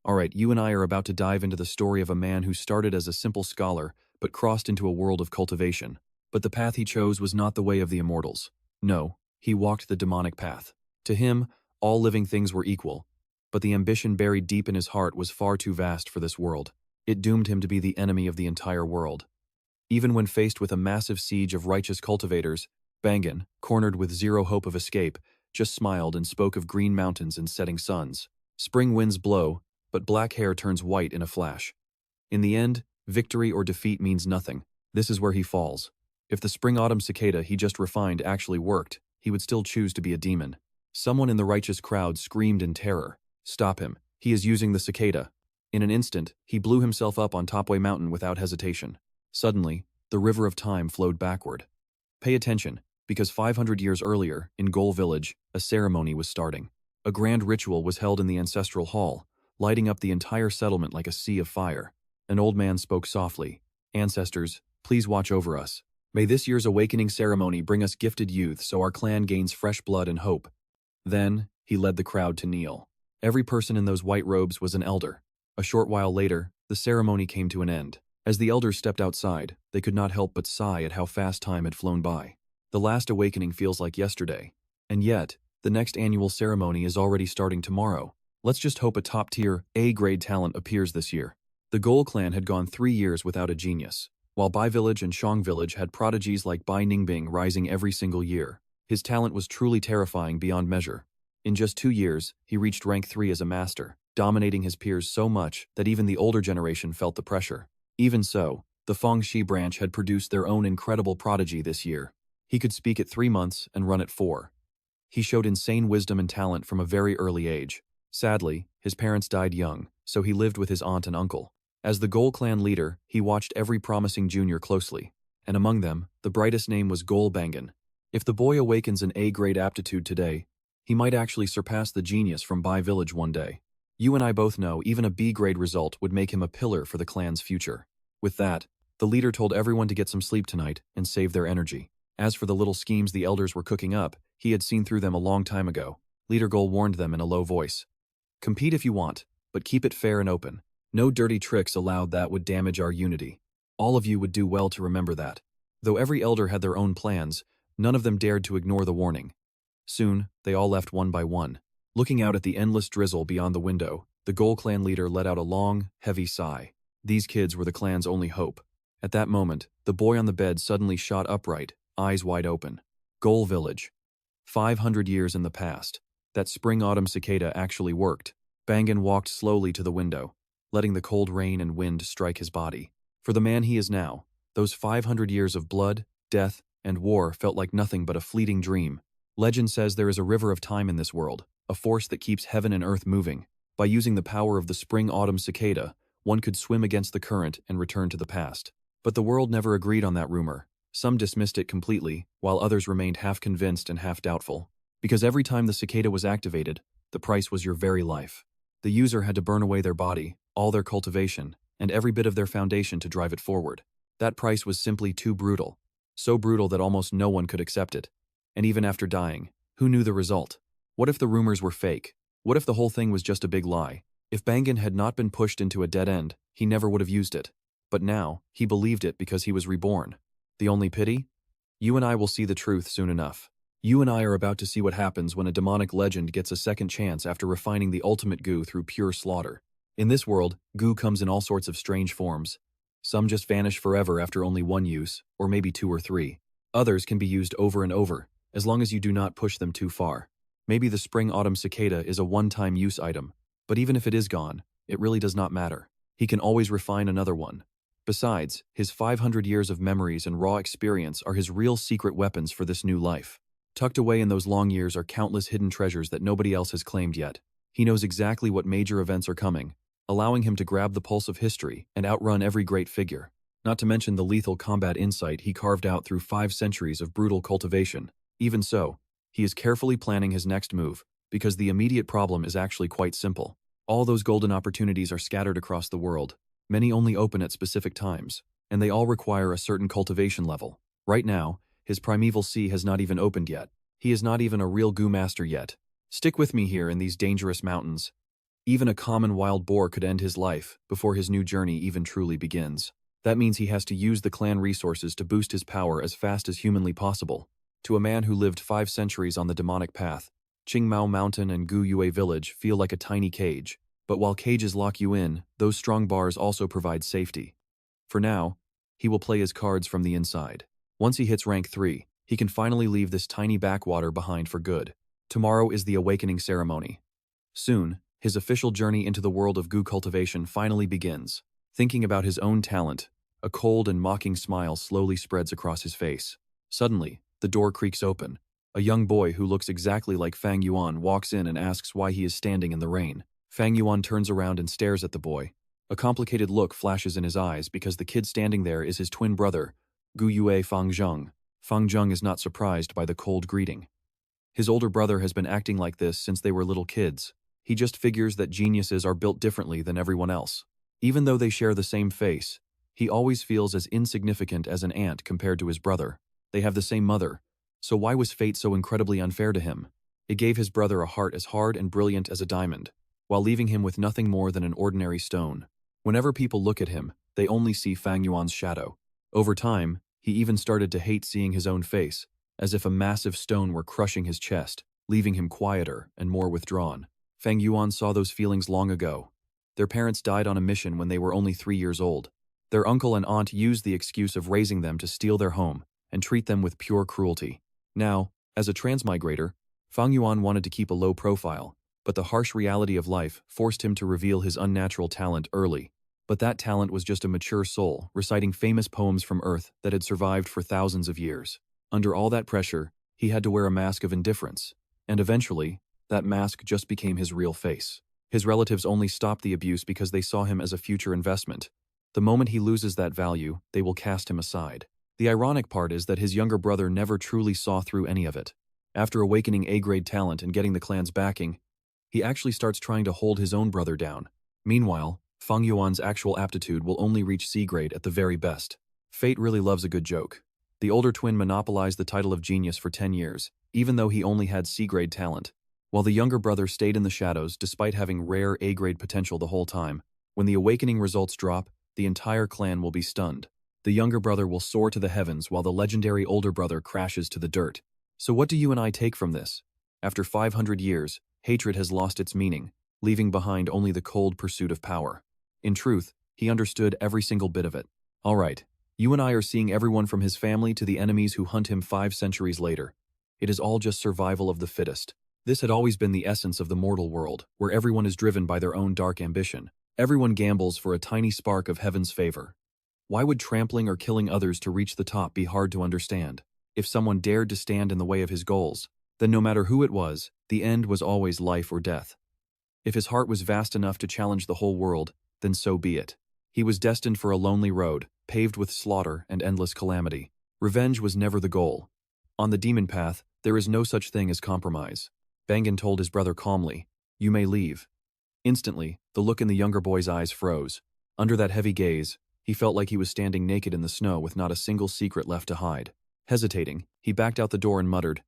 Alright, you and I are about to dive into the story of a man who started as a simple scholar, but crossed into a world of cultivation. But the path he chose was not the way of the immortals. No, he walked the demonic path. To him, all living things were equal. But the ambition buried deep in his heart was far too vast for this world. It doomed him to be the enemy of the entire world. Even when faced with a massive siege of righteous cultivators, Bangan, cornered with zero hope of escape, just smiled and spoke of green mountains and setting suns. Spring winds blow, but black hair turns white in a flash. In the end, victory or defeat means nothing. This is where he falls. If the Spring Autumn Cicada he just refined actually worked, he would still choose to be a demon. Someone in the righteous crowd screamed in terror. Stop him. He is using the cicada. In an instant, he blew himself up on Topway Mountain without hesitation. Suddenly, the river of time flowed backward. Pay attention, because 500 years earlier, in Goal Village, a ceremony was starting. A grand ritual was held in the ancestral hall, lighting up the entire settlement like a sea of fire. An old man spoke softly. Ancestors, please watch over us. May this year's awakening ceremony bring us gifted youth so our clan gains fresh blood and hope. Then, he led the crowd to kneel. Every person in those white robes was an elder. A short while later, the ceremony came to an end. As the elders stepped outside, they could not help but sigh at how fast time had flown by. The last awakening feels like yesterday. And yet, the next annual ceremony is already starting tomorrow. Let's just hope a top-tier, A-grade talent appears this year. The Goal clan had gone 3 years without a genius, while Bai Village and Shang Village had prodigies like Bai Ningbing rising every single year. His talent was truly terrifying beyond measure. In just 2 years, he reached rank 3 as a master, dominating his peers so much that even the older generation felt the pressure. Even so, the Fang Shi branch had produced their own incredible prodigy this year. He could speak at 3 months and run at 4. He showed insane wisdom and talent from a very early age. Sadly, his parents died young, so he lived with his aunt and uncle. As the Goal clan leader, he watched every promising junior closely, and among them, the brightest name was Goal Bangan. If the boy awakens an A-grade aptitude today, he might actually surpass the genius from Bai Village one day. You and I both know even a B-grade result would make him a pillar for the clan's future. With that, the leader told everyone to get some sleep tonight and save their energy. As for the little schemes the elders were cooking up, he had seen through them a long time ago. Leader Goal warned them in a low voice. Compete if you want, but keep it fair and open. No dirty tricks allowed that would damage our unity. All of you would do well to remember that. Though every elder had their own plans, none of them dared to ignore the warning. Soon, they all left one by one. Looking out at the endless drizzle beyond the window, the Goal clan leader let out a long, heavy sigh. These kids were the clan's only hope. At that moment, the boy on the bed suddenly shot upright, eyes wide open. Goal Village. 500 years in the past. That Spring Autumn Cicada actually worked. Bangan walked slowly to the window, letting the cold rain and wind strike his body. For the man he is now, those 500 years of blood, death, and war felt like nothing but a fleeting dream. Legend says there is a river of time in this world, a force that keeps heaven and earth moving. By using the power of the Spring Autumn Cicada, one could swim against the current and return to the past. But the world never agreed on that rumor. Some dismissed it completely, while others remained half convinced and half doubtful. Because every time the cicada was activated, the price was your very life. The user had to burn away their body, all their cultivation, and every bit of their foundation to drive it forward. That price was simply too brutal. So brutal that almost no one could accept it. And even after dying, who knew the result? What if the rumors were fake? What if the whole thing was just a big lie? If Bangan had not been pushed into a dead end, he never would have used it. But now, he believed it because he was reborn. The only pity? You and I will see the truth soon enough. You and I are about to see what happens when a demonic legend gets a second chance after refining the ultimate goo through pure slaughter. In this world, goo comes in all sorts of strange forms. Some just vanish forever after only one use, or maybe 2 or 3. Others can be used over and over, as long as you do not push them too far. Maybe the Spring Autumn Cicada is a one-time use item, but even if it is gone, it really does not matter. He can always refine another one. Besides, his 500 years of memories and raw experience are his real secret weapons for this new life. Tucked away in those long years are countless hidden treasures that nobody else has claimed yet. He knows exactly what major events are coming, allowing him to grab the pulse of history and outrun every great figure. Not to mention the lethal combat insight he carved out through 5 centuries of brutal cultivation. Even so, he is carefully planning his next move, because the immediate problem is actually quite simple. All those golden opportunities are scattered across the world. Many only open at specific times, and they all require a certain cultivation level. Right now, his primeval sea has not even opened yet. He is not even a real goo master yet. Stick with me here in these dangerous mountains. Even a common wild boar could end his life before his new journey even truly begins. That means he has to use the clan resources to boost his power as fast as humanly possible. To a man who lived 5 centuries on the demonic path, Qingmao Mountain and Gu Yue Village feel like a tiny cage. But while cages lock you in, those strong bars also provide safety. For now, he will play his cards from the inside. Once he hits rank 3, he can finally leave this tiny backwater behind for good. Tomorrow is the awakening ceremony. Soon, his official journey into the world of Gu cultivation finally begins. Thinking about his own talent, a cold and mocking smile slowly spreads across his face. Suddenly, the door creaks open. A young boy who looks exactly like Fang Yuan walks in and asks why he is standing in the rain. Fang Yuan turns around and stares at the boy. A complicated look flashes in his eyes because the kid standing there is his twin brother, Gu Yue Fangzheng. Fangzheng is not surprised by the cold greeting. His older brother has been acting like this since they were little kids. He just figures that geniuses are built differently than everyone else. Even though they share the same face, he always feels as insignificant as an ant compared to his brother. They have the same mother, so why was fate so incredibly unfair to him? It gave his brother a heart as hard and brilliant as a diamond, while leaving him with nothing more than an ordinary stone. Whenever people look at him, they only see Fang Yuan's shadow. Over time, he even started to hate seeing his own face, as if a massive stone were crushing his chest, leaving him quieter and more withdrawn. Fang Yuan saw those feelings long ago. Their parents died on a mission when they were only 3 years old. Their uncle and aunt used the excuse of raising them to steal their home and treat them with pure cruelty. Now, as a transmigrator, Fang Yuan wanted to keep a low profile, but the harsh reality of life forced him to reveal his unnatural talent early. But that talent was just a mature soul reciting famous poems from Earth that had survived for thousands of years. Under all that pressure, he had to wear a mask of indifference, and eventually, that mask just became his real face. His relatives only stopped the abuse because they saw him as a future investment. The moment he loses that value, they will cast him aside. The ironic part is that his younger brother never truly saw through any of it. After awakening A-grade talent and getting the clan's backing, he actually starts trying to hold his own brother down. Meanwhile, Fang Yuan's actual aptitude will only reach C-grade at the very best. Fate really loves a good joke. The older twin monopolized the title of genius for 10 years, even though he only had C-grade talent, while the younger brother stayed in the shadows despite having rare A-grade potential the whole time. When the awakening results drop, the entire clan will be stunned. The younger brother will soar to the heavens while the legendary older brother crashes to the dirt. So what do you and I take from this? After 500 years, hatred has lost its meaning, leaving behind only the cold pursuit of power. In truth, he understood every single bit of it. All right, you and I are seeing everyone from his family to the enemies who hunt him 5 centuries later. It is all just survival of the fittest. This had always been the essence of the mortal world, where everyone is driven by their own dark ambition. Everyone gambles for a tiny spark of heaven's favor. Why would trampling or killing others to reach the top be hard to understand? If someone dared to stand in the way of his goals, then no matter who it was, the end was always life or death. If his heart was vast enough to challenge the whole world, then so be it. He was destined for a lonely road, paved with slaughter and endless calamity. Revenge was never the goal. On the demon path, there is no such thing as compromise. Bangan told his brother calmly, "You may leave." Instantly, the look in the younger boy's eyes froze. Under that heavy gaze, he felt like he was standing naked in the snow with not a single secret left to hide. Hesitating, he backed out the door and muttered,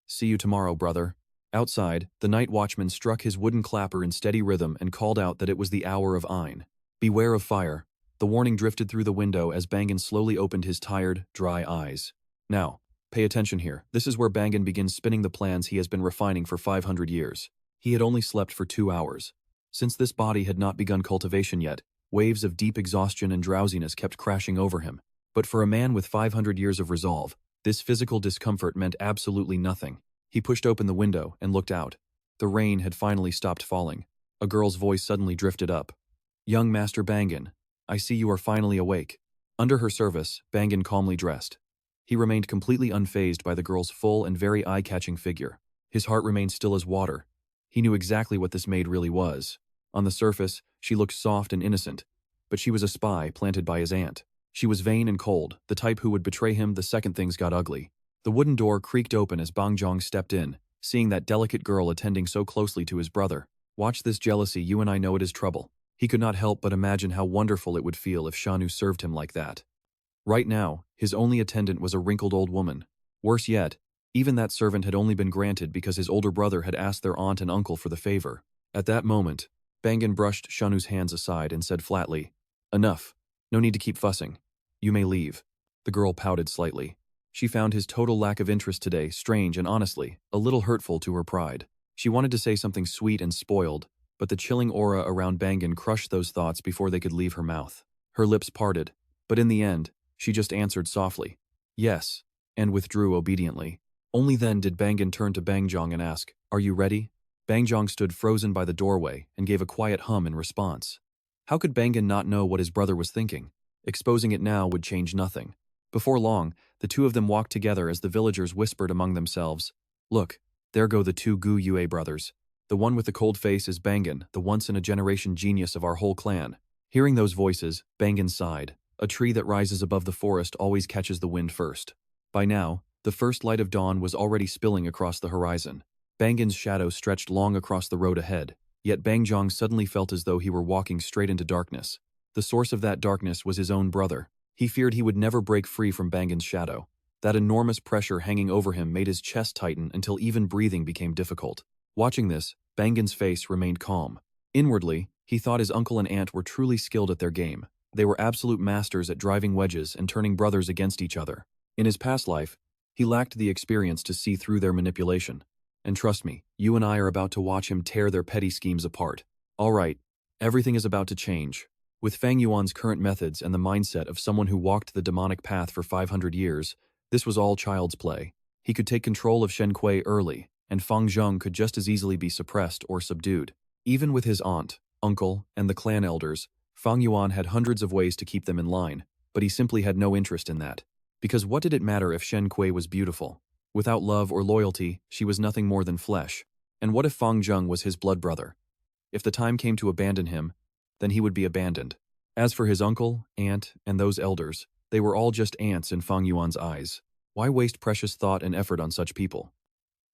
"See you tomorrow, brother." Outside, the night watchman struck his wooden clapper in steady rhythm and called out that it was the hour of Ein. Beware of fire. The warning drifted through the window as Bangan slowly opened his tired, dry eyes. Now, pay attention here. This is where Bangan begins spinning the plans he has been refining for 500 years. He had only slept for 2 hours. Since this body had not begun cultivation yet, waves of deep exhaustion and drowsiness kept crashing over him. But for a man with 500 years of resolve, this physical discomfort meant absolutely nothing. He pushed open the window and looked out. The rain had finally stopped falling. A girl's voice suddenly drifted up. "Young Master Bangan, I see you are finally awake." Under her service, Bangan calmly dressed. He remained completely unfazed by the girl's full and very eye-catching figure. His heart remained still as water. He knew exactly what this maid really was. On the surface, she looked soft and innocent, but she was a spy planted by his aunt. She was vain and cold, the type who would betray him the second things got ugly. The wooden door creaked open as Bang Zhong stepped in, seeing that delicate girl attending so closely to his brother. "Watch this jealousy, you and I know it is trouble." He could not help but imagine how wonderful it would feel if Shanu served him like that. Right now, his only attendant was a wrinkled old woman. Worse yet, even that servant had only been granted because his older brother had asked their aunt and uncle for the favor. At that moment, Bangan brushed Shanu's hands aside and said flatly, "Enough. No need to keep fussing. You may leave." The girl pouted slightly. She found his total lack of interest today strange and honestly, a little hurtful to her pride. She wanted to say something sweet and spoiled, but the chilling aura around Bangan crushed those thoughts before they could leave her mouth. Her lips parted, but in the end, she just answered softly, "Yes," and withdrew obediently. Only then did Bangan turn to Bangjong and ask, "Are you ready?" Bangjong stood frozen by the doorway and gave a quiet hum in response. How could Bangan not know what his brother was thinking? Exposing it now would change nothing. Before long, the two of them walked together as the villagers whispered among themselves, "Look, there go the two Gu Yue brothers. The one with the cold face is Bangan, the once-in-a-generation genius of our whole clan." Hearing those voices, Bangan sighed. A tree that rises above the forest always catches the wind first. By now, the first light of dawn was already spilling across the horizon. Bangan's shadow stretched long across the road ahead, yet Bangjong suddenly felt as though he were walking straight into darkness. The source of that darkness was his own brother. He feared he would never break free from Bangan's shadow. That enormous pressure hanging over him made his chest tighten until even breathing became difficult. Watching this, Bangan's face remained calm. Inwardly, he thought his uncle and aunt were truly skilled at their game. They were absolute masters at driving wedges and turning brothers against each other. In his past life, he lacked the experience to see through their manipulation. And trust me, you and I are about to watch him tear their petty schemes apart. All right, everything is about to change. With Fang Yuan's current methods and the mindset of someone who walked the demonic path for 500 years, this was all child's play. He could take control of Shen Kui early, and Fang Zheng could just as easily be suppressed or subdued. Even with his aunt, uncle, and the clan elders, Fang Yuan had hundreds of ways to keep them in line, but he simply had no interest in that. Because what did it matter if Shen Kui was beautiful? Without love or loyalty, she was nothing more than flesh. And what if Fang Zheng was his blood brother? If the time came to abandon him, then he would be abandoned. As for his uncle, aunt, and those elders, they were all just ants in Fang Yuan's eyes. Why waste precious thought and effort on such people?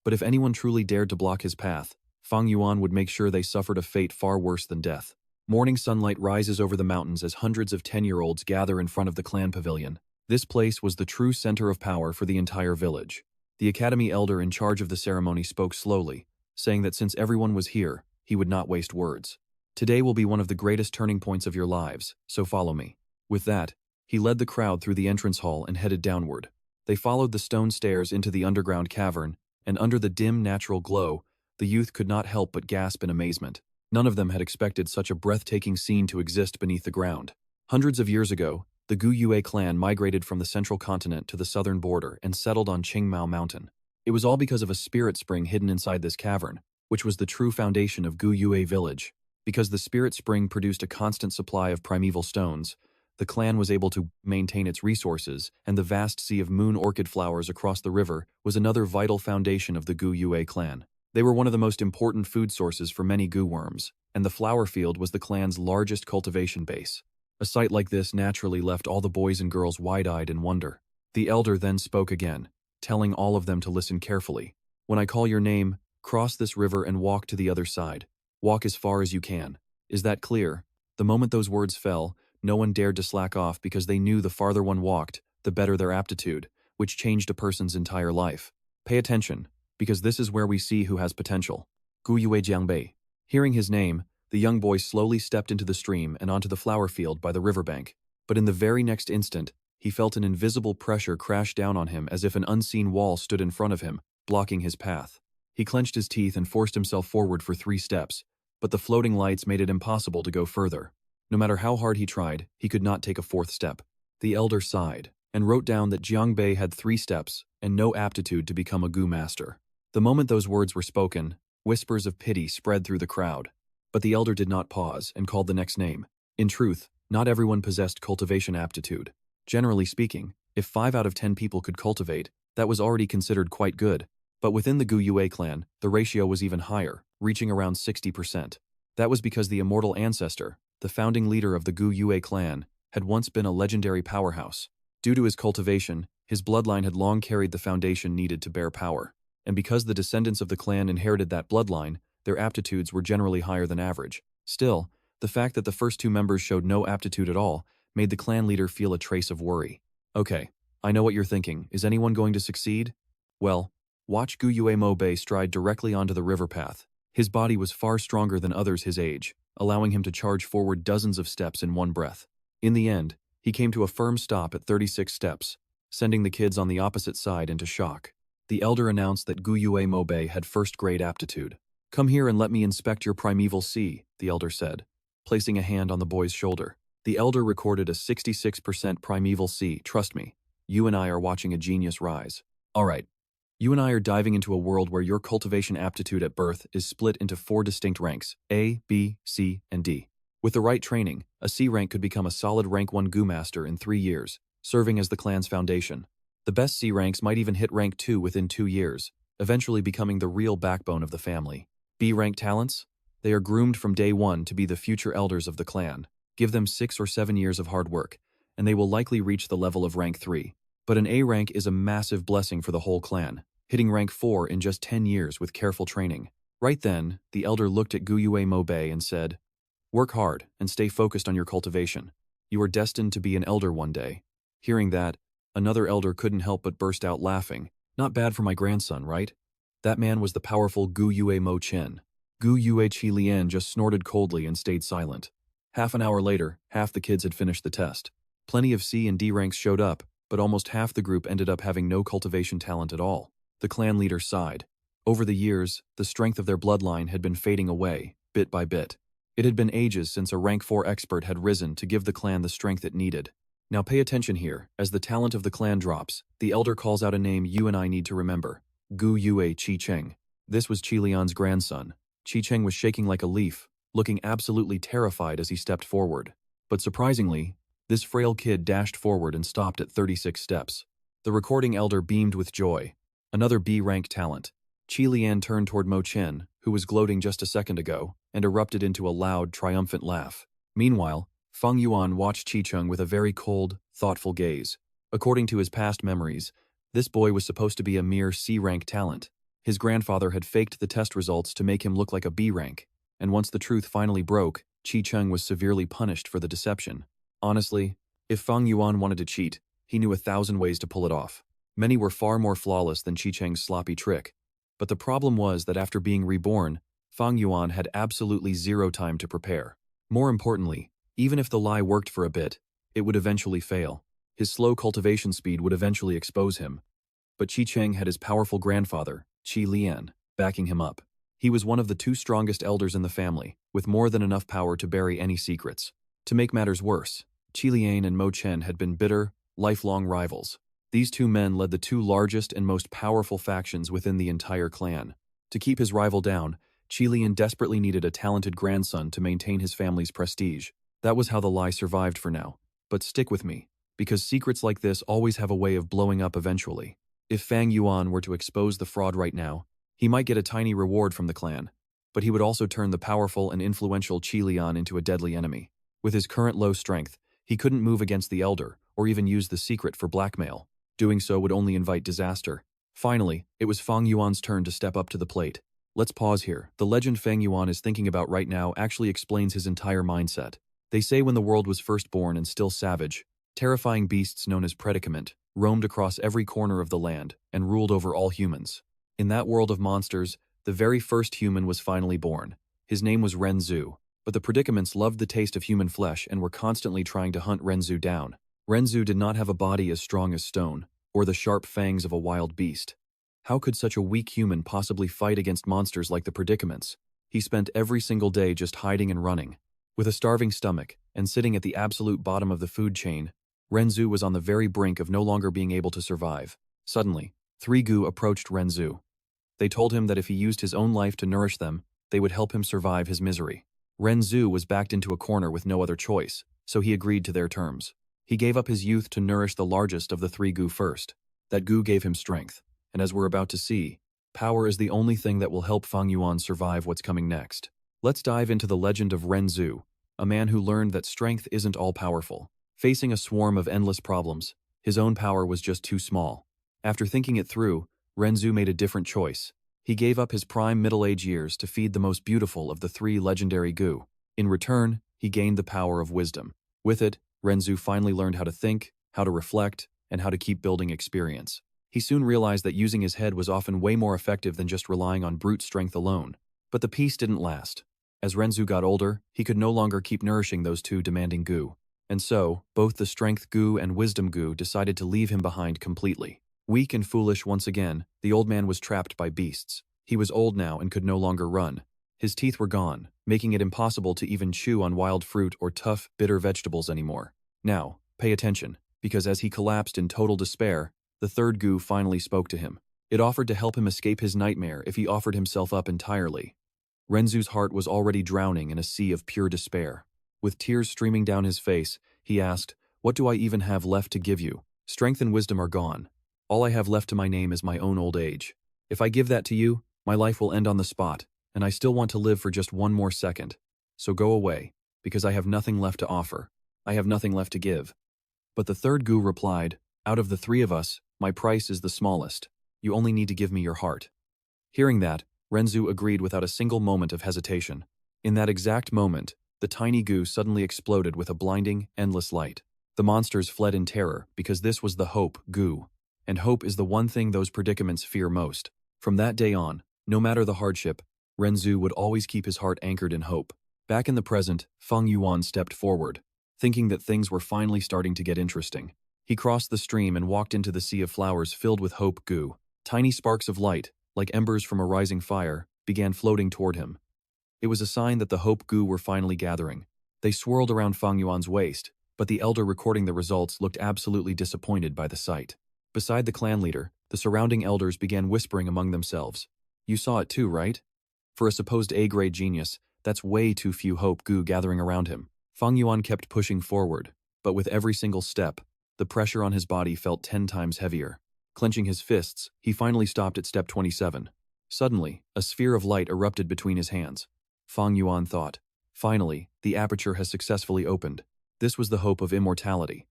But if anyone truly dared to block his path, Fang Yuan would make sure they suffered a fate far worse than death. Morning sunlight rises over the mountains as hundreds of 10-year-olds gather in front of the clan pavilion. This place was the true center of power for the entire village. The academy elder in charge of the ceremony spoke slowly, saying that since everyone was here, he would not waste words. "Today will be one of the greatest turning points of your lives, so follow me." With that, he led the crowd through the entrance hall and headed downward. They followed the stone stairs into the underground cavern, and under the dim natural glow, the youth could not help but gasp in amazement. None of them had expected such a breathtaking scene to exist beneath the ground. Hundreds of years ago, the Gu Yue clan migrated from the central continent to the southern border and settled on Qingmao Mountain. It was all because of a spirit spring hidden inside this cavern, which was the true foundation of Gu Yue village. Because the spirit spring produced a constant supply of primeval stones, the clan was able to maintain its resources, and the vast sea of moon orchid flowers across the river was another vital foundation of the Gu Yue clan. They were one of the most important food sources for many Gu worms, and the flower field was the clan's largest cultivation base. A sight like this naturally left all the boys and girls wide-eyed in wonder. The elder then spoke again, telling all of them to listen carefully. "When I call your name, cross this river and walk to the other side. Walk as far as you can. Is that clear?" The moment those words fell, no one dared to slack off because they knew the farther one walked, the better their aptitude, which changed a person's entire life. Pay attention, because this is where we see who has potential. Gu Yue Jiangbei. Hearing his name, the young boy slowly stepped into the stream and onto the flower field by the riverbank. But in the very next instant, he felt an invisible pressure crash down on him as if an unseen wall stood in front of him, blocking his path. He clenched his teeth and forced himself forward for 3 steps, but the floating lights made it impossible to go further. No matter how hard he tried, he could not take a 4th step. The elder sighed and wrote down that Jiangbei had 3 steps and no aptitude to become a Gu master. The moment those words were spoken, whispers of pity spread through the crowd. But the elder did not pause and called the next name. In truth, not everyone possessed cultivation aptitude. Generally speaking, if 5 out of 10 people could cultivate, that was already considered quite good. But within the Gu Yue clan, the ratio was even higher, reaching around 60%. That was because the immortal ancestor, the founding leader of the Gu Yue clan, had once been a legendary powerhouse. Due to his cultivation, his bloodline had long carried the foundation needed to bear power. And because the descendants of the clan inherited that bloodline, their aptitudes were generally higher than average. Still, the fact that the first 2 members showed no aptitude at all made the clan leader feel a trace of worry. "Okay, I know what you're thinking. Is anyone going to succeed?" Well, watch Gu Yue Mo Bei stride directly onto the river path. His body was far stronger than others his age, allowing him to charge forward dozens of steps in one breath. In the end, he came to a firm stop at 36 steps, sending the kids on the opposite side into shock. The elder announced that Gu Yue Mobe had first-grade aptitude. "Come here and let me inspect your primeval C," the elder said, placing a hand on the boy's shoulder. The elder recorded a 66% primeval C. "Trust me, you and I are watching a genius rise. All right, you and I are diving into a world where your cultivation aptitude at birth is split into 4 distinct ranks, A, B, C, and D. With the right training, a C rank could become a solid rank 1 Gu master in 3 years, serving as the clan's foundation. The best C ranks might even hit rank 2 within 2 years, eventually becoming the real backbone of the family. B rank talents? They are groomed from day 1 to be the future elders of the clan. Give them 6 or 7 years of hard work, and they will likely reach the level of rank 3. But an A rank is a massive blessing for the whole clan, hitting rank 4 in just 10 years with careful training. Right then, the elder looked at Gu Yue Mobe and said, "Work hard and stay focused on your cultivation. You are destined to be an elder one day." Hearing that, another elder couldn't help but burst out laughing. "Not bad for my grandson, right?" That man was the powerful Gu Yue Mo Qin. Gu Yue Qi Lian just snorted coldly and stayed silent. Half an hour later, half the kids had finished the test. Plenty of C and D ranks showed up, but almost half the group ended up having no cultivation talent at all. The clan leader sighed. Over the years, the strength of their bloodline had been fading away, bit by bit. It had been ages since a rank 4 expert had risen to give the clan the strength it needed. Now pay attention here, as the talent of the clan drops, the elder calls out a name you and I need to remember. Gu Yue Qi Cheng. This was Qi Lian's grandson. Qi Cheng was shaking like a leaf, looking absolutely terrified as he stepped forward. But surprisingly, this frail kid dashed forward and stopped at 36 steps. The recording elder beamed with joy. Another B-rank talent. Qi Lian turned toward Mo Chen, who was gloating just a second ago, and erupted into a loud, triumphant laugh. Meanwhile, Fang Yuan watched Qi Cheng with a very cold, thoughtful gaze. According to his past memories, this boy was supposed to be a mere C-rank talent. His grandfather had faked the test results to make him look like a B rank, and once the truth finally broke, Qi Cheng was severely punished for the deception. Honestly, if Fang Yuan wanted to cheat, he knew 1,000 ways to pull it off. Many were far more flawless than Qi Cheng's sloppy trick. But the problem was that after being reborn, Fang Yuan had absolutely zero time to prepare. More importantly, even if the lie worked for a bit, it would eventually fail. His slow cultivation speed would eventually expose him. But Qi Cheng had his powerful grandfather, Qi Lian, backing him up. He was one of the 2 strongest elders in the family, with more than enough power to bury any secrets. To make matters worse, Qi Lian and Mo Chen had been bitter, lifelong rivals. These 2 men led the 2 largest and most powerful factions within the entire clan. To keep his rival down, Qi Lian desperately needed a talented grandson to maintain his family's prestige. That was how the lie survived for now. But stick with me, because secrets like this always have a way of blowing up eventually. If Fang Yuan were to expose the fraud right now, he might get a tiny reward from the clan, but he would also turn the powerful and influential Qi Lian into a deadly enemy. With his current low strength, he couldn't move against the elder, or even use the secret for blackmail. Doing so would only invite disaster. Finally, it was Fang Yuan's turn to step up to the plate. Let's pause here. The legend Fang Yuan is thinking about right now actually explains his entire mindset. They say when the world was first born and still savage, terrifying beasts known as predicament roamed across every corner of the land and ruled over all humans. In that world of monsters, the very first human was finally born. His name was Renzu, but the predicaments loved the taste of human flesh and were constantly trying to hunt Renzu down. Renzu did not have a body as strong as stone, or the sharp fangs of a wild beast. How could such a weak human possibly fight against monsters like the predicaments? He spent every single day just hiding and running. With a starving stomach, and sitting at the absolute bottom of the food chain, Renzu was on the very brink of no longer being able to survive. Suddenly, 3 Gu approached Renzu. They told him that if he used his own life to nourish them, they would help him survive his misery. Renzu was backed into a corner with no other choice, so he agreed to their terms. He gave up his youth to nourish the largest of the 3 Gu first. That Gu gave him strength, and as we're about to see, power is the only thing that will help Fang Yuan survive what's coming next. Let's dive into the legend of Renzu, a man who learned that strength isn't all-powerful. Facing a swarm of endless problems, his own power was just too small. After thinking it through, Renzu made a different choice. He gave up his prime middle-age years to feed the most beautiful of the 3 legendary Gu. In return, he gained the power of wisdom. With it, Renzu finally learned how to think, how to reflect, and how to keep building experience. He soon realized that using his head was often way more effective than just relying on brute strength alone. But the peace didn't last. As Renzu got older, he could no longer keep nourishing those two demanding gu. And so, both the strength gu and wisdom gu decided to leave him behind completely. Weak and foolish once again, the old man was trapped by beasts. He was old now and could no longer run. His teeth were gone, making it impossible to even chew on wild fruit or tough, bitter vegetables anymore. Now, pay attention, because as he collapsed in total despair, the third gu finally spoke to him. It offered to help him escape his nightmare if he offered himself up entirely. Renzu's heart was already drowning in a sea of pure despair. With tears streaming down his face, he asked, "What do I even have left to give you? Strength and wisdom are gone. All I have left to my name is my own old age. If I give that to you, my life will end on the spot, and I still want to live for just one more second. So go away, because I have nothing left to offer. I have nothing left to give." But the third gu replied, "Out of the three of us, my price is the smallest. You only need to give me your heart." Hearing that, Renzu agreed without a single moment of hesitation. In that exact moment, the tiny gu suddenly exploded with a blinding, endless light. The monsters fled in terror because this was the hope gu. And hope is the one thing those predicaments fear most. From that day on, no matter the hardship, Renzu would always keep his heart anchored in hope. Back in the present, Fang Yuan stepped forward, thinking that things were finally starting to get interesting. He crossed the stream and walked into the sea of flowers filled with hope gu. Tiny sparks of light, like embers from a rising fire, began floating toward him. It was a sign that the hope gu were finally gathering. They swirled around Fang Yuan's waist, but the elder recording the results looked absolutely disappointed by the sight. Beside the clan leader, the surrounding elders began whispering among themselves. "You saw it too, right? For a supposed A-grade genius, that's way too few hope gu gathering around him." Fang Yuan kept pushing forward, but with every single step, the pressure on his body felt 10 times heavier. Clenching his fists, he finally stopped at step 27. Suddenly, a sphere of light erupted between his hands. Fang Yuan thought, "Finally, the aperture has successfully opened." This was the hope of immortality.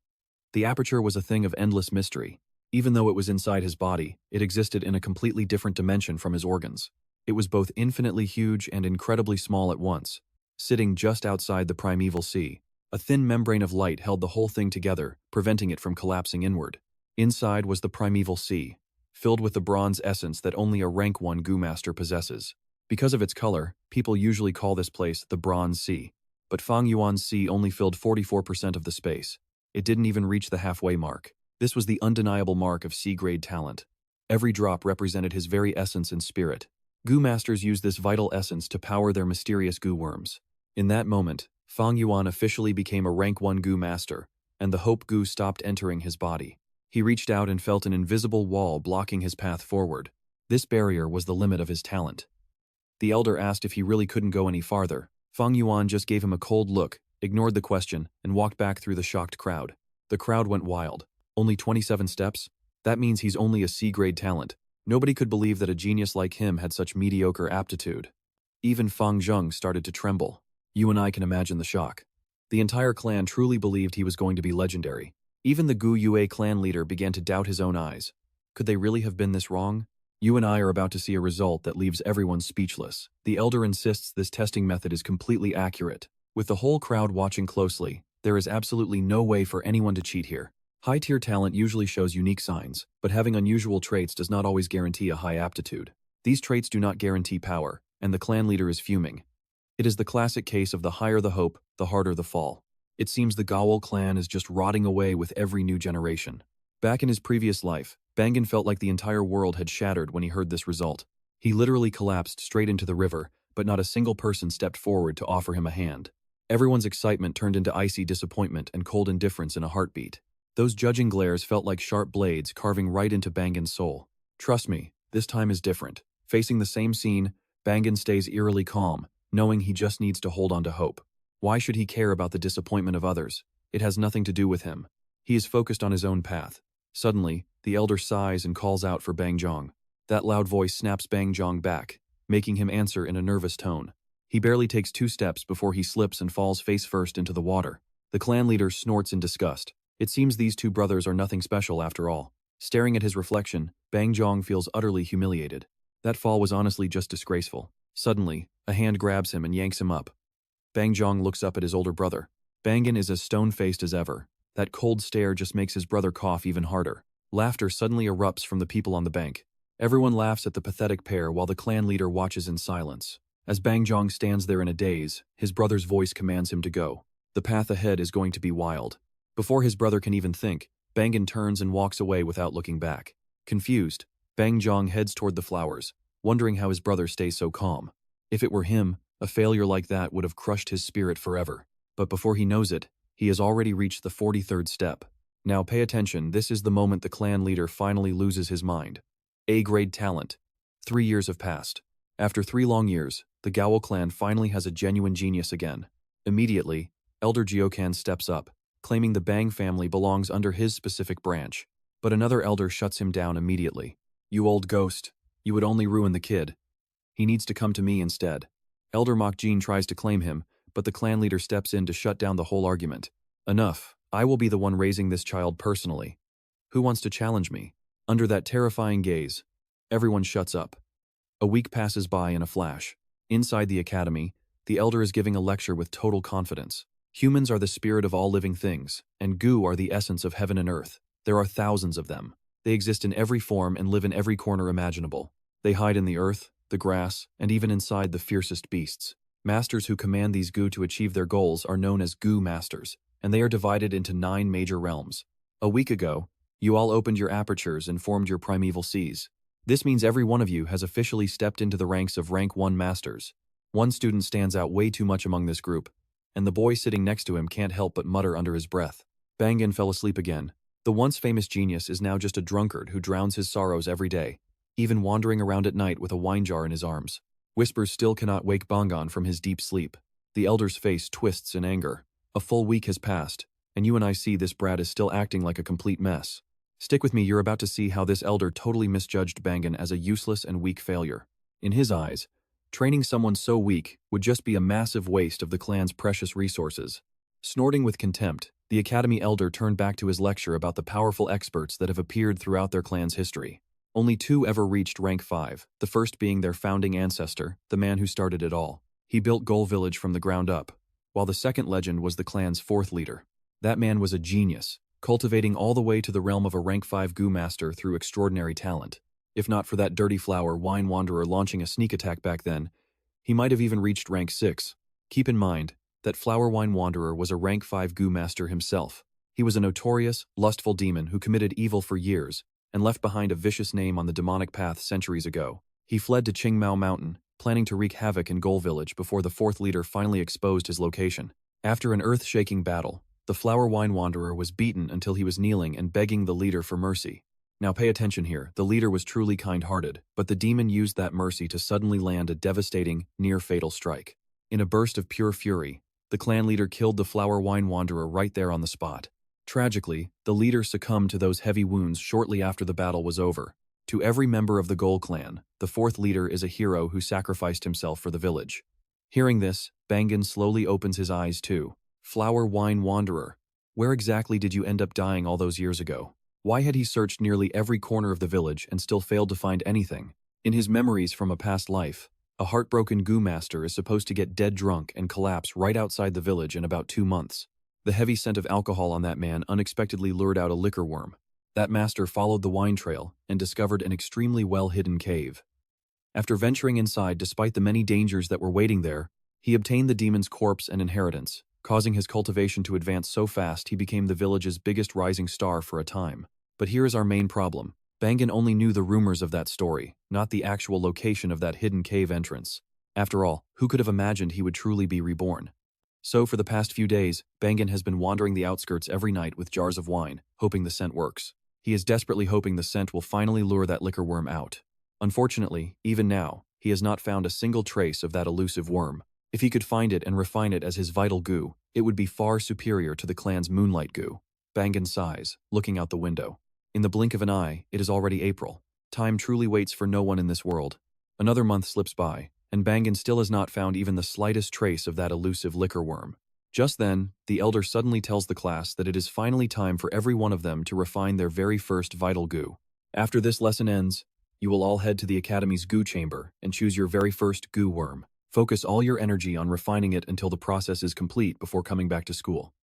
The aperture was a thing of endless mystery. Even though it was inside his body, it existed in a completely different dimension from his organs. It was both infinitely huge and incredibly small at once. Sitting just outside the primeval sea, a thin membrane of light held the whole thing together, preventing it from collapsing inward. Inside was the primeval sea, filled with the bronze essence that only a rank 1 gu master possesses. Because of its color, people usually call this place the Bronze Sea. But Fang Yuan's sea only filled 44% of the space. It didn't even reach the halfway mark. This was the undeniable mark of C-grade talent. Every drop represented his very essence and spirit. Gu masters use this vital essence to power their mysterious gu worms. In that moment, Fang Yuan officially became a rank 1 gu master, and the hope gu stopped entering his body. He reached out and felt an invisible wall blocking his path forward. This barrier was the limit of his talent. The elder asked if he really couldn't go any farther. Fang Yuan just gave him a cold look, ignored the question, and walked back through the shocked crowd. The crowd went wild. Only 27 steps? That means he's only a C-grade talent. Nobody could believe that a genius like him had such mediocre aptitude. Even Fang Zheng started to tremble. You and I can imagine the shock. The entire clan truly believed he was going to be legendary. Even the Gu Yue clan leader began to doubt his own eyes. Could they really have been this wrong? You and I are about to see a result that leaves everyone speechless. The elder insists this testing method is completely accurate. With the whole crowd watching closely, there is absolutely no way for anyone to cheat here. High-tier talent usually shows unique signs, but having unusual traits does not always guarantee a high aptitude. These traits do not guarantee power, and the clan leader is fuming. It is the classic case of the higher the hope, the harder the fall. It seems the Gawol clan is just rotting away with every new generation. Back in his previous life, Bangan felt like the entire world had shattered when he heard this result. He literally collapsed straight into the river, but not a single person stepped forward to offer him a hand. Everyone's excitement turned into icy disappointment and cold indifference in a heartbeat. Those judging glares felt like sharp blades carving right into Bangan's soul. Trust me, this time is different. Facing the same scene, Bangan stays eerily calm, knowing he just needs to hold on to hope. Why should he care about the disappointment of others? It has nothing to do with him. He is focused on his own path. Suddenly, the elder sighs and calls out for Bang Zhong. That loud voice snaps Bang Zhong back, making him answer in a nervous tone. He barely takes 2 steps before he slips and falls face first into the water. The clan leader snorts in disgust. It seems these 2 brothers are nothing special after all. Staring at his reflection, Bang Zhong feels utterly humiliated. That fall was honestly just disgraceful. Suddenly, a hand grabs him and yanks him up. Bang Zhong looks up at his older brother. Bangan is as stone-faced as ever. That cold stare just makes his brother cough even harder. Laughter suddenly erupts from the people on the bank. Everyone laughs at the pathetic pair while the clan leader watches in silence. As Bang Zhang stands there in a daze, his brother's voice commands him to go. The path ahead is going to be wild. Before his brother can even think, Bangan turns and walks away without looking back. Confused, Bang Zhang heads toward the flowers, wondering how his brother stays so calm. If it were him, a failure like that would have crushed his spirit forever. But before he knows it, he has already reached the 43rd step. Now pay attention, this is the moment the clan leader finally loses his mind. A-grade talent. 3 years have passed. After 3 long years, the Gao clan finally has a genuine genius again. Immediately, Elder Geocan steps up, claiming the Bang family belongs under his specific branch. But another elder shuts him down immediately. You old ghost, you would only ruin the kid. He needs to come to me instead. Elder Mokjin tries to claim him, but the clan leader steps in to shut down the whole argument. Enough, I will be the one raising this child personally. Who wants to challenge me? Under that terrifying gaze, everyone shuts up. A week passes by in a flash. Inside the academy, the elder is giving a lecture with total confidence. Humans are the spirit of all living things, and Gu are the essence of heaven and earth. There are thousands of them. They exist in every form and live in every corner imaginable. They hide in the earth, the grass, and even inside the fiercest beasts. Masters who command these Gu to achieve their goals are known as Gu Masters, and they are divided into 9 major realms. A week ago, you all opened your apertures and formed your primeval seas. This means every one of you has officially stepped into the ranks of Rank 1 Masters. One student stands out way too much among this group, and the boy sitting next to him can't help but mutter under his breath. Bangan fell asleep again. The once famous genius is now just a drunkard who drowns his sorrows every day, even wandering around at night with a wine jar in his arms. Whispers still cannot wake Bangan from his deep sleep. The elder's face twists in anger. A full week has passed, and you and I see this brat is still acting like a complete mess. Stick with me, you're about to see how this elder totally misjudged Bangan as a useless and weak failure. In his eyes, training someone so weak would just be a massive waste of the clan's precious resources. Snorting with contempt, the academy elder turned back to his lecture about the powerful experts that have appeared throughout their clan's history. Only 2 ever reached rank 5, the first being their founding ancestor, the man who started it all. He built Goal Village from the ground up, while the second legend was the clan's 4th leader. That man was a genius, cultivating all the way to the realm of a rank 5 Gu master through extraordinary talent. If not for that dirty flower wine wanderer launching a sneak attack back then, he might have even reached rank 6. Keep in mind that flower wine wanderer was a rank 5 Gu master himself. He was a notorious, lustful demon who committed evil for years and left behind a vicious name on the demonic path centuries ago. He fled to Qingmao Mountain, planning to wreak havoc in Goal Village before the 4th leader finally exposed his location. After an earth-shaking battle, the flower wine wanderer was beaten until he was kneeling and begging the leader for mercy. Now pay attention here, the leader was truly kind-hearted, but the demon used that mercy to suddenly land a devastating, near-fatal strike. In a burst of pure fury, the clan leader killed the flower wine wanderer right there on the spot. Tragically, the leader succumbed to those heavy wounds shortly after the battle was over. To every member of the Goal clan, the 4th leader is a hero who sacrificed himself for the village. Hearing this, Bangan slowly opens his eyes too. Flower wine wanderer, where exactly did you end up dying all those years ago? Why had he searched nearly every corner of the village and still failed to find anything? In his memories from a past life, a heartbroken Gu master is supposed to get dead drunk and collapse right outside the village in about 2 months. The heavy scent of alcohol on that man unexpectedly lured out a liquor worm. That master followed the wine trail and discovered an extremely well-hidden cave. After venturing inside despite the many dangers that were waiting there, he obtained the demon's corpse and inheritance, causing his cultivation to advance so fast he became the village's biggest rising star for a time. But here is our main problem. Bangan only knew the rumors of that story, not the actual location of that hidden cave entrance. After all, who could have imagined he would truly be reborn? So for the past few days, Bangan has been wandering the outskirts every night with jars of wine, hoping the scent works. He is desperately hoping the scent will finally lure that liquor worm out. Unfortunately, even now, he has not found a single trace of that elusive worm. If he could find it and refine it as his vital Gu, it would be far superior to the clan's moonlight Gu. Bangan sighs, looking out the window. In the blink of an eye, it is already April. Time truly waits for no one in this world. Another month slips by, and Bangan still has not found even the slightest trace of that elusive liquor worm. Just then, the elder suddenly tells the class that it is finally time for every one of them to refine their very first vital Gu. After this lesson ends, you will all head to the Academy's Gu chamber and choose your very first Gu worm. Focus all your energy on refining it until the process is complete before coming back to school.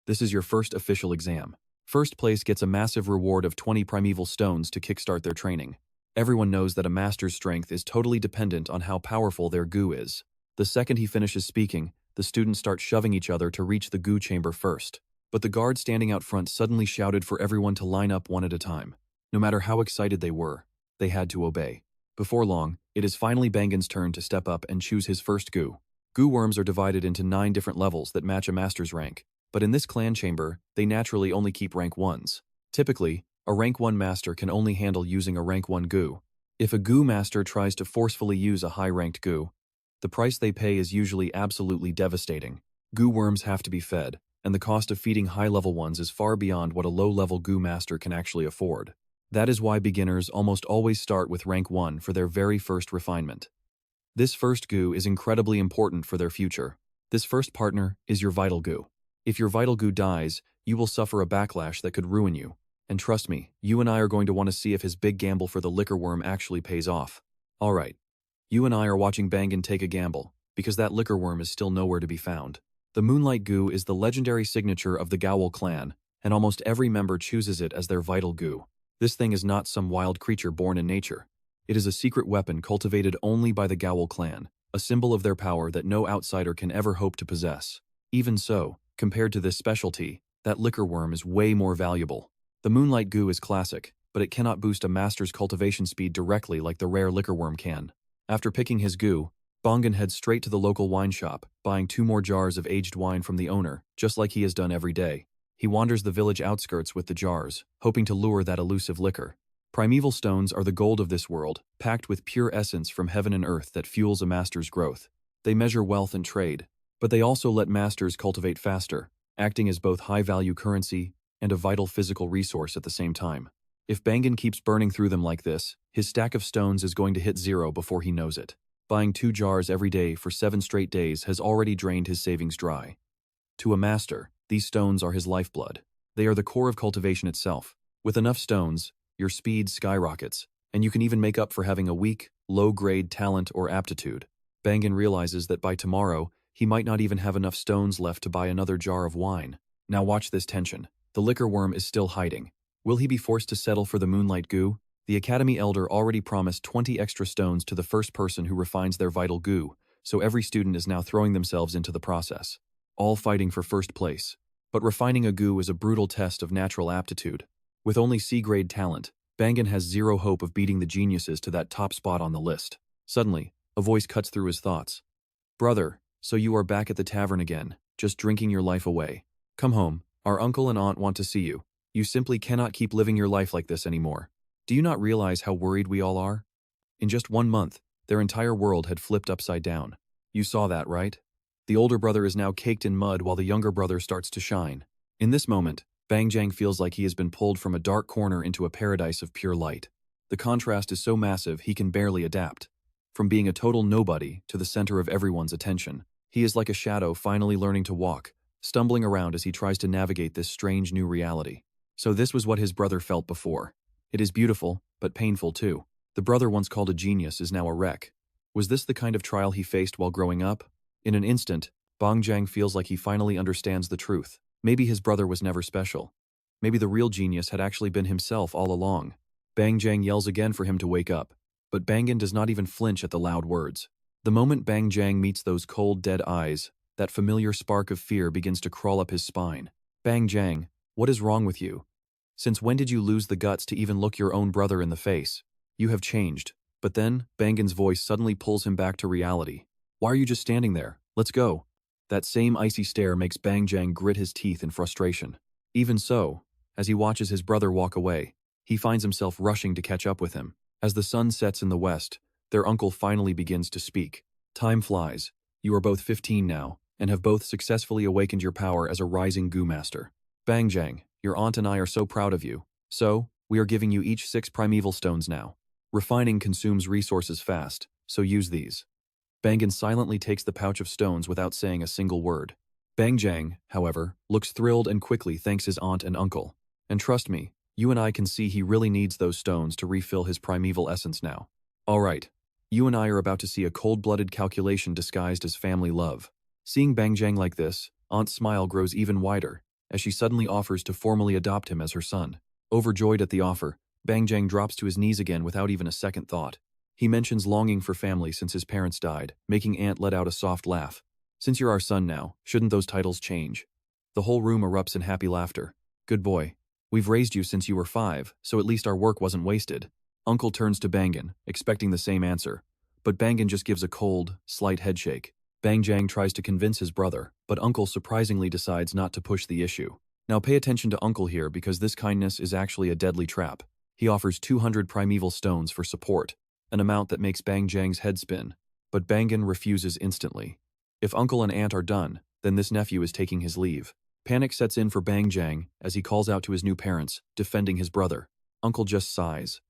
This is your first official exam. First place gets a massive reward of 20 primeval stones to kickstart their training. Everyone knows that a master's strength is totally dependent on how powerful their Gu is. The second he finishes speaking, the students start shoving each other to reach the goo chamber first. But the guard standing out front suddenly shouted for everyone to line up one at a time. No matter how excited they were, they had to obey. Before long, it is finally Bangan's turn to step up and choose his first goo. Goo worms are divided into 9 different levels that match a master's rank, but in this clan chamber, they naturally only keep rank 1s. Typically, a rank 1 master can only handle using a rank 1 goo. If a goo master tries to forcefully use a high-ranked goo, the price they pay is usually absolutely devastating. Goo worms have to be fed, and the cost of feeding high-level ones is far beyond what a low-level goo master can actually afford. That is why beginners almost always start with rank 1 for their very first refinement. This first goo is incredibly important for their future. This first partner is your vital goo. If your vital goo dies, you will suffer a backlash that could ruin you. And trust me, you and I are going to want to see if his big gamble for the liquor worm actually pays off. Alright. You and I are watching Bangan take a gamble, because that liquor worm is still nowhere to be found. The Moonlight Goo is the legendary signature of the Gowal clan, and almost every member chooses it as their vital goo. This thing is not some wild creature born in nature. It is a secret weapon cultivated only by the Gowal clan, a symbol of their power that no outsider can ever hope to possess. Even so, compared to this specialty, that liquor worm is way more valuable. The Moonlight Goo is classic, but it cannot boost a master's cultivation speed directly like the rare liquor worm can. After picking his goo, Bangan heads straight to the local wine shop, buying 2 more jars of aged wine from the owner, just like he has done every day. He wanders the village outskirts with the jars, hoping to lure that elusive liquor. Primeval stones are the gold of this world, packed with pure essence from heaven and earth that fuels a master's growth. They measure wealth and trade, but they also let masters cultivate faster, acting as both high-value currency and a vital physical resource at the same time. If Bangan keeps burning through them like this, his stack of stones is going to hit 0 before he knows it. Buying 2 jars every day for 7 straight days has already drained his savings dry. To a master, these stones are his lifeblood. They are the core of cultivation itself. With enough stones, your speed skyrockets, and you can even make up for having a weak, low-grade talent or aptitude. Bangan realizes that by tomorrow, he might not even have enough stones left to buy another jar of wine. Now watch this tension. The liquor worm is still hiding. Will he be forced to settle for the Moonlight Goo? The Academy Elder already promised 20 extra stones to the first person who refines their vital goo, so every student is now throwing themselves into the process, all fighting for first place. But refining a goo is a brutal test of natural aptitude. With only C-grade talent, Bangan has 0 hope of beating the geniuses to that top spot on the list. Suddenly, a voice cuts through his thoughts. "Brother, so you are back at the tavern again, just drinking your life away. Come home, our uncle and aunt want to see you. You simply cannot keep living your life like this anymore. Do you not realize how worried we all are?" In just 1 month, their entire world had flipped upside down. You saw that, right? The older brother is now caked in mud while the younger brother starts to shine. In this moment, Bangjang feels like he has been pulled from a dark corner into a paradise of pure light. The contrast is so massive he can barely adapt. From being a total nobody to the center of everyone's attention, he is like a shadow finally learning to walk, stumbling around as he tries to navigate this strange new reality. So this was what his brother felt before. It is beautiful, but painful too. The brother once called a genius is now a wreck. Was this the kind of trial he faced while growing up? In an instant, Bangjang feels like he finally understands the truth. Maybe his brother was never special. Maybe the real genius had actually been himself all along. Bangjang yells again for him to wake up, but Bangan does not even flinch at the loud words. The moment Bangjang meets those cold, dead eyes, that familiar spark of fear begins to crawl up his spine. "Bangjang, what is wrong with you? Since when did you lose the guts to even look your own brother in the face? You have changed." But then, Bangan's voice suddenly pulls him back to reality. "Why are you just standing there? Let's go." That same icy stare makes Bangjang grit his teeth in frustration. Even so, as he watches his brother walk away, he finds himself rushing to catch up with him. As the sun sets in the west, their uncle finally begins to speak. "Time flies. You are both 15 now, and have both successfully awakened your power as a rising goo master. Bangjang, your aunt and I are so proud of you. So, we are giving you each 6 primeval stones now. Refining consumes resources fast, so use these." Bangan silently takes the pouch of stones without saying a single word. Bangjang, however, looks thrilled and quickly thanks his aunt and uncle. And trust me, you and I can see he really needs those stones to refill his primeval essence now. Alright, you and I are about to see a cold-blooded calculation disguised as family love. Seeing Bangjang like this, Aunt's smile grows even wider, as she suddenly offers to formally adopt him as her son. Overjoyed at the offer, Bangjang drops to his knees again without even a second thought. He mentions longing for family since his parents died, making Ant let out a soft laugh. Since you're our son now, shouldn't those titles change? The whole room erupts in happy laughter. Good boy. We've raised you since you were 5, so at least our work wasn't wasted. Uncle turns to Bangan, expecting the same answer. But Bangan just gives a cold, slight headshake. Bang Jang tries to convince his brother, but Uncle surprisingly decides not to push the issue. Now pay attention to Uncle here because this kindness is actually a deadly trap. He offers 200 primeval stones for support, an amount that makes Bang Jang's head spin. But Bangan refuses instantly. If Uncle and Aunt are done, then this nephew is taking his leave. Panic sets in for Bang Jang as he calls out to his new parents, defending his brother. Uncle just sighs.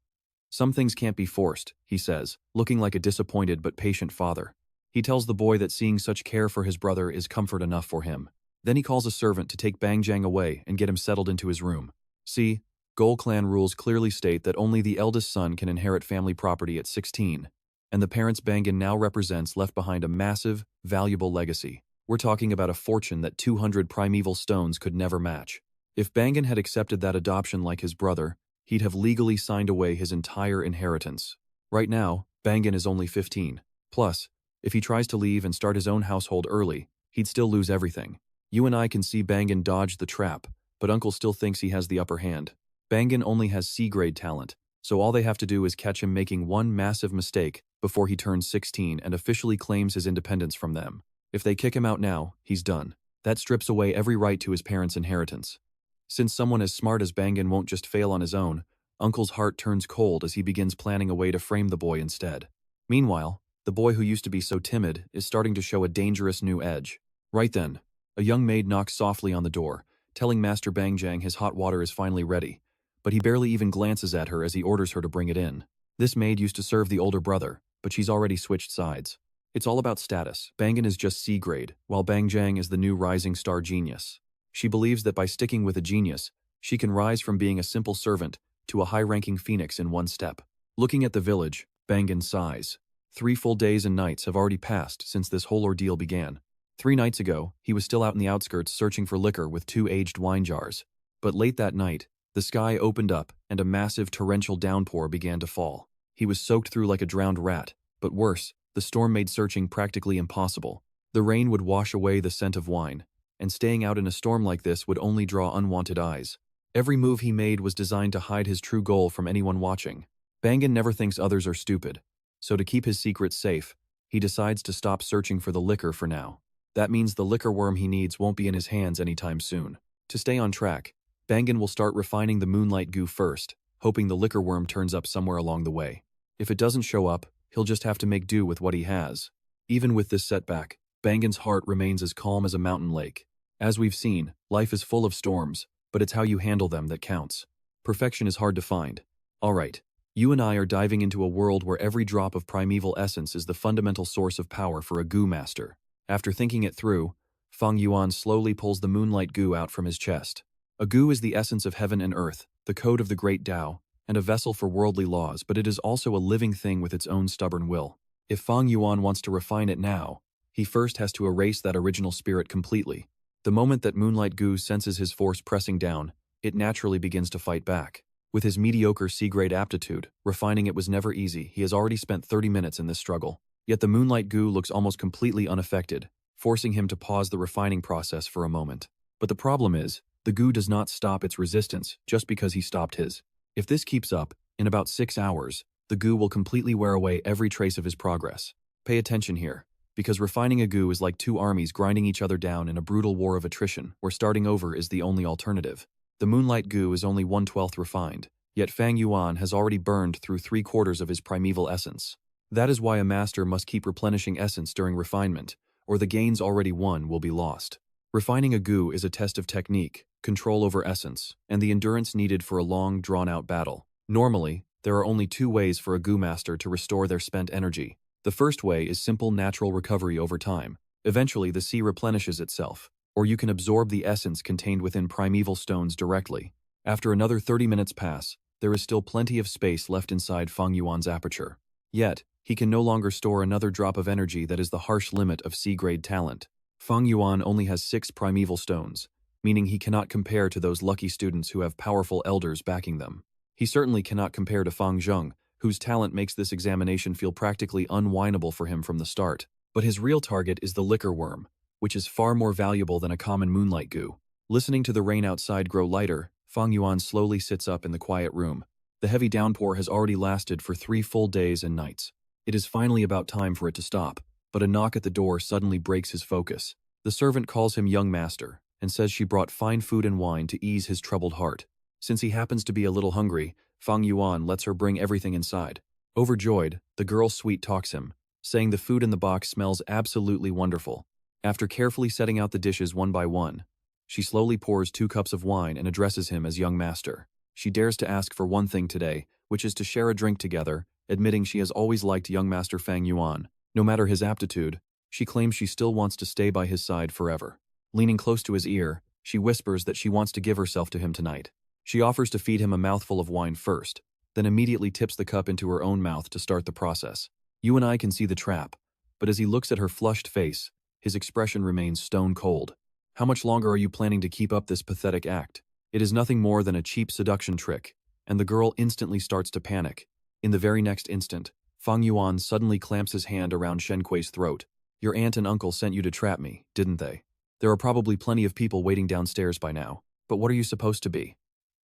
Some things can't be forced, he says, looking like a disappointed but patient father. He tells the boy that seeing such care for his brother is comfort enough for him. Then he calls a servant to take Bang Jang away and get him settled into his room. See, Gol clan rules clearly state that only the eldest son can inherit family property at 16, and the parents Bangan now represents left behind a massive, valuable legacy. We're talking about a fortune that 200 primeval stones could never match. If Bangan had accepted that adoption like his brother, he'd have legally signed away his entire inheritance. Right now, Bangan is only 15. Plus, if he tries to leave and start his own household early, he'd still lose everything. You and I can see Bangan dodge the trap, but Uncle still thinks he has the upper hand. Bangan only has C-grade talent, so all they have to do is catch him making one massive mistake before he turns 16 and officially claims his independence from them. If they kick him out now, he's done. That strips away every right to his parents' inheritance. Since someone as smart as Bangan won't just fail on his own, Uncle's heart turns cold as he begins planning a way to frame the boy instead. Meanwhile, the boy who used to be so timid is starting to show a dangerous new edge. Right then, a young maid knocks softly on the door, telling Master Bang Jang his hot water is finally ready, but he barely even glances at her as he orders her to bring it in. This maid used to serve the older brother, but she's already switched sides. It's all about status. Bangan is just C-grade, while Bang Jang is the new rising star genius. She believes that by sticking with a genius, she can rise from being a simple servant to a high-ranking phoenix in one step. Looking at the village, Bangan sighs. 3 full days and nights have already passed since this whole ordeal began. 3 nights ago, he was still out in the outskirts searching for liquor with 2 aged wine jars. But late that night, the sky opened up and a massive torrential downpour began to fall. He was soaked through like a drowned rat, but worse, the storm made searching practically impossible. The rain would wash away the scent of wine, and staying out in a storm like this would only draw unwanted eyes. Every move he made was designed to hide his true goal from anyone watching. Bangan never thinks others are stupid, so to keep his secrets safe, he decides to stop searching for the liquor for now. That means the liquor worm he needs won't be in his hands anytime soon. To stay on track, Bangan will start refining the moonlight goo first, hoping the liquor worm turns up somewhere along the way. If it doesn't show up, he'll just have to make do with what he has. Even with this setback, Bangan's heart remains as calm as a mountain lake. As we've seen, life is full of storms, but it's how you handle them that counts. Perfection is hard to find. Alright, you and I are diving into a world where every drop of primeval essence is the fundamental source of power for a goo master. After thinking it through, Fang Yuan slowly pulls the moonlight goo out from his chest. A goo is the essence of heaven and earth, the code of the great Tao, and a vessel for worldly laws, but it is also a living thing with its own stubborn will. If Fang Yuan wants to refine it now, he first has to erase that original spirit completely. The moment that moonlight goo senses his force pressing down, it naturally begins to fight back. With his mediocre C-grade aptitude, refining it was never easy. He has already spent 30 minutes in this struggle. Yet the moonlight goo looks almost completely unaffected, forcing him to pause the refining process for a moment. But the problem is, the goo does not stop its resistance just because he stopped his. If this keeps up, in about 6 hours, the goo will completely wear away every trace of his progress. Pay attention here, because refining a goo is like 2 armies grinding each other down in a brutal war of attrition, where starting over is the only alternative. The moonlight goo is only 1/12 refined, yet Fang Yuan has already burned through 3/4 of his primeval essence. That is why a master must keep replenishing essence during refinement, or the gains already won will be lost. Refining a goo is a test of technique, control over essence, and the endurance needed for a long, drawn-out battle. Normally, there are only 2 ways for a goo master to restore their spent energy. The first way is simple natural recovery over time. Eventually, the sea replenishes itself, or you can absorb the essence contained within primeval stones directly. After another 30 minutes pass, there is still plenty of space left inside Fang Yuan's aperture. Yet, he can no longer store another drop of energy that is the harsh limit of C-grade talent. Fang Yuan only has 6 primeval stones, meaning he cannot compare to those lucky students who have powerful elders backing them. He certainly cannot compare to Fang Zheng, whose talent makes this examination feel practically unwinnable for him from the start. But his real target is the liquor worm, which is far more valuable than a common moonlight goo. Listening to the rain outside grow lighter, Fang Yuan slowly sits up in the quiet room. The heavy downpour has already lasted for 3 full days and nights. It is finally about time for it to stop, but a knock at the door suddenly breaks his focus. The servant calls him young master and says she brought fine food and wine to ease his troubled heart. Since he happens to be a little hungry, Fang Yuan lets her bring everything inside. Overjoyed, the girl sweet-talks him, saying the food in the box smells absolutely wonderful. After carefully setting out the dishes one by one, she slowly pours 2 cups of wine and addresses him as young master. She dares to ask for one thing today, which is to share a drink together, admitting she has always liked young master Fang Yuan. No matter his aptitude, she claims she still wants to stay by his side forever. Leaning close to his ear, she whispers that she wants to give herself to him tonight. She offers to feed him a mouthful of wine first, then immediately tips the cup into her own mouth to start the process. You and I can see the trap, but as he looks at her flushed face, his expression remains stone cold. How much longer are you planning to keep up this pathetic act? It is nothing more than a cheap seduction trick, and the girl instantly starts to panic. In the very next instant, Fang Yuan suddenly clamps his hand around Shen Kui's throat. Your aunt and uncle sent you to trap me, didn't they? There are probably plenty of people waiting downstairs by now, but what are you supposed to be?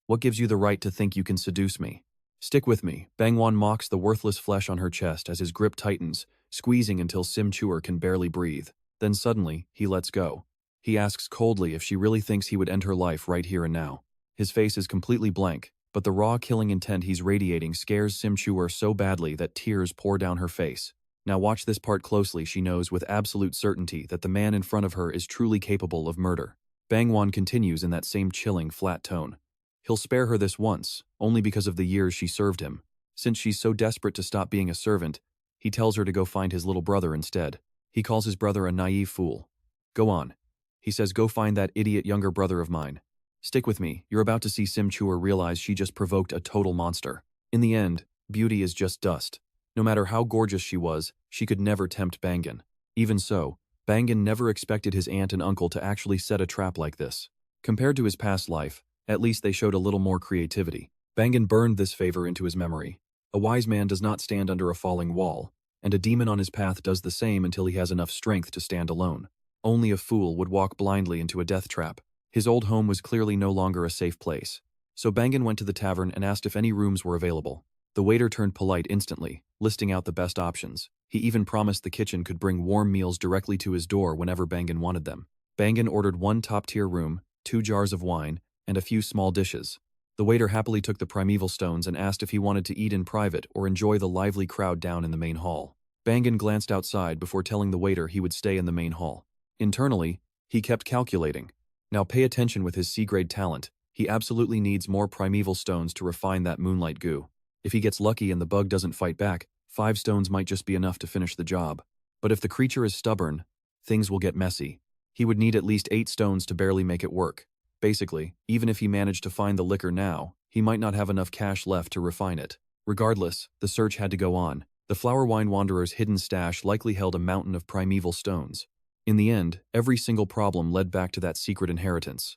What gives you the right to think you can seduce me? Stick with me. Bangwan mocks the worthless flesh on her chest as his grip tightens, squeezing until Sim Chuer can barely breathe. Then suddenly, he lets go. He asks coldly if she really thinks he would end her life right here and now. His face is completely blank, but the raw killing intent he's radiating scares Sim Chuer so badly that tears pour down her face. Now watch this part closely. She knows with absolute certainty that the man in front of her is truly capable of murder. Bangwan continues in that same chilling, flat tone. He'll spare her this once, only because of the years she served him. Since she's so desperate to stop being a servant, he tells her to go find his little brother instead. He calls his brother a naive fool. Go on. He says, go find that idiot younger brother of mine. Stick with me. You're about to see Sim Chuer realize she just provoked a total monster. In the end, beauty is just dust. No matter how gorgeous she was, she could never tempt Bangan. Even so, Bangan never expected his aunt and uncle to actually set a trap like this. Compared to his past life, at least they showed a little more creativity. Bangan burned this favor into his memory. A wise man does not stand under a falling wall, and a demon on his path does the same until he has enough strength to stand alone. Only a fool would walk blindly into a death trap. His old home was clearly no longer a safe place. So Bangan went to the tavern and asked if any rooms were available. The waiter turned polite instantly, listing out the best options. He even promised the kitchen could bring warm meals directly to his door whenever Bangan wanted them. Bangan ordered 1 top-tier room, 2 jars of wine, and a few small dishes. The waiter happily took the primeval stones and asked if he wanted to eat in private or enjoy the lively crowd down in the main hall. Bangan glanced outside before telling the waiter he would stay in the main hall. Internally, he kept calculating. Now pay attention with his C-grade talent. He absolutely needs more primeval stones to refine that moonlight goo. If he gets lucky and the bug doesn't fight back, 5 stones might just be enough to finish the job. But if the creature is stubborn, things will get messy. He would need at least 8 stones to barely make it work. Basically, even if he managed to find the liquor now, he might not have enough cash left to refine it. Regardless, the search had to go on. The Flower Wine Wanderer's hidden stash likely held a mountain of primeval stones. In the end, every single problem led back to that secret inheritance.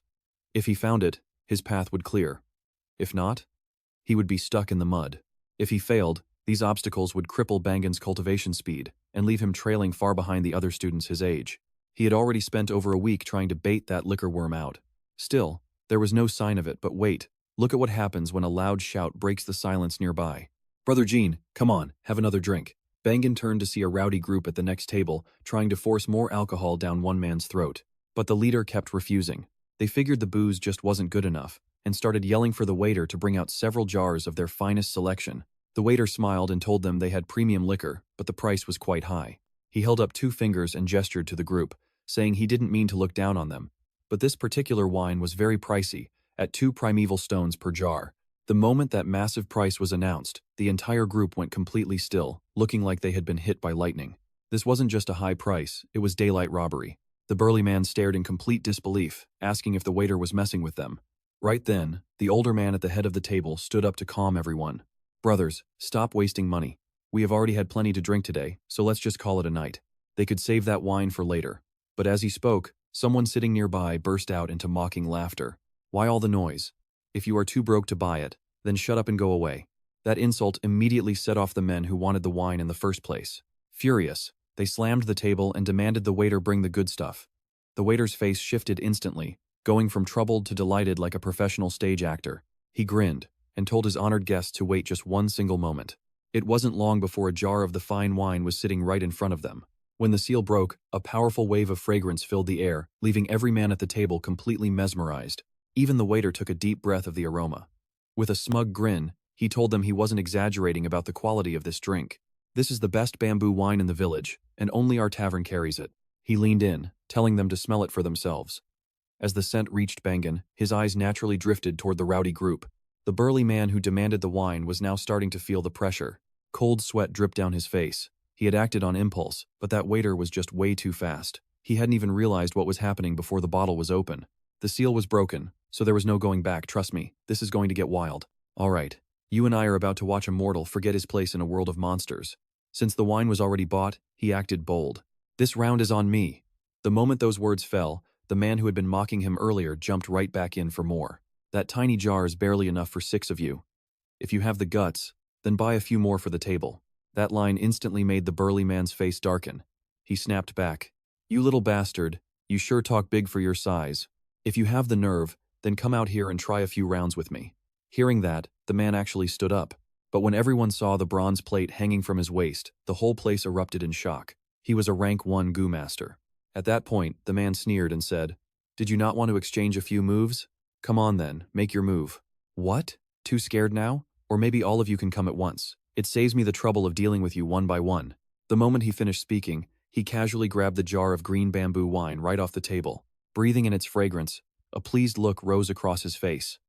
If he found it, his path would clear. If not, he would be stuck in the mud. If he failed, these obstacles would cripple Bangan's cultivation speed and leave him trailing far behind the other students his age. He had already spent over a week trying to bait that liquor worm out. Still, there was no sign of it, but wait, look at what happens when a loud shout breaks the silence nearby. Brother Jean, come on, have another drink. Bangan turned to see a rowdy group at the next table, trying to force more alcohol down one man's throat. But the leader kept refusing. They figured the booze just wasn't good enough, and started yelling for the waiter to bring out several jars of their finest selection. The waiter smiled and told them they had premium liquor, but the price was quite high. He held up 2 fingers and gestured to the group, saying he didn't mean to look down on them. But this particular wine was very pricey, at 2 primeval stones per jar. The moment that massive price was announced, the entire group went completely still, looking like they had been hit by lightning. This wasn't just a high price, it was daylight robbery. The burly man stared in complete disbelief, asking if the waiter was messing with them. Right then, the older man at the head of the table stood up to calm everyone. Brothers, stop wasting money. We have already had plenty to drink today, so let's just call it a night. They could save that wine for later. But as he spoke, someone sitting nearby burst out into mocking laughter. Why all the noise? If you are too broke to buy it, then shut up and go away. That insult immediately set off the men who wanted the wine in the first place. Furious, they slammed the table and demanded the waiter bring the good stuff. The waiter's face shifted instantly, going from troubled to delighted like a professional stage actor. He grinned and told his honored guests to wait just one single moment. It wasn't long before a jar of the fine wine was sitting right in front of them. When the seal broke, a powerful wave of fragrance filled the air, leaving every man at the table completely mesmerized. Even the waiter took a deep breath of the aroma. With a smug grin, he told them he wasn't exaggerating about the quality of this drink. This is the best bamboo wine in the village, and only our tavern carries it. He leaned in, telling them to smell it for themselves. As the scent reached Bangan, his eyes naturally drifted toward the rowdy group. The burly man who demanded the wine was now starting to feel the pressure. Cold sweat dripped down his face. He had acted on impulse, but that waiter was just way too fast. He hadn't even realized what was happening before the bottle was open. The seal was broken, so there was no going back, trust me, this is going to get wild. Alright, you and I are about to watch a mortal forget his place in a world of monsters. Since the wine was already bought, he acted bold. This round is on me. The moment those words fell, the man who had been mocking him earlier jumped right back in for more. That tiny jar is barely enough for 6 of you. If you have the guts, then buy a few more for the table. That line instantly made the burly man's face darken. He snapped back. You little bastard, you sure talk big for your size. If you have the nerve, then come out here and try a few rounds with me. Hearing that, the man actually stood up. But when everyone saw the bronze plate hanging from his waist, the whole place erupted in shock. He was a rank 1 goo master. At that point, the man sneered and said, "Did you not want to exchange a few moves? Come on then, make your move." What? Too scared now? Or maybe all of you can come at once. It saves me the trouble of dealing with you one by one. The moment he finished speaking, he casually grabbed the jar of green bamboo wine right off the table. Breathing in its fragrance, a pleased look rose across his face.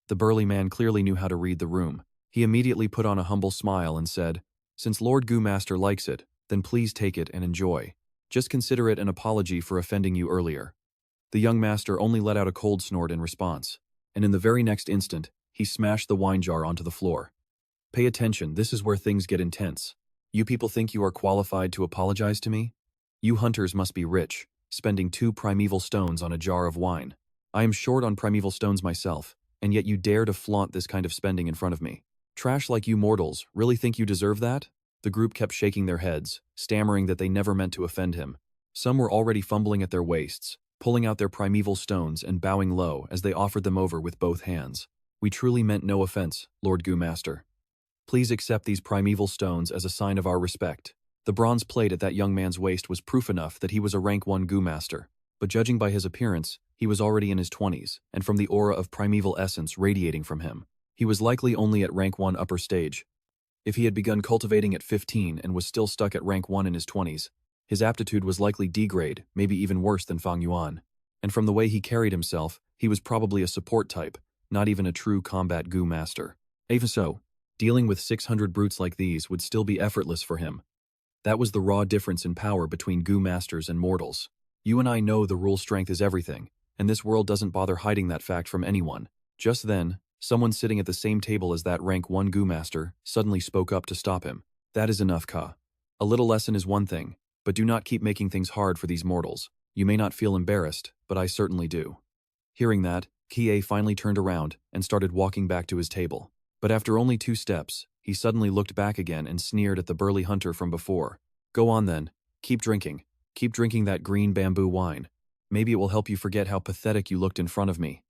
The burly man clearly knew how to read the room. He immediately put on a humble smile and said, "Since Lord Goo Master likes it, then please take it and enjoy. Just consider it an apology for offending you earlier." The young master only let out a cold snort in response, and in the very next instant, he smashed the wine jar onto the floor. Pay attention, this is where things get intense. You people think you are qualified to apologize to me? You hunters must be rich, spending 2 primeval stones on a jar of wine. I am short on primeval stones myself, and yet you dare to flaunt this kind of spending in front of me. Trash like you mortals really think you deserve that? The group kept shaking their heads, stammering that they never meant to offend him. Some were already fumbling at their waists, pulling out their primeval stones and bowing low as they offered them over with both hands. We truly meant no offense, Lord Goo Master. Please accept these primeval stones as a sign of our respect. The bronze plate at that young man's waist was proof enough that he was a rank 1 Goo Master, but judging by his appearance, he was already in his 20s, and from the aura of primeval essence radiating from him, he was likely only at rank 1 upper stage. If he had begun cultivating at 15 and was still stuck at rank 1 in his 20s, his aptitude was likely D-grade, maybe even worse than Fang Yuan. And from the way he carried himself, he was probably a support type, not even a true combat Goo Master. Even so, dealing with 600 brutes like these would still be effortless for him. That was the raw difference in power between Goo Masters and mortals. You and I know the rule strength is everything, and this world doesn't bother hiding that fact from anyone. Just then, someone sitting at the same table as that rank 1 Goo Master suddenly spoke up to stop him. That is enough, Ka. A little lesson is one thing, but do not keep making things hard for these mortals. You may not feel embarrassed, but I certainly do. Hearing that, Kie finally turned around and started walking back to his table. But after only 2 steps, he suddenly looked back again and sneered at the burly hunter from before. Go on then, keep drinking. Keep drinking that green bamboo wine. Maybe it will help you forget how pathetic you looked in front of me.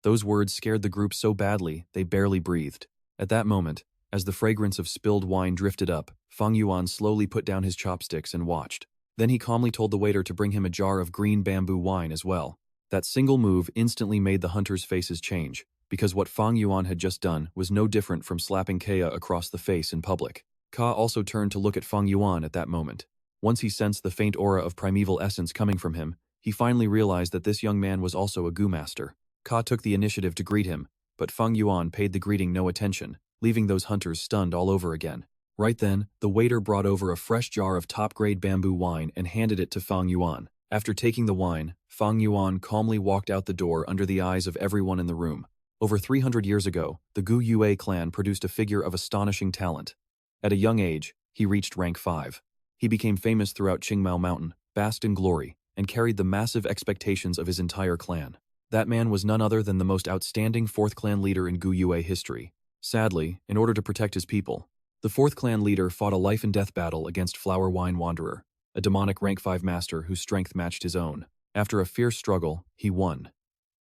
Those words scared the group so badly, they barely breathed. At that moment, as the fragrance of spilled wine drifted up, Fang Yuan slowly put down his chopsticks and watched. Then he calmly told the waiter to bring him a jar of green bamboo wine as well. That single move instantly made the hunters' faces change, because what Fang Yuan had just done was no different from slapping Kea across the face in public. Ka also turned to look at Fang Yuan at that moment. Once he sensed the faint aura of primeval essence coming from him, he finally realized that this young man was also a Goo Master. Ka took the initiative to greet him, but Fang Yuan paid the greeting no attention, leaving those hunters stunned all over again. Right then, the waiter brought over a fresh jar of top-grade bamboo wine and handed it to Fang Yuan. After taking the wine, Fang Yuan calmly walked out the door under the eyes of everyone in the room. Over 300 years ago, the Gu Yue clan produced a figure of astonishing talent. At a young age, he reached rank 5. He became famous throughout Qingmao Mountain, basked in glory, and carried the massive expectations of his entire clan. That man was none other than the most outstanding 4th clan leader in Gu Yue history, Sadly, in order to protect his people, the fourth clan leader fought a life-and-death battle against Flower Wine Wanderer, a demonic rank 5 master whose strength matched his own. After a fierce struggle, he won.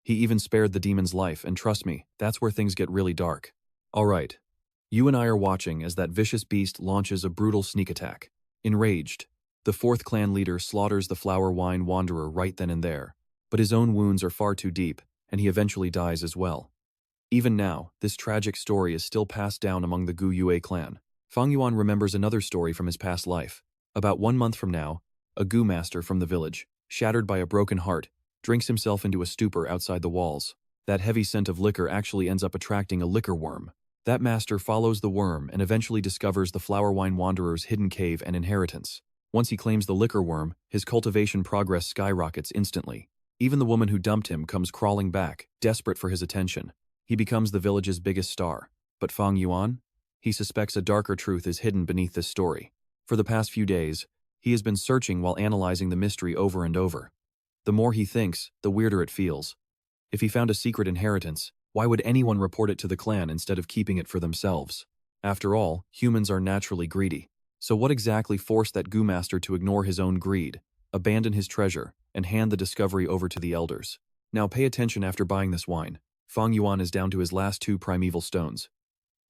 He even spared the demon's life, and trust me, that's where things get really dark. Alright, you and I are watching as that vicious beast launches a brutal sneak attack. Enraged, the fourth clan leader slaughters the Flower Wine Wanderer right then and there, but his own wounds are far too deep, and he eventually dies as well. Even now, this tragic story is still passed down among the Gu Yue clan. Fang Yuan remembers another story from his past life. About 1 month from now, a Gu master from the village, shattered by a broken heart, drinks himself into a stupor outside the walls. That heavy scent of liquor actually ends up attracting a liquor worm. That master follows the worm and eventually discovers the Flower Wine Wanderer's hidden cave and inheritance. Once he claims the liquor worm, his cultivation progress skyrockets instantly. Even the woman who dumped him comes crawling back, desperate for his attention. He becomes the village's biggest star. But Fang Yuan? He suspects a darker truth is hidden beneath this story. For the past few days, he has been searching while analyzing the mystery over and over. The more he thinks, the weirder it feels. If he found a secret inheritance, why would anyone report it to the clan instead of keeping it for themselves? After all, humans are naturally greedy. So what exactly forced that Gu master to ignore his own greed, abandon his treasure, and hand the discovery over to the elders? Now pay attention. After buying this wine, Fang Yuan is down to his last 2 primeval stones.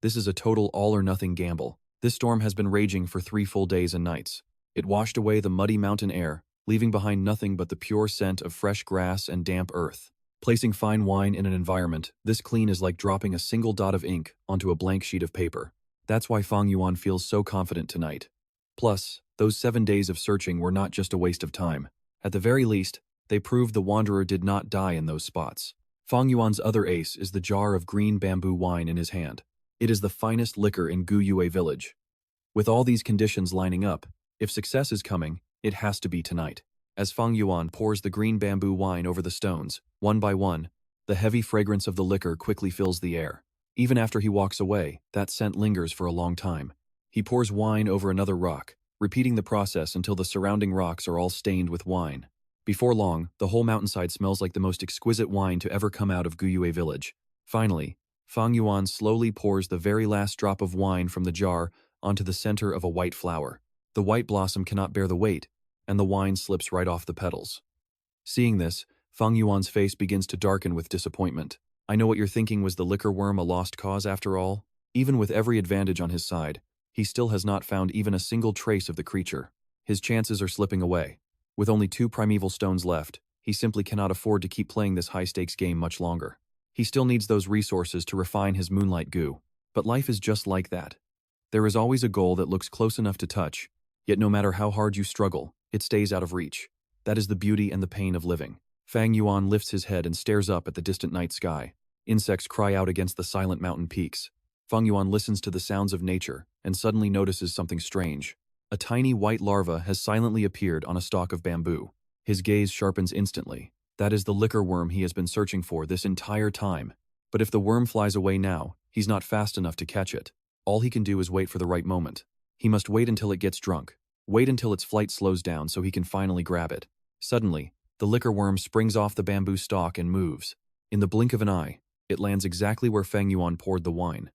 This is a total all-or-nothing gamble. This storm has been raging for 3 full days and nights. It washed away the muddy mountain air, leaving behind nothing but the pure scent of fresh grass and damp earth. Placing fine wine in an environment this clean is like dropping a single dot of ink onto a blank sheet of paper. That's why Fang Yuan feels so confident tonight. Plus, those 7 days of searching were not just a waste of time. At the very least, they proved the Wanderer did not die in those spots. Fang Yuan's other ace is the jar of green bamboo wine in his hand. It is the finest liquor in Gu Yue village. With all these conditions lining up, if success is coming, it has to be tonight. As Fang Yuan pours the green bamboo wine over the stones, one by one, the heavy fragrance of the liquor quickly fills the air. Even after he walks away, that scent lingers for a long time. He pours wine over another rock, repeating the process until the surrounding rocks are all stained with wine. Before long, the whole mountainside smells like the most exquisite wine to ever come out of Gu Yue village. Finally, Fang Yuan slowly pours the very last drop of wine from the jar onto the center of a white flower. The white blossom cannot bear the weight, and the wine slips right off the petals. Seeing this, Fang Yuan's face begins to darken with disappointment. I know what you're thinking. Was the liquor worm a lost cause after all? Even with every advantage on his side, he still has not found even a single trace of the creature. His chances are slipping away. With only 2 primeval stones left, he simply cannot afford to keep playing this high-stakes game much longer. He still needs those resources to refine his moonlight goo. But life is just like that. There is always a goal that looks close enough to touch, yet no matter how hard you struggle, it stays out of reach. That is the beauty and the pain of living. Fang Yuan lifts his head and stares up at the distant night sky. Insects cry out against the silent mountain peaks. Fang Yuan listens to the sounds of nature and suddenly notices something strange. A tiny white larva has silently appeared on a stalk of bamboo. His gaze sharpens instantly. That is the liquor worm he has been searching for this entire time. But if the worm flies away now, he's not fast enough to catch it. All he can do is wait for the right moment. He must wait until it gets drunk. Wait until its flight slows down so he can finally grab it. Suddenly, the liquor worm springs off the bamboo stalk and moves. In the blink of an eye, it lands exactly where Fang Yuan poured the wine.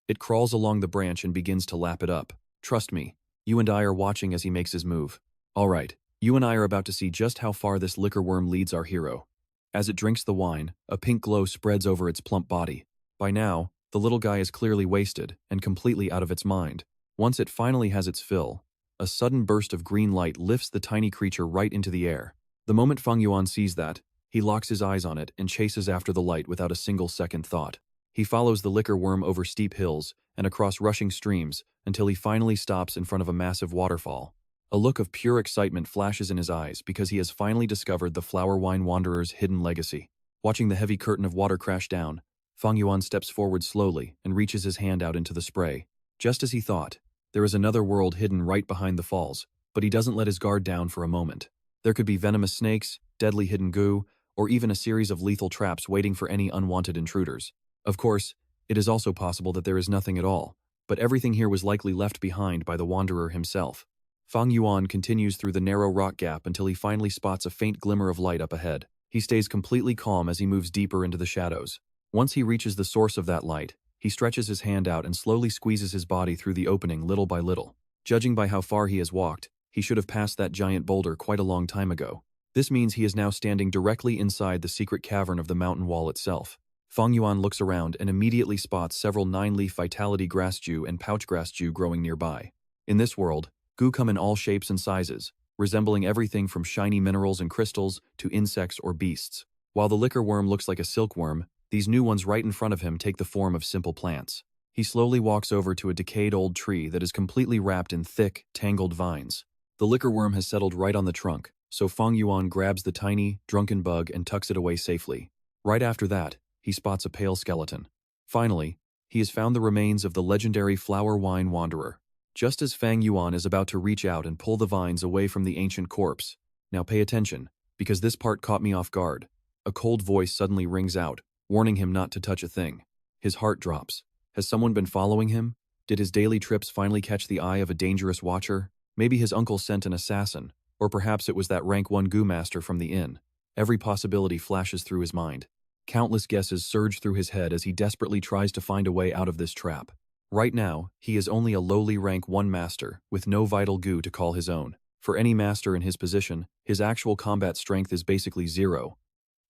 It crawls along the branch and begins to lap it up. Trust me, you and I are watching as he makes his move. Alright, you and I are about to see just how far this liquor worm leads our hero. As it drinks the wine, a pink glow spreads over its plump body. By now, the little guy is clearly wasted and completely out of its mind. Once it finally has its fill, a sudden burst of green light lifts the tiny creature right into the air. The moment Fang Yuan sees that, he locks his eyes on it and chases after the light without a single second thought. He follows the liquor worm over steep hills and across rushing streams until he finally stops in front of a massive waterfall. A look of pure excitement flashes in his eyes because he has finally discovered the Flower Wine Wanderer's hidden legacy. Watching the heavy curtain of water crash down, Fang Yuan steps forward slowly and reaches his hand out into the spray. Just as he thought, there is another world hidden right behind the falls, but he doesn't let his guard down for a moment. There could be venomous snakes, deadly hidden goo, or even a series of lethal traps waiting for any unwanted intruders. Of course, it is also possible that there is nothing at all, but everything here was likely left behind by the Wanderer himself. Fang Yuan continues through the narrow rock gap until he finally spots a faint glimmer of light up ahead. He stays completely calm as he moves deeper into the shadows. Once he reaches the source of that light, He stretches his hand out and slowly squeezes his body through the opening little by little. Judging by how far he has walked, he should have passed that giant boulder quite a long time ago. This means he is now standing directly inside the secret cavern of the mountain wall itself. Fang Yuan looks around and immediately spots several 9-leaf vitality grass dew and pouch grass dew growing nearby. In this world, goo come in all shapes and sizes, resembling everything from shiny minerals and crystals to insects or beasts. While the liquor worm looks like a silkworm, these new ones right in front of him take the form of simple plants. He slowly walks over to a decayed old tree that is completely wrapped in thick, tangled vines. The liquor worm has settled right on the trunk, so Fang Yuan grabs the tiny, drunken bug and tucks it away safely. Right after that, he spots a pale skeleton. Finally, he has found the remains of the legendary flower wine wanderer. Just as Fang Yuan is about to reach out and pull the vines away from the ancient corpse, now pay attention, because this part caught me off guard. A cold voice suddenly rings out, warning him not to touch a thing. His heart drops. Has someone been following him? Did his daily trips finally catch the eye of a dangerous watcher? Maybe his uncle sent an assassin, or perhaps it was that rank 1 goo master from the inn. Every possibility flashes through his mind. Countless guesses surge through his head as he desperately tries to find a way out of this trap. Right now, he is only a lowly rank 1 master, with no vital goo to call his own. For any master in his position, his actual combat strength is basically 0.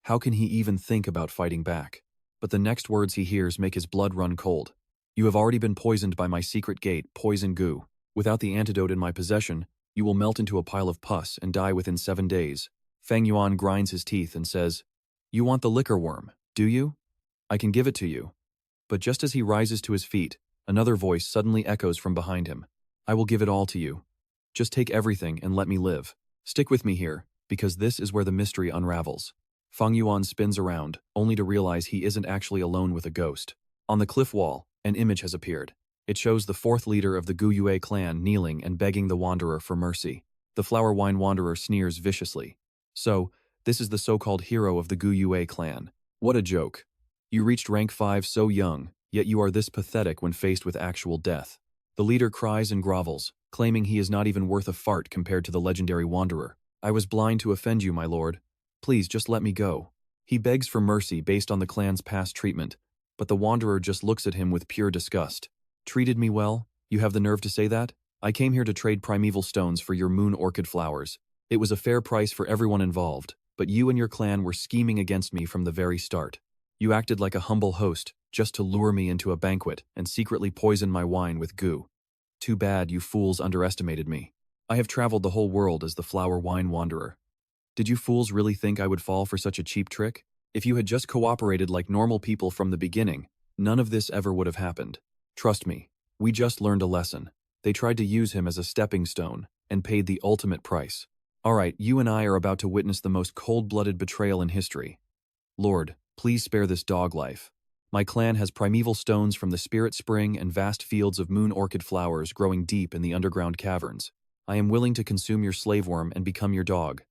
How can he even think about fighting back? But the next words he hears make his blood run cold. You have already been poisoned by my secret gate, poison goo. Without the antidote in my possession, you will melt into a pile of pus and die within 7 days. Fang Yuan grinds his teeth and says, You want the liquor worm, do you? I can give it to you. But just as he rises to his feet, another voice suddenly echoes from behind him. I will give it all to you. Just take everything and let me live. Stick with me here, because this is where the mystery unravels. Fang Yuan spins around, only to realize he isn't actually alone with a ghost. On the cliff wall, an image has appeared. It shows the 4th leader of the Gu Yue clan kneeling and begging the wanderer for mercy. The flower wine wanderer sneers viciously. So, this is the so-called hero of the Gu Yue clan. What a joke. You reached rank 5 so young, yet you are this pathetic when faced with actual death. The leader cries and grovels, claiming he is not even worth a fart compared to the legendary wanderer. I was blind to offend you, my lord. Please just let me go. He begs for mercy based on the clan's past treatment, but the wanderer just looks at him with pure disgust. Treated me well? You have the nerve to say that? I came here to trade primeval stones for your moon orchid flowers. It was a fair price for everyone involved, but you and your clan were scheming against me from the very start. You acted like a humble host, just to lure me into a banquet and secretly poison my wine with goo. Too bad you fools underestimated me. I have traveled the whole world as the flower wine wanderer. Did you fools really think I would fall for such a cheap trick? If you had just cooperated like normal people from the beginning, none of this ever would have happened. Trust me, we just learned a lesson. They tried to use him as a stepping stone and paid the ultimate price. Alright, you and I are about to witness the most cold-blooded betrayal in history. Lord, please spare this dog life. My clan has primeval stones from the Spirit Spring and vast fields of moon orchid flowers growing deep in the underground caverns. I am willing to consume your slave worm and become your dog,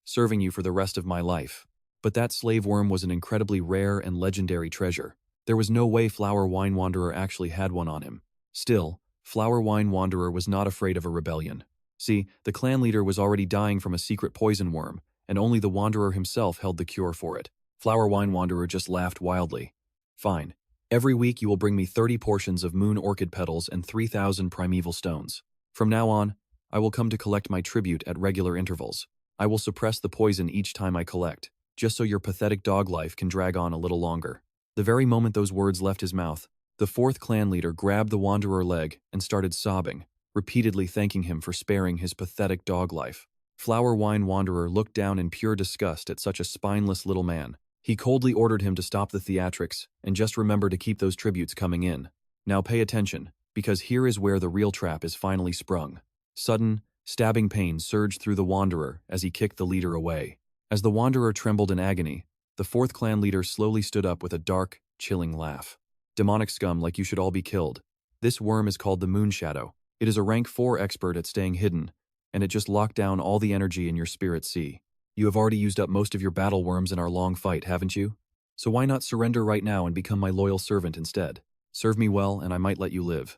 serving you for the rest of my life. But that slave worm was an incredibly rare and legendary treasure. There was no way Flower Wine Wanderer actually had one on him. Still, Flower Wine Wanderer was not afraid of a rebellion. See, the clan leader was already dying from a secret poison worm, and only the Wanderer himself held the cure for it. Flower Wine Wanderer just laughed wildly. Fine. Every week you will bring me 30 portions of moon orchid petals and 3,000 primeval stones. From now on, I will come to collect my tribute at regular intervals. I will suppress the poison each time I collect, just so your pathetic dog life can drag on a little longer. The very moment those words left his mouth, the 4th clan leader grabbed the wanderer leg and started sobbing, repeatedly thanking him for sparing his pathetic dog life. Flower Wine Wanderer looked down in pure disgust at such a spineless little man. He coldly ordered him to stop the theatrics and just remember to keep those tributes coming in. Now pay attention, because here is where the real trap is finally sprung. Sudden, stabbing pain surged through the wanderer as he kicked the leader away. As the wanderer trembled in agony, the 4th clan leader slowly stood up with a dark, chilling laugh. Demonic scum like you should all be killed. This worm is called the Moon Shadow. It is a rank 4 expert at staying hidden, and it just locked down all the energy in your spirit sea. You have already used up most of your battle worms in our long fight, haven't you? So why not surrender right now and become my loyal servant instead? Serve me well and I might let you live.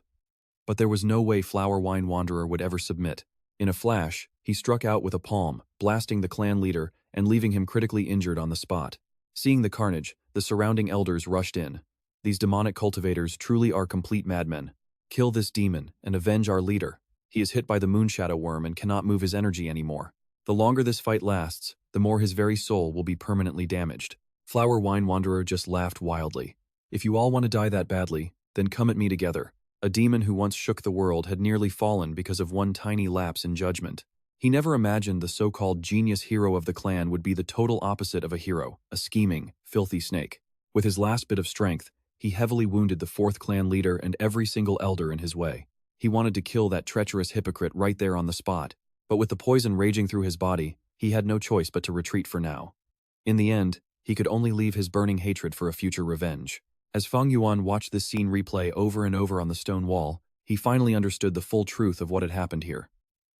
But there was no way Flower Wine Wanderer would ever submit. In a flash, he struck out with a palm, blasting the clan leader and leaving him critically injured on the spot. Seeing the carnage, the surrounding elders rushed in. These demonic cultivators truly are complete madmen. Kill this demon and avenge our leader. He is hit by the Moonshadow Worm and cannot move his energy anymore. The longer this fight lasts, the more his very soul will be permanently damaged. Flower Wine Wanderer just laughed wildly. If you all want to die that badly, then come at me together. A demon who once shook the world had nearly fallen because of one tiny lapse in judgment. He never imagined the so-called genius hero of the clan would be the total opposite of a hero, a scheming, filthy snake. With his last bit of strength, he heavily wounded the fourth clan leader and every single elder in his way. He wanted to kill that treacherous hypocrite right there on the spot, but with the poison raging through his body, he had no choice but to retreat for now. In the end, he could only leave his burning hatred for a future revenge. As Fang Yuan watched this scene replay over and over on the stone wall, he finally understood the full truth of what had happened here.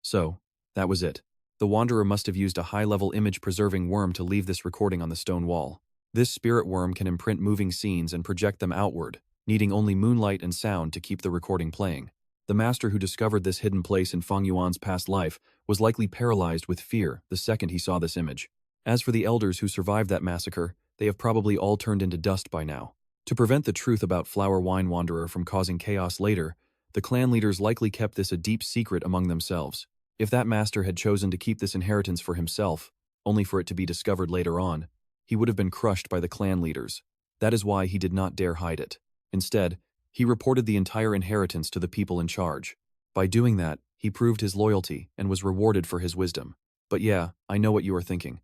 So, that was it. The Wanderer must have used a high-level image-preserving worm to leave this recording on the stone wall. This spirit worm can imprint moving scenes and project them outward, needing only moonlight and sound to keep the recording playing. The master who discovered this hidden place in Fang Yuan's past life was likely paralyzed with fear the second he saw this image. As for the elders who survived that massacre, they have probably all turned into dust by now. To prevent the truth about Flower Wine Wanderer from causing chaos later, the clan leaders likely kept this a deep secret among themselves. If that master had chosen to keep this inheritance for himself, only for it to be discovered later on, he would have been crushed by the clan leaders. That is why he did not dare hide it. Instead, he reported the entire inheritance to the people in charge. By doing that, he proved his loyalty and was rewarded for his wisdom. But yeah, I know what you are thinking.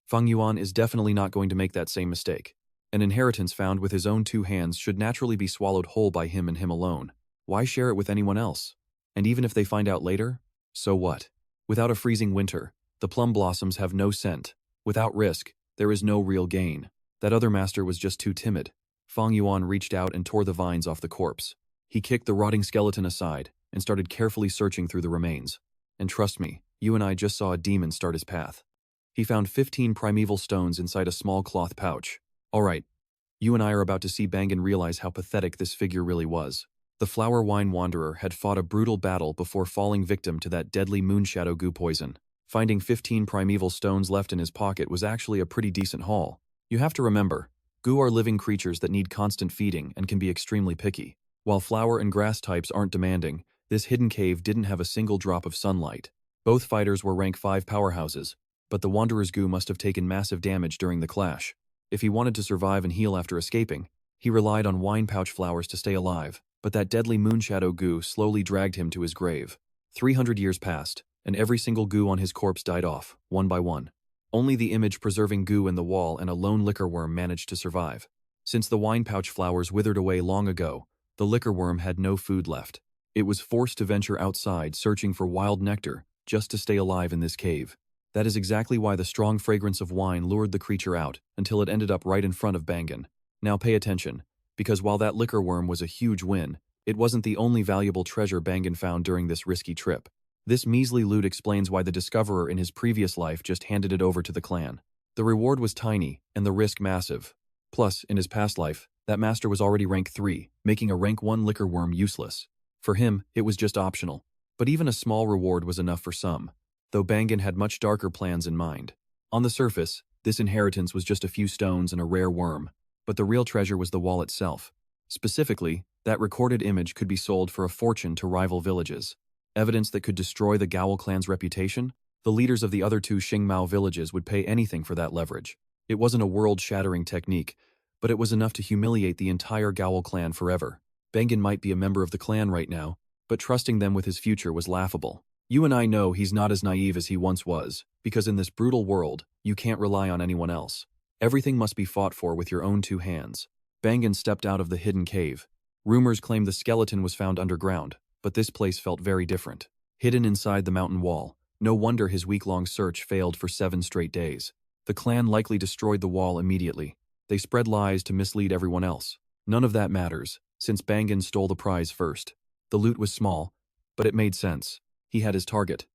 Fang Yuan is definitely not going to make that same mistake. An inheritance found with his own two hands should naturally be swallowed whole by him and him alone. Why share it with anyone else? And even if they find out later, so what? Without a freezing winter, the plum blossoms have no scent. Without risk, there is no real gain. That other master was just too timid. Fang Yuan reached out and tore the vines off the corpse. He kicked the rotting skeleton aside and started carefully searching through the remains. And trust me, you and I just saw a demon start his path. He found 15 primeval stones inside a small cloth pouch. Alright, you and I are about to see Bangan realize how pathetic this figure really was. The Flower Wine Wanderer had fought a brutal battle before falling victim to that deadly Moonshadow goo poison. Finding 15 primeval stones left in his pocket was actually a pretty decent haul. You have to remember, goo are living creatures that need constant feeding and can be extremely picky. While flower and grass types aren't demanding, this hidden cave didn't have a single drop of sunlight. Both fighters were rank 5 powerhouses, but the Wanderer's goo must have taken massive damage during the clash. If he wanted to survive and heal after escaping, he relied on wine pouch flowers to stay alive, but that deadly Moonshadow goo slowly dragged him to his grave. 300 years passed, and every single goo on his corpse died off, one by one. Only the image-preserving goo in the wall and a lone liquor worm managed to survive. Since the wine pouch flowers withered away long ago, the liquor worm had no food left. It was forced to venture outside searching for wild nectar just to stay alive in this cave. That is exactly why the strong fragrance of wine lured the creature out until it ended up right in front of Bangan. Now pay attention, because while that liquor worm was a huge win, it wasn't the only valuable treasure Bangan found during this risky trip. This measly loot explains why the discoverer in his previous life just handed it over to the clan. The reward was tiny, and the risk massive. Plus, in his past life, that master was already rank 3, making a rank 1 liquor worm useless. For him, it was just optional. But even a small reward was enough for some, though Bangan had much darker plans in mind. On the surface, this inheritance was just a few stones and a rare worm, but the real treasure was the wall itself. Specifically, that recorded image could be sold for a fortune to rival villages. Evidence that could destroy the Gao clan's reputation? The leaders of the other 2 Xingmao villages would pay anything for that leverage. It wasn't a world-shattering technique, but it was enough to humiliate the entire Gao clan forever. Bangan might be a member of the clan right now, but trusting them with his future was laughable. You and I know he's not as naive as he once was, because in this brutal world, you can't rely on anyone else. Everything must be fought for with your own 2 hands. Bangan stepped out of the hidden cave. Rumors claimed the skeleton was found underground, but this place felt very different. Hidden inside the mountain wall, no wonder his week-long search failed for 7 straight days. The clan likely destroyed the wall immediately. They spread lies to mislead everyone else. None of that matters, since Bangan stole the prize first. The loot was small, but it made sense. He had his target.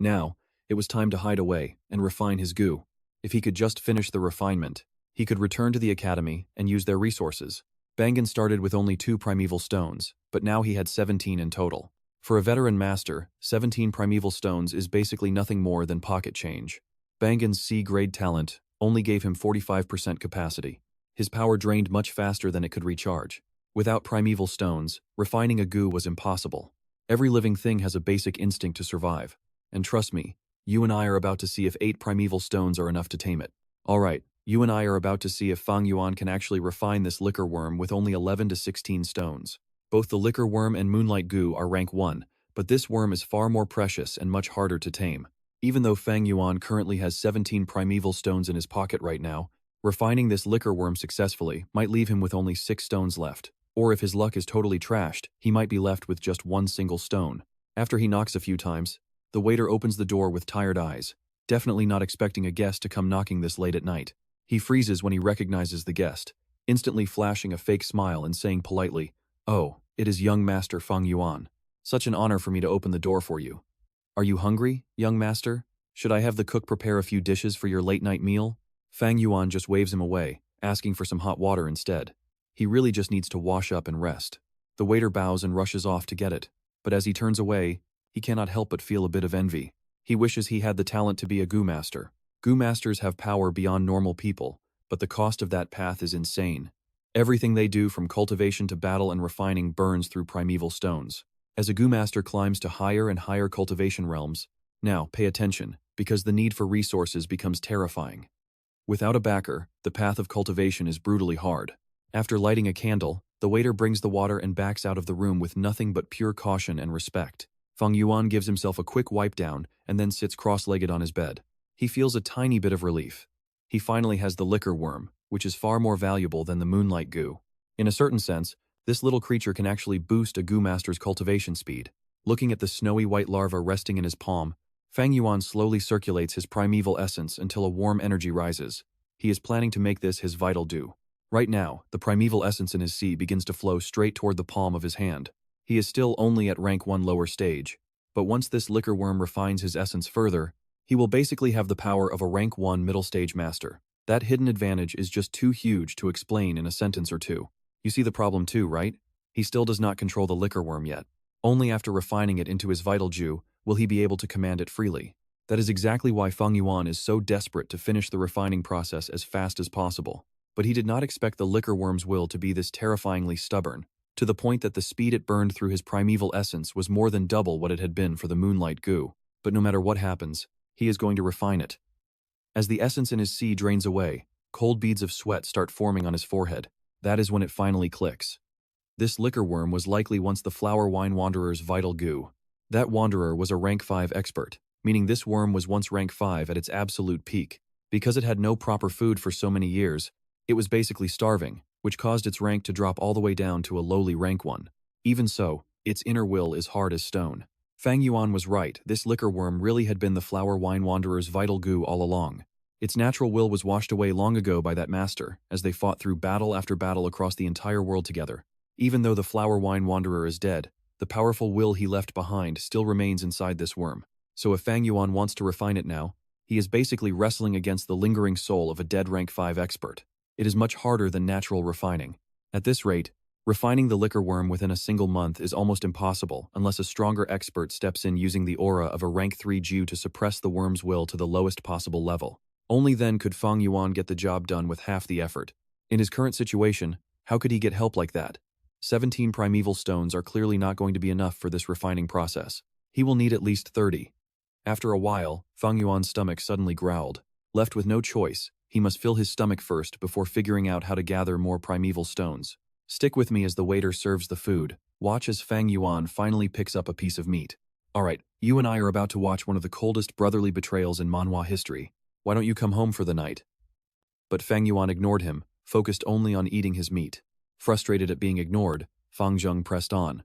Now, it was time to hide away and refine his goo. If he could just finish the refinement, he could return to the academy and use their resources. Bangan started with only 2 primeval stones, but now he had 17 in total. For a veteran master, 17 primeval stones is basically nothing more than pocket change. Bangan's C-grade talent only gave him 45% capacity. His power drained much faster than it could recharge. Without primeval stones, refining a goo was impossible. Every living thing has a basic instinct to survive. And trust me, you and I are about to see if 8 primeval stones are enough to tame it. Alright, you and I are about to see if Fang Yuan can actually refine this liquor worm with only 11 to 16 stones. Both the liquor worm and moonlight goo are rank 1, but this worm is far more precious and much harder to tame. Even though Fang Yuan currently has 17 primeval stones in his pocket right now, refining this liquor worm successfully might leave him with only 6 stones left. Or if his luck is totally trashed, he might be left with just 1 single stone. After he knocks a few times, the waiter opens the door with tired eyes, definitely not expecting a guest to come knocking this late at night. He freezes when he recognizes the guest, instantly flashing a fake smile and saying politely, "Oh, it is young master Fang Yuan. Such an honor for me to open the door for you. Are you hungry, young master? Should I have the cook prepare a few dishes for your late-night meal?" Fang Yuan just waves him away, asking for some hot water instead. He really just needs to wash up and rest. The waiter bows and rushes off to get it, but as he turns away, he cannot help but feel a bit of envy. He wishes he had the talent to be a goo master. Goo masters have power beyond normal people, but the cost of that path is insane. Everything they do from cultivation to battle and refining burns through primeval stones. As a goo master climbs to higher and higher cultivation realms, now pay attention, because the need for resources becomes terrifying. Without a backer, the path of cultivation is brutally hard. After lighting a candle, the waiter brings the water and backs out of the room with nothing but pure caution and respect. Fang Yuan gives himself a quick wipe down and then sits cross-legged on his bed. He feels a tiny bit of relief. He finally has the liquor worm, which is far more valuable than the moonlight goo. In a certain sense, this little creature can actually boost a goo master's cultivation speed. Looking at the snowy white larva resting in his palm, Fang Yuan slowly circulates his primeval essence until a warm energy rises. He is planning to make this his vital dew. Right now, the primeval essence in his sea begins to flow straight toward the palm of his hand. He is still only at rank 1 lower stage, but once this liquor worm refines his essence further, he will basically have the power of a rank 1 middle stage master. That hidden advantage is just too huge to explain in a sentence or two. You see the problem too, right? He still does not control the liquor worm yet. Only after refining it into his vital dew will he be able to command it freely. That is exactly why Fang Yuan is so desperate to finish the refining process as fast as possible. But he did not expect the liquor worm's will to be this terrifyingly stubborn, to the point that the speed it burned through his primeval essence was more than double what it had been for the moonlight goo. But no matter what happens, he is going to refine it. As the essence in his sea drains away, cold beads of sweat start forming on his forehead. That is when it finally clicks. This liquor worm was likely once the flower wine wanderer's vital goo. That wanderer was a rank 5 expert, meaning this worm was once rank 5 at its absolute peak. Because it had no proper food for so many years, it was basically starving, which caused its rank to drop all the way down to a lowly rank 1. Even so, its inner will is hard as stone. Fang Yuan was right, this liquor worm really had been the flower wine wanderer's vital goo all along. Its natural will was washed away long ago by that master, as they fought through battle after battle across the entire world together. Even though the flower wine wanderer is dead, the powerful will he left behind still remains inside this worm. So if Fang Yuan wants to refine it now, he is basically wrestling against the lingering soul of a dead rank 5 expert. It is much harder than natural refining. At this rate, refining the liquor worm within a single month is almost impossible unless a stronger expert steps in using the aura of a rank 3 Jew to suppress the worm's will to the lowest possible level. Only then could Fang Yuan get the job done with half the effort. In his current situation, how could he get help like that? 17 primeval stones are clearly not going to be enough for this refining process. He will need at least 30. After a while, Fang Yuan's stomach suddenly growled. Left with no choice, he must fill his stomach first before figuring out how to gather more primeval stones. Stick with me as the waiter serves the food. Watch as Fang Yuan finally picks up a piece of meat. Alright, you and I are about to watch one of the coldest brotherly betrayals in Manhwa history. Why don't you come home for the night? But Fang Yuan ignored him, focused only on eating his meat. Frustrated at being ignored, Fang Zheng pressed on.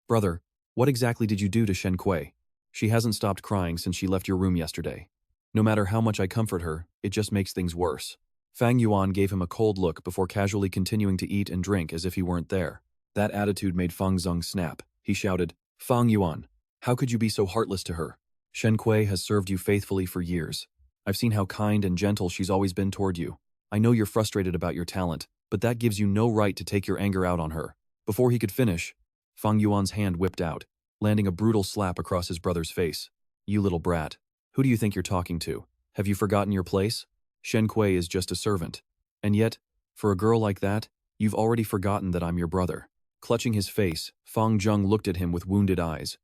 Brother, what exactly did you do to Shen Kui? She hasn't stopped crying since she left your room yesterday. No matter how much I comfort her, it just makes things worse. Fang Yuan gave him a cold look before casually continuing to eat and drink as if he weren't there. That attitude made Fang Zheng snap. He shouted, Fang Yuan, how could you be so heartless to her? Shen Kui has served you faithfully for years. I've seen how kind and gentle she's always been toward you. I know you're frustrated about your talent, but that gives you no right to take your anger out on her. Before he could finish, Fang Yuan's hand whipped out, landing a brutal slap across his brother's face. You little brat. Who do you think you're talking to? Have you forgotten your place? Shen Kui is just a servant. And yet, for a girl like that, you've already forgotten that I'm your brother. Clutching his face, Fang Zheng looked at him with wounded eyes.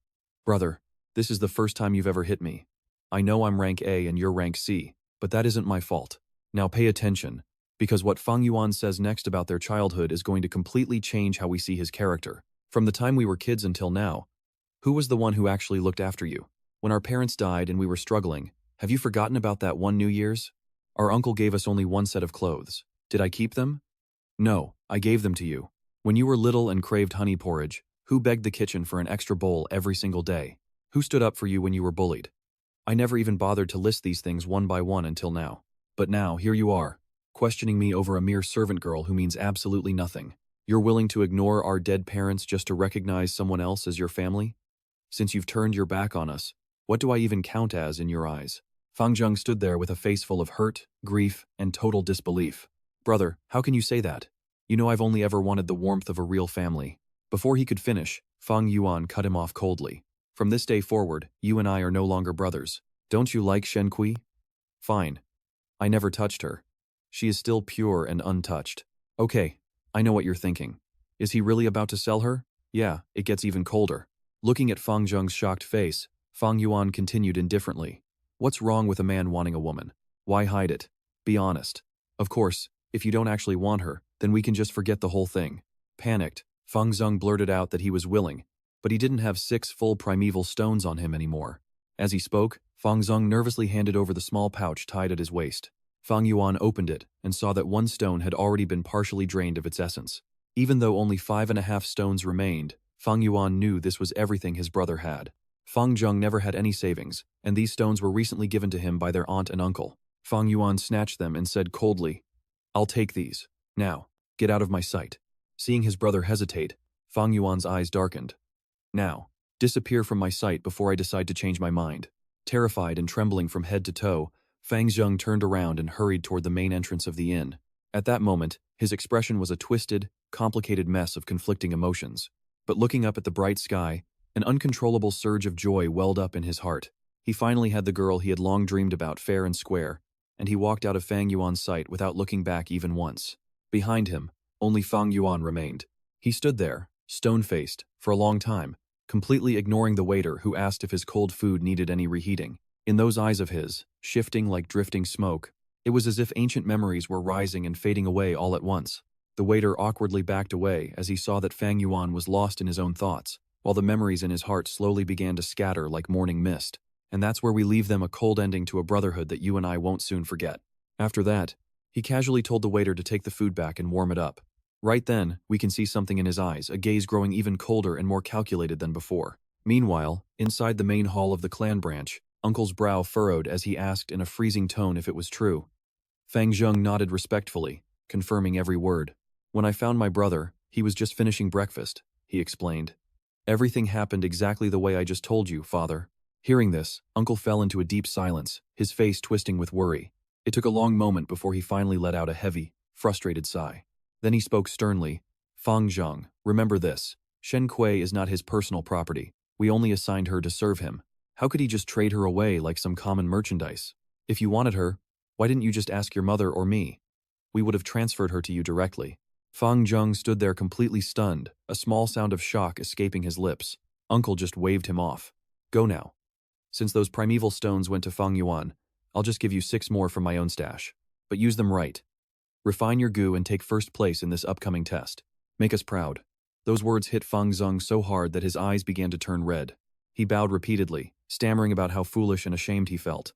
Brother, this is the first time you've ever hit me. I know I'm rank A and you're rank C, but that isn't my fault. Now pay attention, because what Fang Yuan says next about their childhood is going to completely change how we see his character. From the time we were kids until now, who was the one who actually looked after you? When our parents died and we were struggling, have you forgotten about that one New Year's? Our uncle gave us only one set of clothes. Did I keep them? No, I gave them to you. When you were little and craved honey porridge, who begged the kitchen for an extra bowl every single day? Who stood up for you when you were bullied? I never even bothered to list these things one by one until now. But now, here you are, questioning me over a mere servant girl who means absolutely nothing. You're willing to ignore our dead parents just to recognize someone else as your family? Since you've turned your back on us, what do I even count as in your eyes? Fang Zheng stood there with a face full of hurt, grief, and total disbelief. Brother, how can you say that? You know I've only ever wanted the warmth of a real family. Before he could finish, Fang Yuan cut him off coldly. From this day forward, you and I are no longer brothers. Don't you like Shen? Fine. I never touched her. She is still pure and untouched. Okay, I know what you're thinking. Is he really about to sell her? Yeah, it gets even colder. Looking at Fang Zheng's shocked face, Fang Yuan continued indifferently. What's wrong with a man wanting a woman? Why hide it? Be honest. Of course, if you don't actually want her, then we can just forget the whole thing. Panicked, Fang Zheng blurted out that he was willing, but he didn't have 6 full primeval stones on him anymore. As he spoke, Fang Zheng nervously handed over the small pouch tied at his waist. Fang Yuan opened it and saw that 1 stone had already been partially drained of its essence. Even though only 5.5 stones remained, Fang Yuan knew this was everything his brother had. Fang Zheng never had any savings, and these stones were recently given to him by their aunt and uncle. Fang Yuan snatched them and said coldly, I'll take these. Now, get out of my sight. Seeing his brother hesitate, Fang Yuan's eyes darkened. Now, disappear from my sight before I decide to change my mind. Terrified and trembling from head to toe, Fang Zheng turned around and hurried toward the main entrance of the inn. At that moment, his expression was a twisted, complicated mess of conflicting emotions. But looking up at the bright sky, an uncontrollable surge of joy welled up in his heart. He finally had the girl he had long dreamed about fair and square, and he walked out of Fang Yuan's sight without looking back even once. Behind him, only Fang Yuan remained. He stood there, stone-faced, for a long time, completely ignoring the waiter who asked if his cold food needed any reheating. In those eyes of his, shifting like drifting smoke, it was as if ancient memories were rising and fading away all at once. The waiter awkwardly backed away as he saw that Fang Yuan was lost in his own thoughts, while the memories in his heart slowly began to scatter like morning mist. And that's where we leave them, a cold ending to a brotherhood that you and I won't soon forget. After that, he casually told the waiter to take the food back and warm it up. Right then, we can see something in his eyes, a gaze growing even colder and more calculated than before. Meanwhile, inside the main hall of the clan branch, Uncle's brow furrowed as he asked in a freezing tone if it was true. Fang Zheng nodded respectfully, confirming every word. When I found my brother, he was just finishing breakfast, he explained. Everything happened exactly the way I just told you, father. Hearing this, Uncle fell into a deep silence, his face twisting with worry. It took a long moment before he finally let out a heavy, frustrated sigh. Then he spoke sternly. Fang Zheng, remember this. Shen Kui is not his personal property. We only assigned her to serve him. How could he just trade her away like some common merchandise? If you wanted her, why didn't you just ask your mother or me? We would have transferred her to you directly. Fang Zheng stood there completely stunned, a small sound of shock escaping his lips. Uncle just waved him off. Go now. Since those primeval stones went to Fang Yuan, I'll just give you 6 more from my own stash. But use them right. Refine your goo and take first place in this upcoming test. Make us proud. Those words hit Fang Zheng so hard that his eyes began to turn red. He bowed repeatedly, stammering about how foolish and ashamed he felt.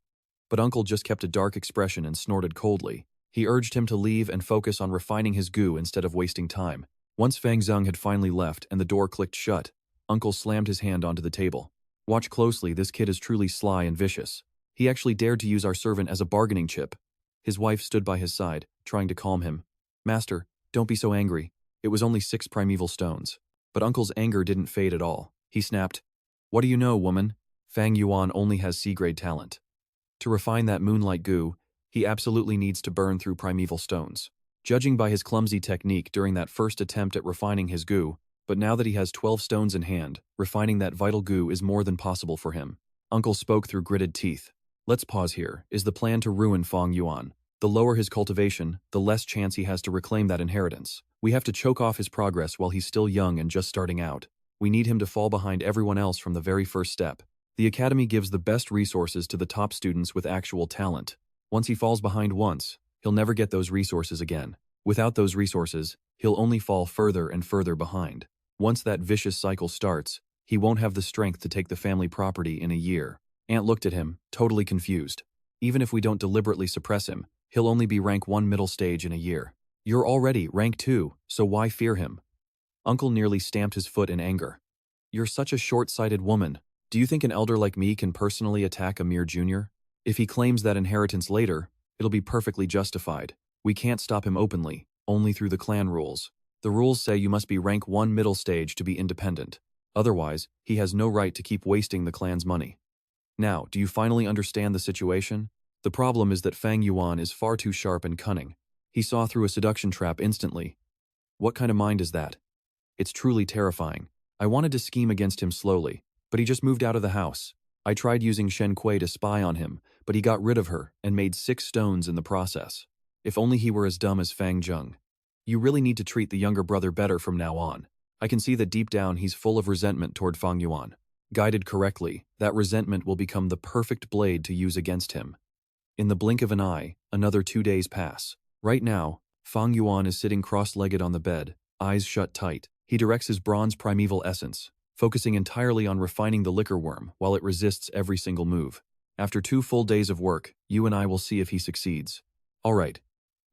But Uncle just kept a dark expression and snorted coldly. He urged him to leave and focus on refining his goo instead of wasting time. Once Fang Zheng had finally left and the door clicked shut, Uncle slammed his hand onto the table. Watch closely, this kid is truly sly and vicious. He actually dared to use our servant as a bargaining chip. His wife stood by his side, trying to calm him. Master, don't be so angry. It was only 6 primeval stones. But Uncle's anger didn't fade at all. He snapped, What do you know, woman? Fang Yuan only has C-grade talent. To refine that moonlight goo, he absolutely needs to burn through primeval stones. Judging by his clumsy technique during that first attempt at refining his goo, but now that he has 12 stones in hand, refining that vital goo is more than possible for him. Uncle spoke through gritted teeth. Let's pause here. Is the plan to ruin Fang Yuan? The lower his cultivation, the less chance he has to reclaim that inheritance. We have to choke off his progress while he's still young and just starting out. We need him to fall behind everyone else from the very first step. The academy gives the best resources to the top students with actual talent. Once he falls behind once, he'll never get those resources again. Without those resources, he'll only fall further and further behind. Once that vicious cycle starts, he won't have the strength to take the family property in a year. Aunt looked at him, totally confused. Even if we don't deliberately suppress him, he'll only be rank 1 middle stage in a year. You're already rank 2, so why fear him? Uncle nearly stamped his foot in anger. You're such a short-sighted woman. Do you think an elder like me can personally attack a mere junior? If he claims that inheritance later, it'll be perfectly justified. We can't stop him openly, only through the clan rules. The rules say you must be rank 1 middle stage to be independent. Otherwise, he has no right to keep wasting the clan's money. Now, do you finally understand the situation? The problem is that Fang Yuan is far too sharp and cunning. He saw through a seduction trap instantly. What kind of mind is that? It's truly terrifying. I wanted to scheme against him slowly, but he just moved out of the house. I tried using Shen Kui to spy on him, but he got rid of her and made 6 stones in the process. If only he were as dumb as Fang Zheng. You really need to treat the younger brother better from now on. I can see that deep down he's full of resentment toward Fang Yuan. Guided correctly, that resentment will become the perfect blade to use against him. In the blink of an eye, another 2 days pass. Right now, Fang Yuan is sitting cross-legged on the bed, eyes shut tight. He directs his bronze primeval essence, focusing entirely on refining the liquor worm while it resists every single move. After 2 full days of work, you and I will see if he succeeds. Alright.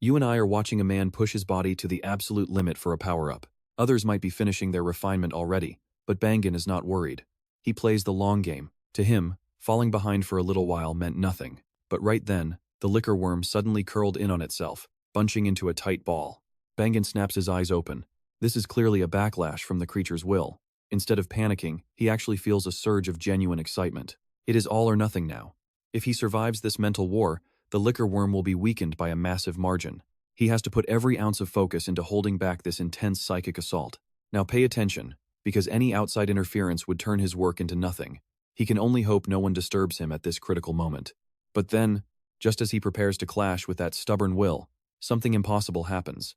You and I are watching a man push his body to the absolute limit for a power-up. Others might be finishing their refinement already, but Bangan is not worried. He plays the long game. To him, falling behind for a little while meant nothing. But right then, the liquor worm suddenly curled in on itself, bunching into a tight ball. Bangan snaps his eyes open. This is clearly a backlash from the creature's will. Instead of panicking, he actually feels a surge of genuine excitement. It is all or nothing now. If he survives this mental war, the liquor worm will be weakened by a massive margin. He has to put every ounce of focus into holding back this intense psychic assault. Now pay attention, because any outside interference would turn his work into nothing. He can only hope no one disturbs him at this critical moment. But then, just as he prepares to clash with that stubborn will, something impossible happens.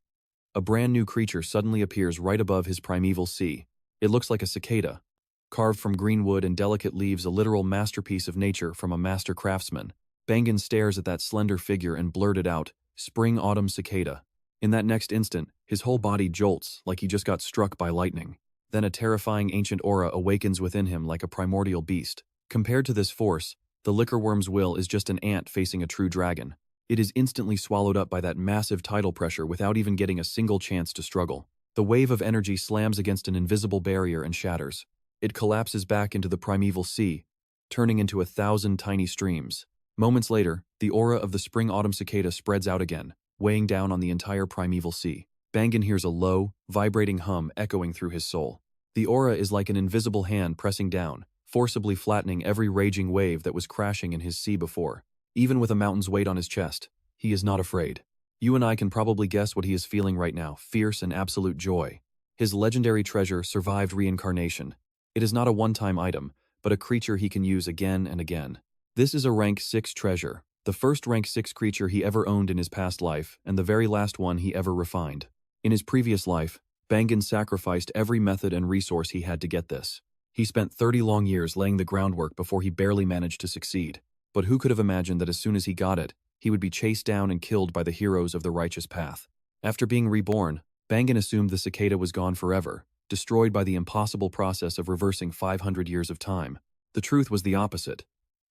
A brand new creature suddenly appears right above his primeval sea. It looks like a cicada. Carved from green wood and delicate leaves, a literal masterpiece of nature from a master craftsman. Bangan stares at that slender figure and blurted out, "Spring Autumn Cicada." In that next instant, his whole body jolts like he just got struck by lightning. Then a terrifying ancient aura awakens within him like a primordial beast. Compared to this force, the liquor worm's will is just an ant facing a true dragon. It is instantly swallowed up by that massive tidal pressure without even getting a single chance to struggle. The wave of energy slams against an invisible barrier and shatters. It collapses back into the primeval sea, turning into 1,000 tiny streams. Moments later, the aura of the Spring Autumn Cicada spreads out again, weighing down on the entire primeval sea. Bangan hears a low, vibrating hum echoing through his soul. The aura is like an invisible hand pressing down, forcibly flattening every raging wave that was crashing in his sea before. Even with a mountain's weight on his chest, he is not afraid. You and I can probably guess what he is feeling right now, fierce and absolute joy. His legendary treasure survived reincarnation. It is not a one-time item, but a creature he can use again and again. This is a rank 6 treasure, the first rank 6 creature he ever owned in his past life, and the very last one he ever refined. In his previous life, Bangan sacrificed every method and resource he had to get this. He spent 30 long years laying the groundwork before he barely managed to succeed. But who could have imagined that as soon as he got it, he would be chased down and killed by the heroes of the righteous path. After being reborn, Bangan assumed the cicada was gone forever, destroyed by the impossible process of reversing 500 years of time. The truth was the opposite.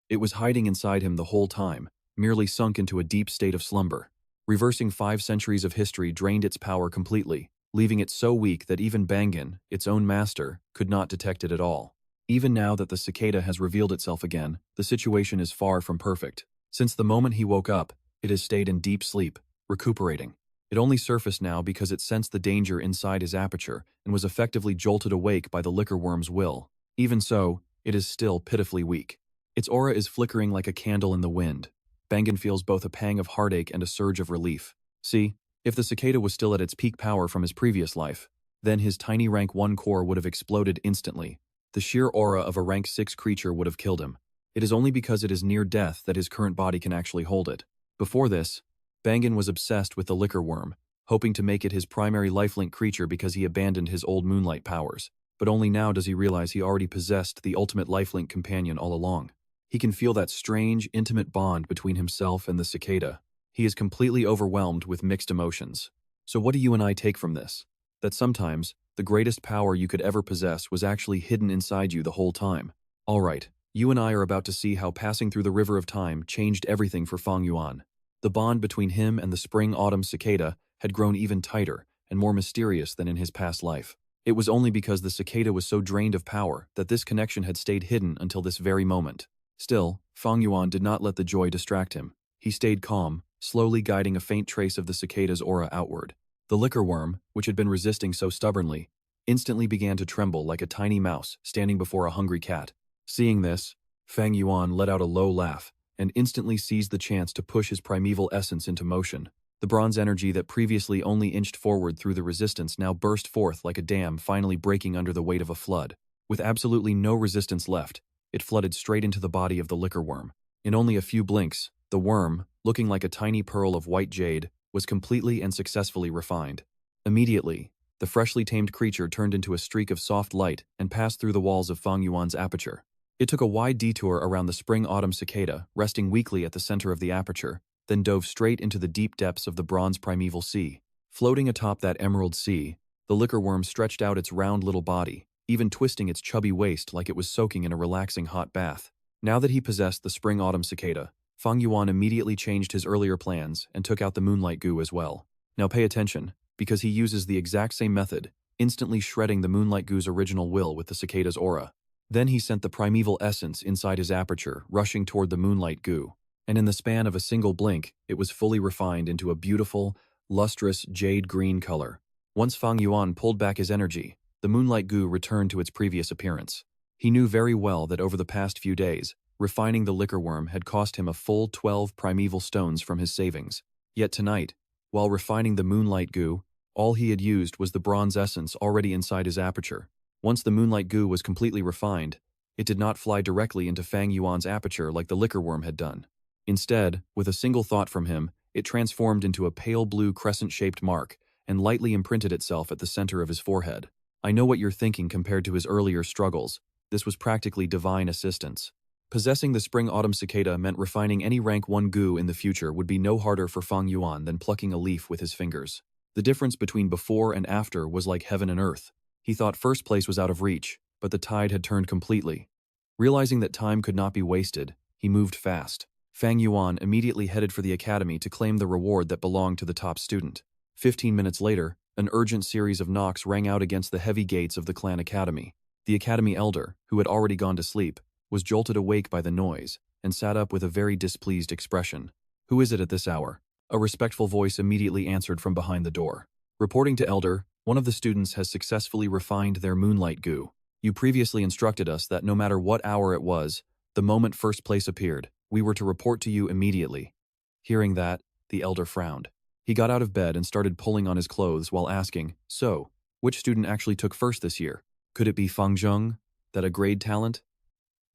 It was hiding inside him the whole time, merely sunk into a deep state of slumber. Reversing 5 centuries of history drained its power completely, leaving it so weak that even Bangan, its own master, could not detect it at all. Even now that the cicada has revealed itself again, the situation is far from perfect. Since the moment he woke up, it has stayed in deep sleep, recuperating. It only surfaced now because it sensed the danger inside his aperture and was effectively jolted awake by the liquor worm's will. Even so, it is still pitifully weak. Its aura is flickering like a candle in the wind. Bangan feels both a pang of heartache and a surge of relief. See, if the cicada was still at its peak power from his previous life, then his tiny rank 1 core would have exploded instantly. The sheer aura of a rank 6 creature would have killed him. It is only because it is near death that his current body can actually hold it. Before this, Bangan was obsessed with the liquor worm, hoping to make it his primary lifelink creature because he abandoned his old moonlight powers. But only now does he realize he already possessed the ultimate lifelink companion all along. He can feel that strange, intimate bond between himself and the cicada. He is completely overwhelmed with mixed emotions. So what do you and I take from this? That sometimes, the greatest power you could ever possess was actually hidden inside you the whole time. Alright, you and I are about to see how passing through the river of time changed everything for Fang Yuan. The bond between him and the Spring Autumn Cicada had grown even tighter and more mysterious than in his past life. It was only because the cicada was so drained of power that this connection had stayed hidden until this very moment. Still, Fang Yuan did not let the joy distract him. He stayed calm, slowly guiding a faint trace of the cicada's aura outward. The liquor worm, which had been resisting so stubbornly, instantly began to tremble like a tiny mouse standing before a hungry cat. Seeing this, Fang Yuan let out a low laugh and instantly seized the chance to push his primeval essence into motion. The bronze energy that previously only inched forward through the resistance now burst forth like a dam finally breaking under the weight of a flood. With absolutely no resistance left, it flooded straight into the body of the liquor worm. In only a few blinks, the worm, looking like a tiny pearl of white jade, was completely and successfully refined. Immediately, the freshly tamed creature turned into a streak of soft light and passed through the walls of Fang Yuan's aperture. It took a wide detour around the Spring Autumn Cicada, resting weakly at the center of the aperture, then dove straight into the deep depths of the bronze primeval sea. Floating atop that emerald sea, the liquor worm stretched out its round little body, even twisting its chubby waist like it was soaking in a relaxing hot bath. Now that he possessed the Spring Autumn Cicada, Fang Yuan immediately changed his earlier plans and took out the moonlight goo as well. Now pay attention, because he uses the exact same method, instantly shredding the moonlight goo's original will with the cicada's aura. Then he sent the primeval essence inside his aperture, rushing toward the moonlight goo. And in the span of a single blink, it was fully refined into a beautiful, lustrous jade green color. Once Fang Yuan pulled back his energy, the moonlight goo returned to its previous appearance. He knew very well that over the past few days, refining the liquor worm had cost him a full 12 primeval stones from his savings. Yet tonight, while refining the moonlight goo, all he had used was the bronze essence already inside his aperture. Once the moonlight goo was completely refined, it did not fly directly into Fang Yuan's aperture like the liquor worm had done. Instead, with a single thought from him, it transformed into a pale blue crescent-shaped mark and lightly imprinted itself at the center of his forehead. I know what you're thinking compared to his earlier struggles. This was practically divine assistance. Possessing the Spring Autumn Cicada meant refining any rank 1 goo in the future would be no harder for Fang Yuan than plucking a leaf with his fingers. The difference between before and after was like heaven and earth. He thought first place was out of reach, but the tide had turned completely. Realizing that time could not be wasted, he moved fast. Fang Yuan immediately headed for the academy to claim the reward that belonged to the top student. 15 minutes later, an urgent series of knocks rang out against the heavy gates of the clan academy. The academy elder, who had already gone to sleep, was jolted awake by the noise and sat up with a very displeased expression. "Who is it at this hour?" A respectful voice immediately answered from behind the door. "Reporting to Elder, one of the students has successfully refined their moonlight goo. You previously instructed us that no matter what hour it was, the moment first place appeared, we were to report to you immediately." Hearing that, the elder frowned. He got out of bed and started pulling on his clothes while asking, "So, which student actually took first this year? Could it be Fang Zheng, that a grade talent?"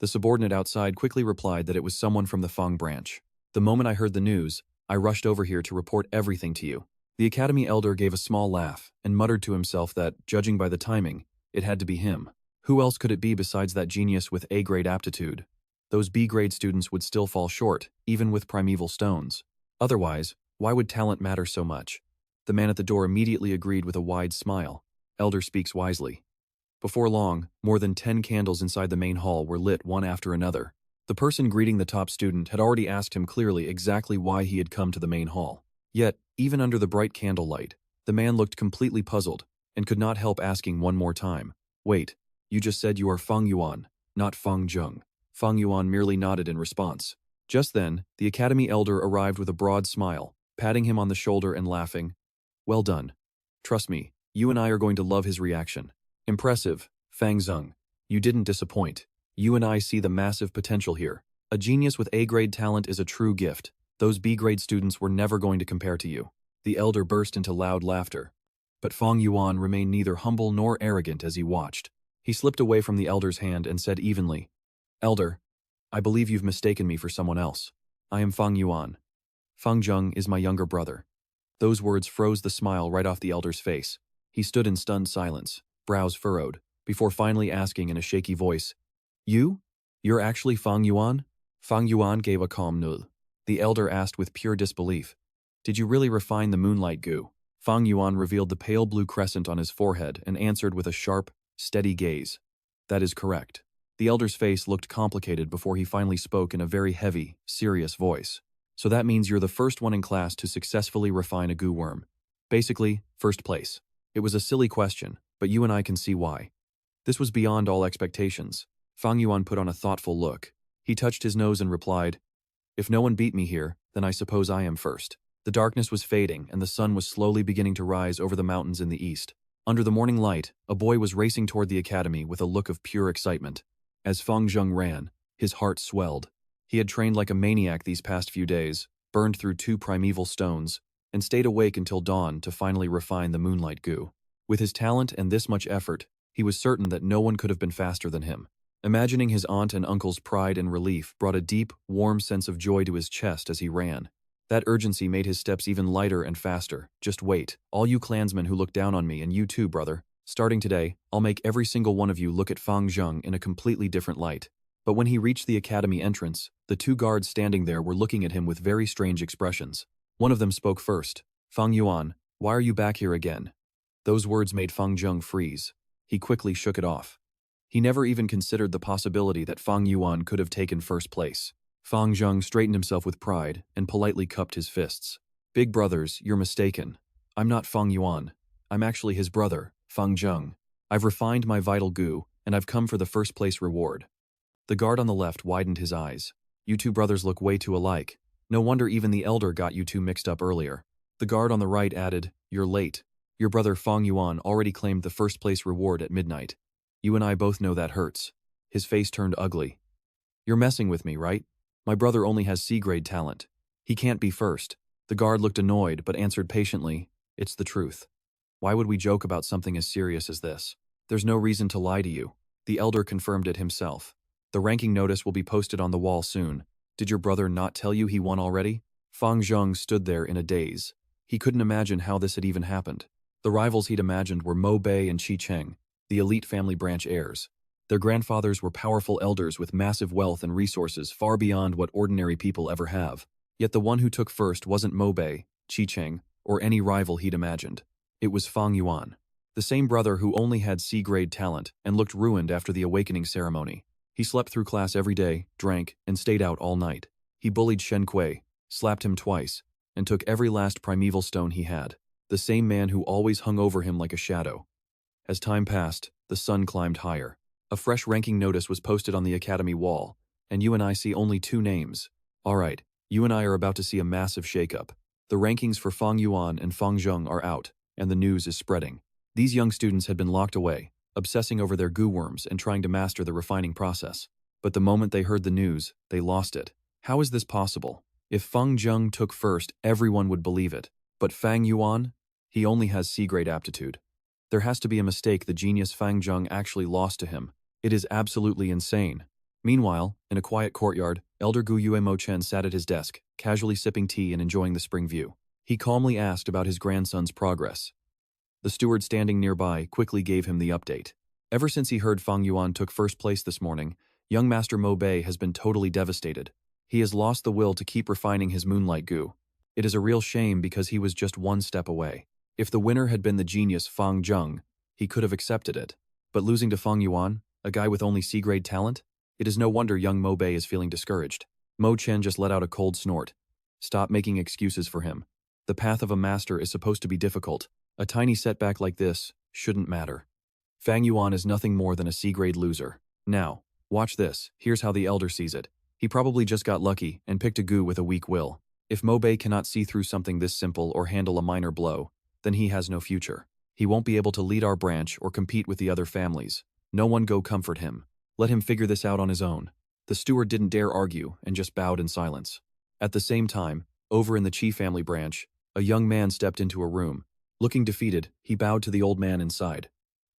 The subordinate outside quickly replied that it was someone from the Fang branch. "The moment I heard the news, I rushed over here to report everything to you." The academy elder gave a small laugh and muttered to himself that, judging by the timing, it had to be him. Who else could it be besides that genius with A-grade aptitude? Those B-grade students would still fall short, even with primeval stones. Otherwise, why would talent matter so much? The man at the door immediately agreed with a wide smile. Elder speaks wisely. Before long, more than 10 candles inside the main hall were lit one after another. The person greeting the top student had already asked him clearly exactly why he had come to the main hall. Yet, even under the bright candlelight, the man looked completely puzzled and could not help asking one more time, "Wait, you just said you are Fang Yuan, not Fang Zheng." Fang Yuan merely nodded in response. Just then, the academy elder arrived with a broad smile, patting him on the shoulder and laughing. "Well done. Trust me, you and I are going to love his reaction. Impressive, Fang Zheng. You didn't disappoint. You and I see the massive potential here. A genius with A-grade talent is a true gift. Those B-grade students were never going to compare to you." The elder burst into loud laughter. But Fang Yuan remained neither humble nor arrogant as he watched. He slipped away from the elder's hand and said evenly, "Elder, I believe you've mistaken me for someone else. I am Fang Yuan." Fang Zheng is my younger brother. Those words froze the smile right off the elder's face. He stood in stunned silence, brows furrowed, before finally asking in a shaky voice, "You? You're actually Fang Yuan?" Fang Yuan gave a calm nod. The elder asked with pure disbelief, "Did you really refine the moonlight goo?" Fang Yuan revealed the pale blue crescent on his forehead and answered with a sharp, steady gaze. "That is correct." The elder's face looked complicated before he finally spoke in a very heavy, serious voice. "So that means you're the first one in class to successfully refine a goo worm. Basically, first place." It was a silly question, but you and I can see why. This was beyond all expectations. Fang Yuan put on a thoughtful look. He touched his nose and replied, "If no one beat me here, then I suppose I am first." The darkness was fading and the sun was slowly beginning to rise over the mountains in the east. Under the morning light, a boy was racing toward the academy with a look of pure excitement. As Fang Zheng ran, his heart swelled. He had trained like a maniac these past few days, burned through 2 primeval stones, and stayed awake until dawn to finally refine the moonlight goo. With his talent and this much effort, he was certain that no one could have been faster than him. Imagining his aunt and uncle's pride and relief brought a deep, warm sense of joy to his chest as he ran. That urgency made his steps even lighter and faster. "Just wait, all you clansmen who look down on me, and you too, brother. Starting today, I'll make every single one of you look at Fang Zheng in a completely different light." But when he reached the academy entrance, the 2 guards standing there were looking at him with very strange expressions. One of them spoke first. "Fang Yuan, why are you back here again?" Those words made Fang Zheng freeze. He quickly shook it off. He never even considered the possibility that Fang Yuan could have taken first place. Fang Zheng straightened himself with pride and politely cupped his fists. "Big brothers, you're mistaken. I'm not Fang Yuan. I'm actually his brother, Fang Zheng. I've refined my vital goo, and I've come for the first place reward." The guard on the left widened his eyes. "You 2 brothers look way too alike. No wonder even the elder got you 2 mixed up earlier." The guard on the right added, "You're late. Your brother Fang Yuan already claimed the first place reward at midnight. You and I both know that hurts." His face turned ugly. "You're messing with me, right? My brother only has C-grade talent. He can't be first." The guard looked annoyed but answered patiently, "It's the truth. Why would we joke about something as serious as this? There's no reason to lie to you." The elder confirmed it himself. "The ranking notice will be posted on the wall soon. Did your brother not tell you he won already?" Fang Zheng stood there in a daze. He couldn't imagine how this had even happened. The rivals he'd imagined were Mo Bei and Qi Cheng, the elite family branch heirs. Their grandfathers were powerful elders with massive wealth and resources far beyond what ordinary people ever have. Yet the one who took first wasn't Mo Bei, Qi Cheng, or any rival he'd imagined. It was Fang Yuan, the same brother who only had C-grade talent and looked ruined after the awakening ceremony. He slept through class every day, drank, and stayed out all night. He bullied Shen Kui, slapped him twice, and took every last primeval stone he had. The same man who always hung over him like a shadow. As time passed, the sun climbed higher. A fresh ranking notice was posted on the academy wall, and you and I see only 2 names. All right, you and I are about to see a massive shakeup. The rankings for Fang Yuan and Fang Zheng are out, and the news is spreading. These young students had been locked away, obsessing over their goo worms and trying to master the refining process. But the moment they heard the news, they lost it. How is this possible? If Fang Zheng took first, everyone would believe it. But Fang Yuan? He only has C-grade aptitude. There has to be a mistake the genius Fang Zheng actually lost to him. It is absolutely insane. Meanwhile, in a quiet courtyard, Elder Gu Yue Mo Chen sat at his desk, casually sipping tea and enjoying the spring view. He calmly asked about his grandson's progress. The steward standing nearby quickly gave him the update. Ever since he heard Fang Yuan took first place this morning, young Master Mo Bei has been totally devastated. He has lost the will to keep refining his moonlight goo. It is a real shame because he was just 1 step away. If the winner had been the genius Fang Zheng, he could have accepted it. But losing to Fang Yuan, a guy with only C-grade talent? It is no wonder young Mo Bei is feeling discouraged. Mo Chen just let out a cold snort. Stop making excuses for him. The path of a master is supposed to be difficult. A tiny setback like this shouldn't matter. Fang Yuan is nothing more than a C-grade loser. Now, watch this. Here's how the elder sees it. He probably just got lucky and picked a goo with a weak will. If Mo Bei cannot see through something this simple or handle a minor blow, then he has no future. He won't be able to lead our branch or compete with the other families. No one go comfort him. Let him figure this out on his own. The steward didn't dare argue and just bowed in silence. At the same time, over in the Qi family branch, a young man stepped into a room. Looking defeated, he bowed to the old man inside.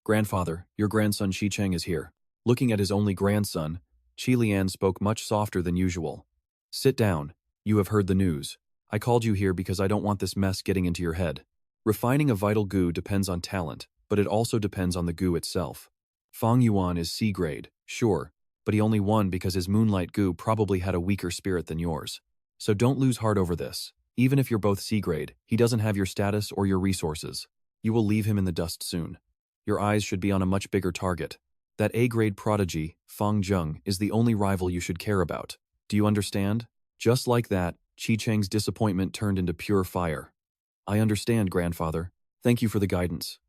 "Grandfather, your grandson Qi Cheng is here." Looking at his only grandson, Qi Lian spoke much softer than usual. "Sit down. You have heard the news. I called you here because I don't want this mess getting into your head. Refining a vital goo depends on talent, but it also depends on the goo itself. Fang Yuan is C grade, sure, but he only won because his moonlight goo probably had a weaker spirit than yours. So don't lose heart over this. Even if you're both C grade, he doesn't have your status or your resources. You will leave him in the dust soon. Your eyes should be on a much bigger target. That A-grade prodigy, Fang Zheng, is the only rival you should care about. Do you understand? Just like that, Qi Cheng's disappointment turned into pure fire. I understand, grandfather. Thank you for the guidance.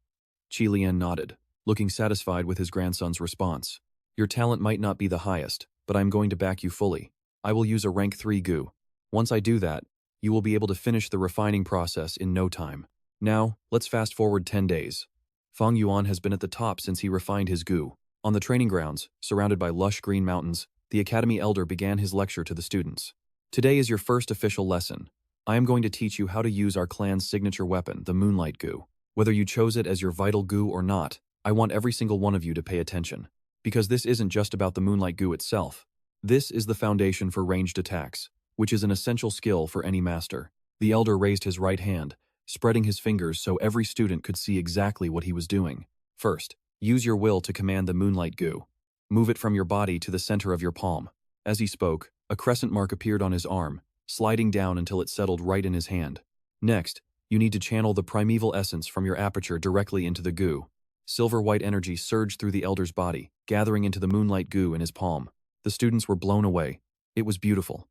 Qi Lian nodded, looking satisfied with his grandson's response. Your talent might not be the highest, but I'm going to back you fully. I will use a rank 3 goo. Once I do that, you will be able to finish the refining process in no time. Now, let's fast forward 10 days. Fang Yuan has been at the top since he refined his goo. On the training grounds, surrounded by lush green mountains, the Academy Elder began his lecture to the students. Today is your first official lesson. I am going to teach you how to use our clan's signature weapon, the Moonlight Goo. Whether you chose it as your vital goo or not, I want every single one of you to pay attention. Because this isn't just about the Moonlight Goo itself. This is the foundation for ranged attacks, which is an essential skill for any master. The Elder raised his right hand, spreading his fingers so every student could see exactly what he was doing. First, use your will to command the Moonlight Goo. Move it from your body to the center of your palm. As he spoke, a crescent mark appeared on his arm, sliding down until it settled right in his hand. Next, you need to channel the primeval essence from your aperture directly into the goo. Silver-white energy surged through the Elder's body, gathering into the Moonlight Goo in his palm. The students were blown away. It was beautiful.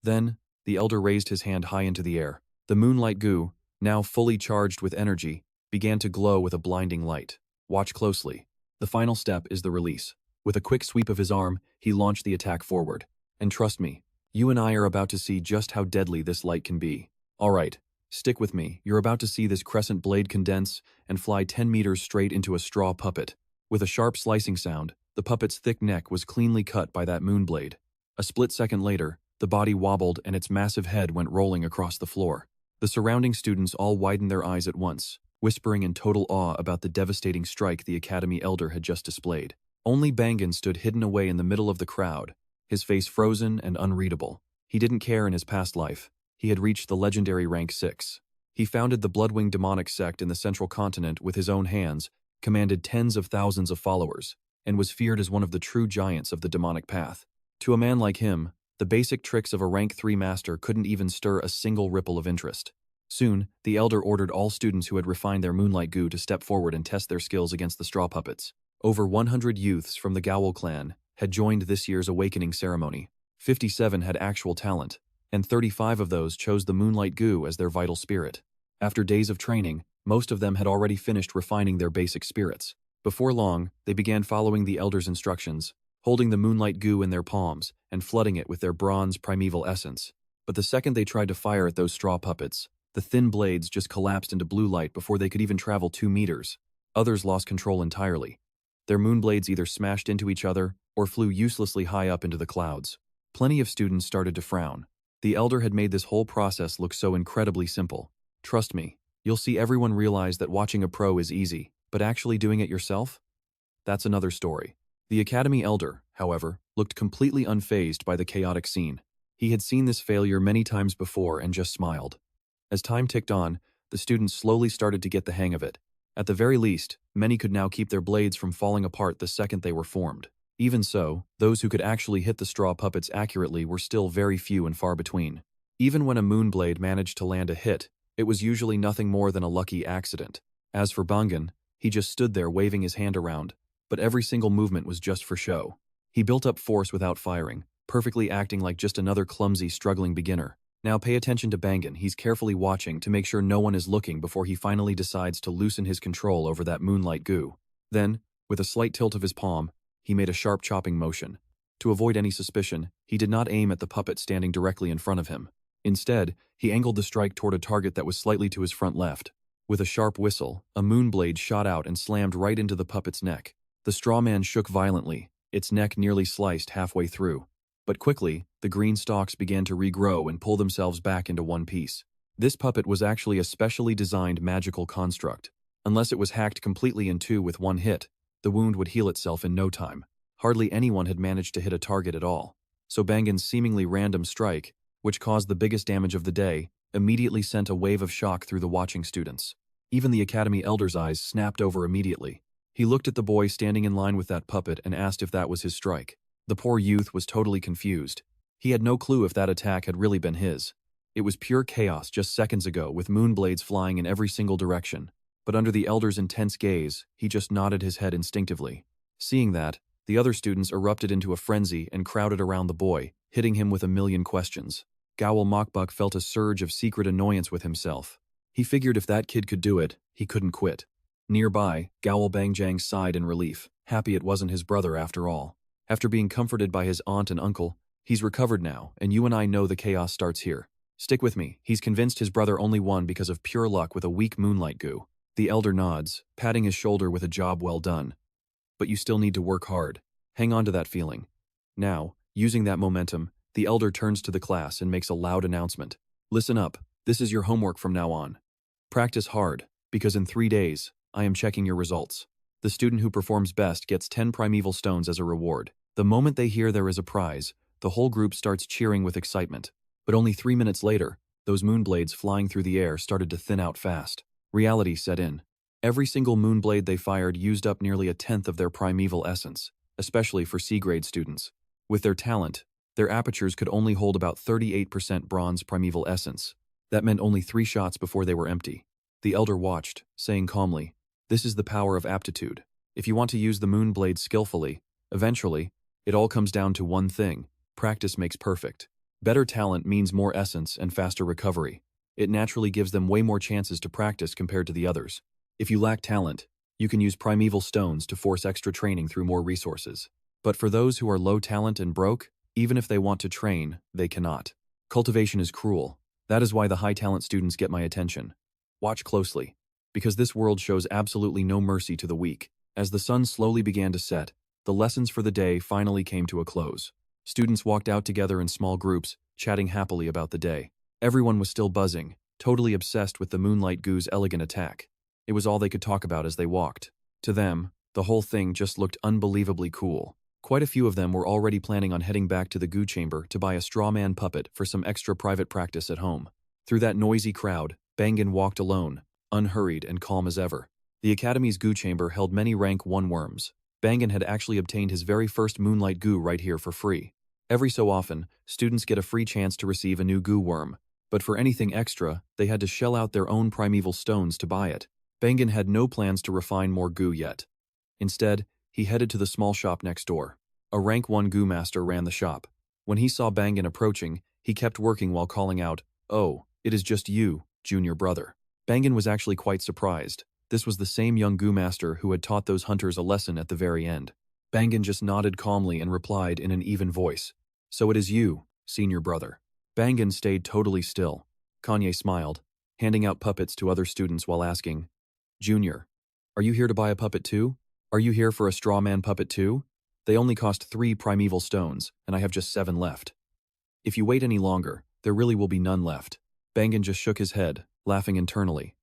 Then, the Elder raised his hand high into the air. The Moonlight Goo, now fully charged with energy, began to glow with a blinding light. Watch closely. The final step is the release. With a quick sweep of his arm, he launched the attack forward. And trust me, you and I are about to see just how deadly this light can be. Alright, stick with me. You're about to see this crescent blade condense and fly 10 meters straight into a straw puppet. With a sharp slicing sound, the puppet's thick neck was cleanly cut by that moon blade. A split second later, the body wobbled and its massive head went rolling across the floor. The surrounding students all widened their eyes at once, whispering in total awe about the devastating strike the Academy Elder had just displayed. Only Bangan stood hidden away in the middle of the crowd, his face frozen and unreadable. He didn't care in his past life. He had reached the legendary rank 6. He founded the Bloodwing demonic sect in the central continent with his own hands, commanded tens of thousands of followers, and was feared as one of the true giants of the demonic path. To a man like him, the basic tricks of a rank 3 master couldn't even stir a single ripple of interest. Soon, the Elder ordered all students who had refined their Moonlight Goo to step forward and test their skills against the straw puppets. Over 100 youths from the Gowal clan had joined this year's awakening ceremony. 57 had actual talent, and 35 of those chose the Moonlight Goo as their vital spirit. After days of training, most of them had already finished refining their basic spirits. Before long, they began following the Elder's instructions, holding the Moonlight Goo in their palms and flooding it with their bronze primeval essence. But the second they tried to fire at those straw puppets, the thin blades just collapsed into blue light before they could even travel 2 meters. Others lost control entirely. Their moonblades either smashed into each other or flew uselessly high up into the clouds. Plenty of students started to frown. The Elder had made this whole process look so incredibly simple. Trust me, you'll see everyone realize that watching a pro is easy, but actually doing it yourself? That's another story. The Academy Elder, however, looked completely unfazed by the chaotic scene. He had seen this failure many times before and just smiled. As time ticked on, the students slowly started to get the hang of it. At the very least, many could now keep their blades from falling apart the second they were formed. Even so, those who could actually hit the straw puppets accurately were still very few and far between. Even when a moonblade managed to land a hit, it was usually nothing more than a lucky accident. As for Bangan, he just stood there waving his hand around, but every single movement was just for show. He built up force without firing, perfectly acting like just another clumsy, struggling beginner. Now pay attention to Bangan. He's carefully watching to make sure no one is looking before he finally decides to loosen his control over that Moonlight Goo. Then, with a slight tilt of his palm, he made a sharp chopping motion. To avoid any suspicion, he did not aim at the puppet standing directly in front of him. Instead, he angled the strike toward a target that was slightly to his front left. With a sharp whistle, a moonblade shot out and slammed right into the puppet's neck. The straw man shook violently, its neck nearly sliced halfway through. But quickly, the green stalks began to regrow and pull themselves back into one piece. This puppet was actually a specially designed magical construct. Unless it was hacked completely in two with one hit, the wound would heal itself in no time. Hardly anyone had managed to hit a target at all. So Bangan's seemingly random strike, which caused the biggest damage of the day, immediately sent a wave of shock through the watching students. Even the Academy Elder's eyes snapped over immediately. He looked at the boy standing in line with that puppet and asked if that was his strike. The poor youth was totally confused. He had no clue if that attack had really been his. It was pure chaos just seconds ago, with moonblades flying in every single direction. But under the elder's intense gaze, he just nodded his head instinctively. Seeing that, the other students erupted into a frenzy and crowded around the boy, hitting him with a million questions. Gowel Mokbuk felt a surge of secret annoyance with himself. He figured if that kid could do it, he couldn't quit. Nearby, Gowel Bangjang sighed in relief, happy it wasn't his brother after all. After being comforted by his aunt and uncle, he's recovered now, and you and I know the chaos starts here. Stick with me, he's convinced his brother only won because of pure luck with a weak moonlight goo. The elder nods, patting his shoulder with a job well done. But you still need to work hard. Hang on to that feeling. Now, using that momentum, the elder turns to the class and makes a loud announcement. Listen up, this is your homework from now on. Practice hard, because in 3 days, I am checking your results. The student who performs best gets 10 primeval stones as a reward. The moment they hear there is a prize, the whole group starts cheering with excitement. But only 3 minutes later, those moonblades flying through the air started to thin out fast. Reality set in. Every single moonblade they fired used up nearly a tenth of their primeval essence, especially for C-grade students. With their talent, their apertures could only hold about 38% bronze primeval essence. That meant only 3 shots before they were empty. The elder watched, saying calmly, "This is the power of aptitude. If you want to use the moonblade skillfully, eventually, it all comes down to one thing: practice makes perfect. Better talent means more essence and faster recovery. It naturally gives them way more chances to practice compared to the others. If you lack talent, you can use primeval stones to force extra training through more resources. But for those who are low talent and broke, even if they want to train, they cannot. Cultivation is cruel. That is why the high talent students get my attention. Watch closely, because this world shows absolutely no mercy to the weak." As the sun slowly began to set, the lessons for the day finally came to a close. Students walked out together in small groups, chatting happily about the day. Everyone was still buzzing, totally obsessed with the Moonlight Goo's elegant attack. It was all they could talk about as they walked. To them, the whole thing just looked unbelievably cool. Quite a few of them were already planning on heading back to the Goo Chamber to buy a straw man puppet for some extra private practice at home. Through that noisy crowd, Bangan walked alone, unhurried and calm as ever. The Academy's Goo Chamber held many rank 1 worms. Bangan had actually obtained his very first Moonlight Goo right here for free. Every so often, students get a free chance to receive a new Goo worm, but for anything extra, they had to shell out their own primeval stones to buy it. Bangan had no plans to refine more Goo yet. Instead, he headed to the small shop next door. A rank 1 Goo master ran the shop. When he saw Bangan approaching, he kept working while calling out, "Oh, it is just you, junior brother." Bangan was actually quite surprised. This was the same young Goo master who had taught those hunters a lesson at the very end. Bangan just nodded calmly and replied in an even voice, "So it is you, senior brother." Bangan stayed totally still. Kanye smiled, handing out puppets to other students while asking, "Junior, are you here to buy a puppet too? Are you here for a straw man puppet too? They only cost 3 primeval stones, and I have just 7 left. If you wait any longer, there really will be none left." Bangan just shook his head, laughing internally.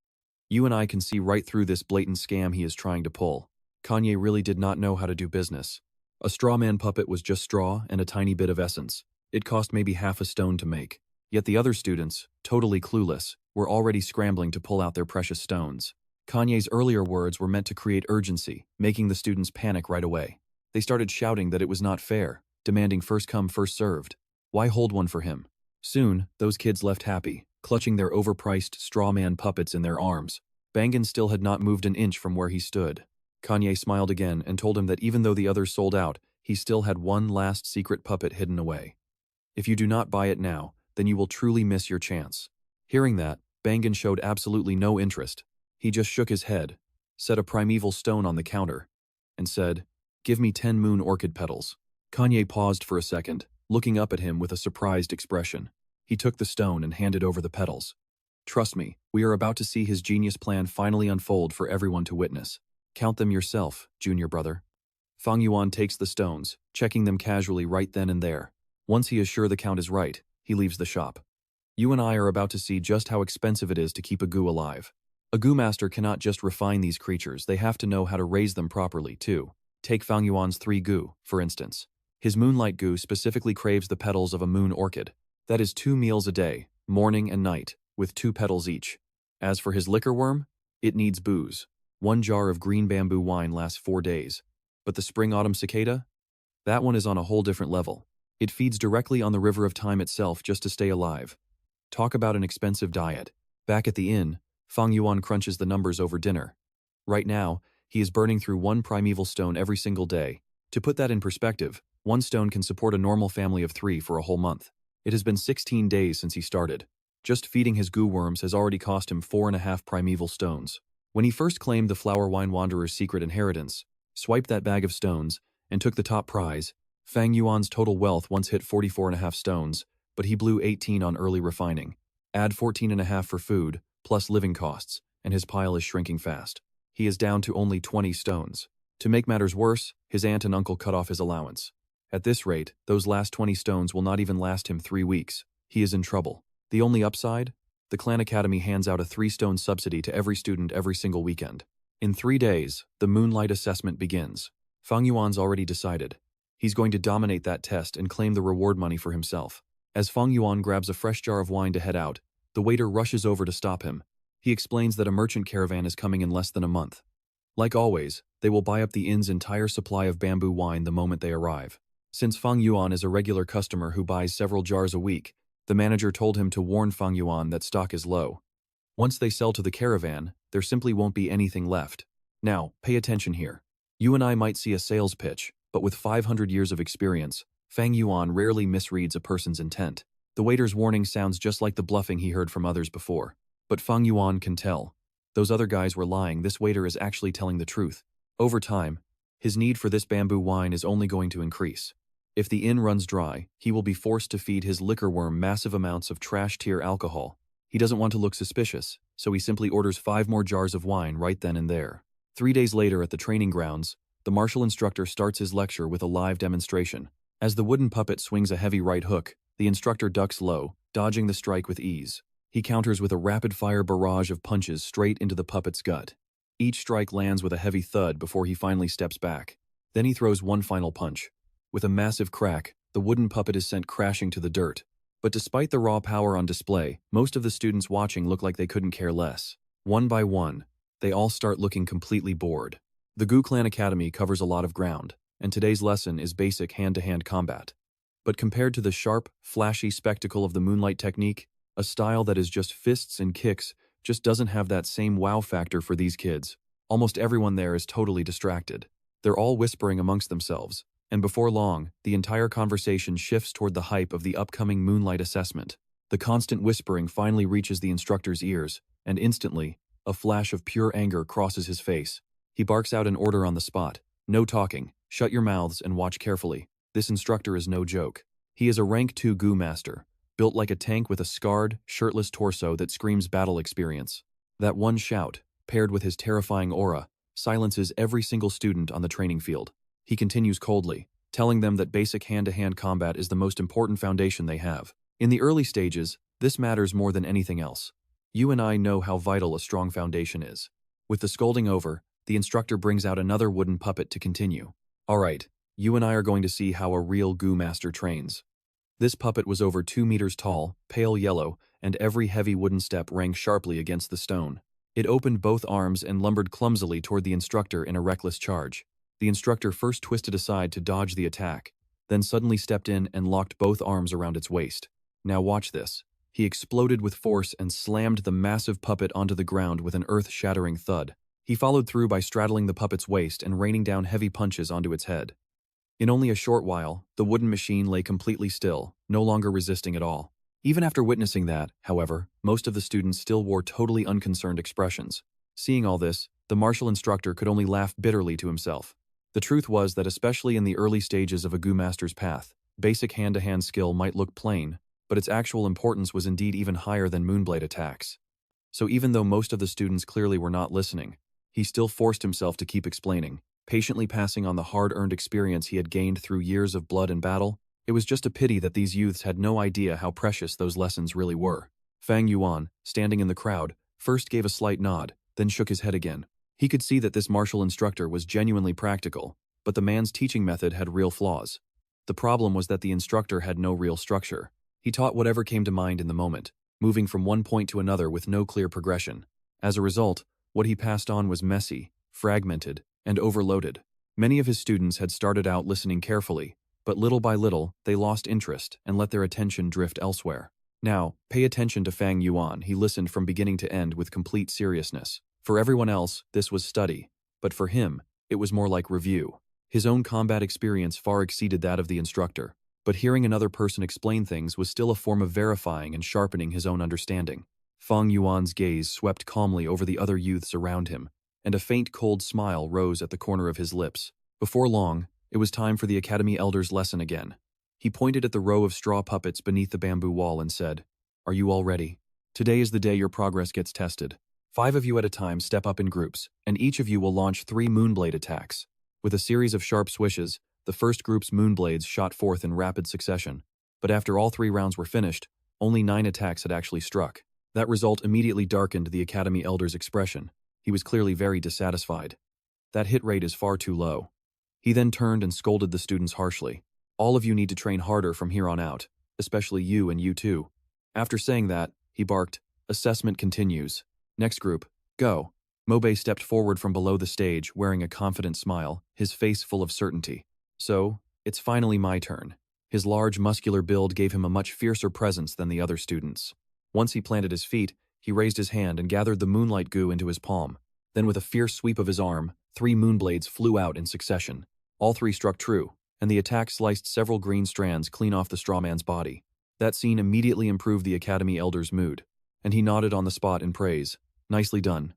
You and I can see right through this blatant scam he is trying to pull. Kanye really did not know how to do business. A straw man puppet was just straw and a tiny bit of essence. It cost maybe half a stone to make. Yet the other students, totally clueless, were already scrambling to pull out their precious stones. Kanye's earlier words were meant to create urgency, making the students panic right away. They started shouting that it was not fair, demanding first come first served. Why hold one for him? Soon, those kids left happy, clutching their overpriced straw man puppets in their arms. Bangan still had not moved an inch from where he stood. Kanye smiled again and told him that even though the others sold out, he still had one last secret puppet hidden away. "If you do not buy it now, then you will truly miss your chance." Hearing that, Bangan showed absolutely no interest. He just shook his head, set a primeval stone on the counter, and said, "Give me 10 moon orchid petals." Kanye paused for a second, looking up at him with a surprised expression. He took the stone and handed over the petals. "Trust me, we are about to see his genius plan finally unfold for everyone to witness. Count them yourself, junior brother." Fang Yuan takes the stones, checking them casually right then and there. Once he is sure the count is right, he leaves the shop. You and I are about to see just how expensive it is to keep a Goo alive. A Goo master cannot just refine these creatures, they have to know how to raise them properly, too. Take Fang Yuan's 3 Goo, for instance. His Moonlight Goo specifically craves the petals of a moon orchid. That is 2 meals a day, morning and night, with 2 petals each. As for his liquor worm, it needs booze. 1 jar of green bamboo wine lasts 4 days. But the Spring Autumn Cicada? That one is on a whole different level. It feeds directly on the river of time itself just to stay alive. Talk about an expensive diet. Back at the inn, Fang Yuan crunches the numbers over dinner. Right now, he is burning through 1 primeval stone every single day. To put that in perspective, 1 stone can support a normal family of 3 for a whole month. It has been 16 days since he started. Just feeding his goo worms has already cost him 4.5 primeval stones. When he first claimed the Flower Wine Wanderer's secret inheritance, swiped that bag of stones, and took the top prize, Fang Yuan's total wealth once hit 44.5 stones, but he blew 18 on early refining. Add 14.5 for food, plus living costs, and his pile is shrinking fast. He is down to only 20 stones. To make matters worse, his aunt and uncle cut off his allowance. At this rate, those last 20 stones will not even last him 3 weeks. He is in trouble. The only upside? The Clan Academy hands out a 3-stone subsidy to every student every single weekend. In 3 days, the Moonlight Assessment begins. Fang Yuan's already decided. He's going to dominate that test and claim the reward money for himself. As Fang Yuan grabs a fresh jar of wine to head out, the waiter rushes over to stop him. He explains that a merchant caravan is coming in less than a month. Like always, they will buy up the inn's entire supply of bamboo wine the moment they arrive. Since Fang Yuan is a regular customer who buys several jars a week, the manager told him to warn Fang Yuan that stock is low. Once they sell to the caravan, there simply won't be anything left. Now, pay attention here. You and I might see a sales pitch, but with 500 years of experience, Fang Yuan rarely misreads a person's intent. The waiter's warning sounds just like the bluffing he heard from others before. But Fang Yuan can tell. Those other guys were lying. This waiter is actually telling the truth. Over time, his need for this bamboo wine is only going to increase. If the inn runs dry, he will be forced to feed his liquor worm massive amounts of trash-tier alcohol. He doesn't want to look suspicious, so he simply orders 5 more jars of wine right then and there. 3 days later at the training grounds, the martial instructor starts his lecture with a live demonstration. As the wooden puppet swings a heavy right hook, the instructor ducks low, dodging the strike with ease. He counters with a rapid-fire barrage of punches straight into the puppet's gut. Each strike lands with a heavy thud before he finally steps back. Then he throws one final punch. With a massive crack, the wooden puppet is sent crashing to the dirt. But despite the raw power on display, most of the students watching look like they couldn't care less. One by one, they all start looking completely bored. The Gu Clan Academy covers a lot of ground, and today's lesson is basic hand-to-hand combat. But compared to the sharp, flashy spectacle of the moonlight technique, a style that is just fists and kicks just doesn't have that same wow factor for these kids. Almost everyone there is totally distracted. They're all whispering amongst themselves, and before long, the entire conversation shifts toward the hype of the upcoming moonlight assessment. The constant whispering finally reaches the instructor's ears, and instantly, a flash of pure anger crosses his face. He barks out an order on the spot. No talking, shut your mouths and watch carefully. This instructor is no joke. He is a rank 2 Gu master, built like a tank with a scarred, shirtless torso that screams battle experience. That one shout, paired with his terrifying aura, silences every single student on the training field. He continues coldly, telling them that basic hand-to-hand combat is the most important foundation they have. In the early stages, this matters more than anything else. You and I know how vital a strong foundation is. With the scolding over, the instructor brings out another wooden puppet to continue. Alright, you and I are going to see how a real Gu master trains. This puppet was over 2 meters tall, pale yellow, and every heavy wooden step rang sharply against the stone. It opened both arms and lumbered clumsily toward the instructor in a reckless charge. The instructor first twisted aside to dodge the attack, then suddenly stepped in and locked both arms around its waist. Now watch this. He exploded with force and slammed the massive puppet onto the ground with an earth-shattering thud. He followed through by straddling the puppet's waist and raining down heavy punches onto its head. In only a short while, the wooden machine lay completely still, no longer resisting at all. Even after witnessing that, however, most of the students still wore totally unconcerned expressions. Seeing all this, the martial instructor could only laugh bitterly to himself. The truth was that especially in the early stages of a Gu master's path, basic hand-to-hand skill might look plain, but its actual importance was indeed even higher than moonblade attacks. So even though most of the students clearly were not listening, he still forced himself to keep explaining, patiently passing on the hard-earned experience he had gained through years of blood and battle. It was just a pity that these youths had no idea how precious those lessons really were. Fang Yuan, standing in the crowd, first gave a slight nod, then shook his head again. He could see that this martial instructor was genuinely practical, but the man's teaching method had real flaws. The problem was that the instructor had no real structure. He taught whatever came to mind in the moment, moving from one point to another with no clear progression. As a result, what he passed on was messy, fragmented, and overloaded. Many of his students had started out listening carefully, but little by little, they lost interest and let their attention drift elsewhere. Now, pay attention to Fang Yuan. He listened from beginning to end with complete seriousness. For everyone else, this was study, but for him, it was more like review. His own combat experience far exceeded that of the instructor, but hearing another person explain things was still a form of verifying and sharpening his own understanding. Fang Yuan's gaze swept calmly over the other youths around him, and a faint cold smile rose at the corner of his lips. Before long, it was time for the Academy Elder's lesson again. He pointed at the row of straw puppets beneath the bamboo wall and said, "Are you all ready? Today is the day your progress gets tested. 5 of you at a time step up in groups, and each of you will launch 3 moonblade attacks." With a series of sharp swishes, the first group's moonblades shot forth in rapid succession. But after all 3 rounds were finished, only 9 attacks had actually struck. That result immediately darkened the Academy Elder's expression. He was clearly very dissatisfied. That hit rate is far too low. He then turned and scolded the students harshly. "All of you need to train harder from here on out, especially you and you too." After saying that, he barked, "Assessment continues. Next group, go." Mobe stepped forward from below the stage, wearing a confident smile, his face full of certainty. "So, it's finally my turn." His large, muscular build gave him a much fiercer presence than the other students. Once he planted his feet, he raised his hand and gathered the moonlight goo into his palm. Then with a fierce sweep of his arm, 3 moonblades flew out in succession. All 3 struck true, and the attack sliced several green strands clean off the strawman's body. That scene immediately improved the Academy Elder's mood, and he nodded on the spot in praise. "Nicely done."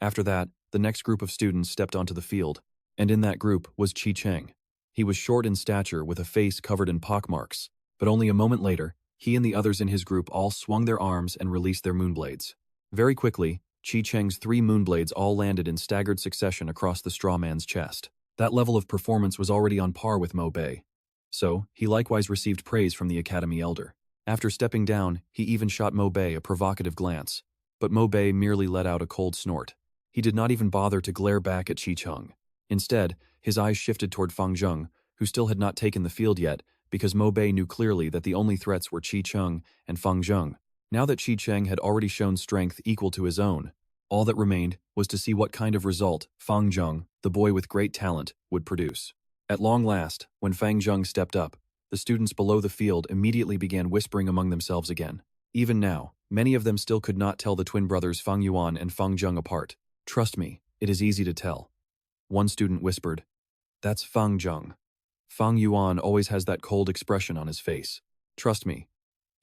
After that, the next group of students stepped onto the field, and in that group was Qi Cheng. He was short in stature with a face covered in pockmarks, but only a moment later, he and the others in his group all swung their arms and released their moonblades. Very quickly, Qi Cheng's 3 moonblades all landed in staggered succession across the strawman's chest. That level of performance was already on par with Mo Bei. So, he likewise received praise from the Academy Elder. After stepping down, he even shot Mo Bei a provocative glance, but Mo Bei merely let out a cold snort. He did not even bother to glare back at Qi Cheng. Instead, his eyes shifted toward Fang Zheng, who still had not taken the field yet, because Mo Bei knew clearly that the only threats were Qi Cheng and Fang Zheng. Now that Qi Cheng had already shown strength equal to his own, all that remained was to see what kind of result Fang Zheng, the boy with great talent, would produce. At long last, when Fang Zheng stepped up, the students below the field immediately began whispering among themselves again. Even now, many of them still could not tell the twin brothers Fang Yuan and Fang Zheng apart. "Trust me, it is easy to tell." One student whispered, "That's Fang Zheng. Fang Yuan always has that cold expression on his face. Trust me,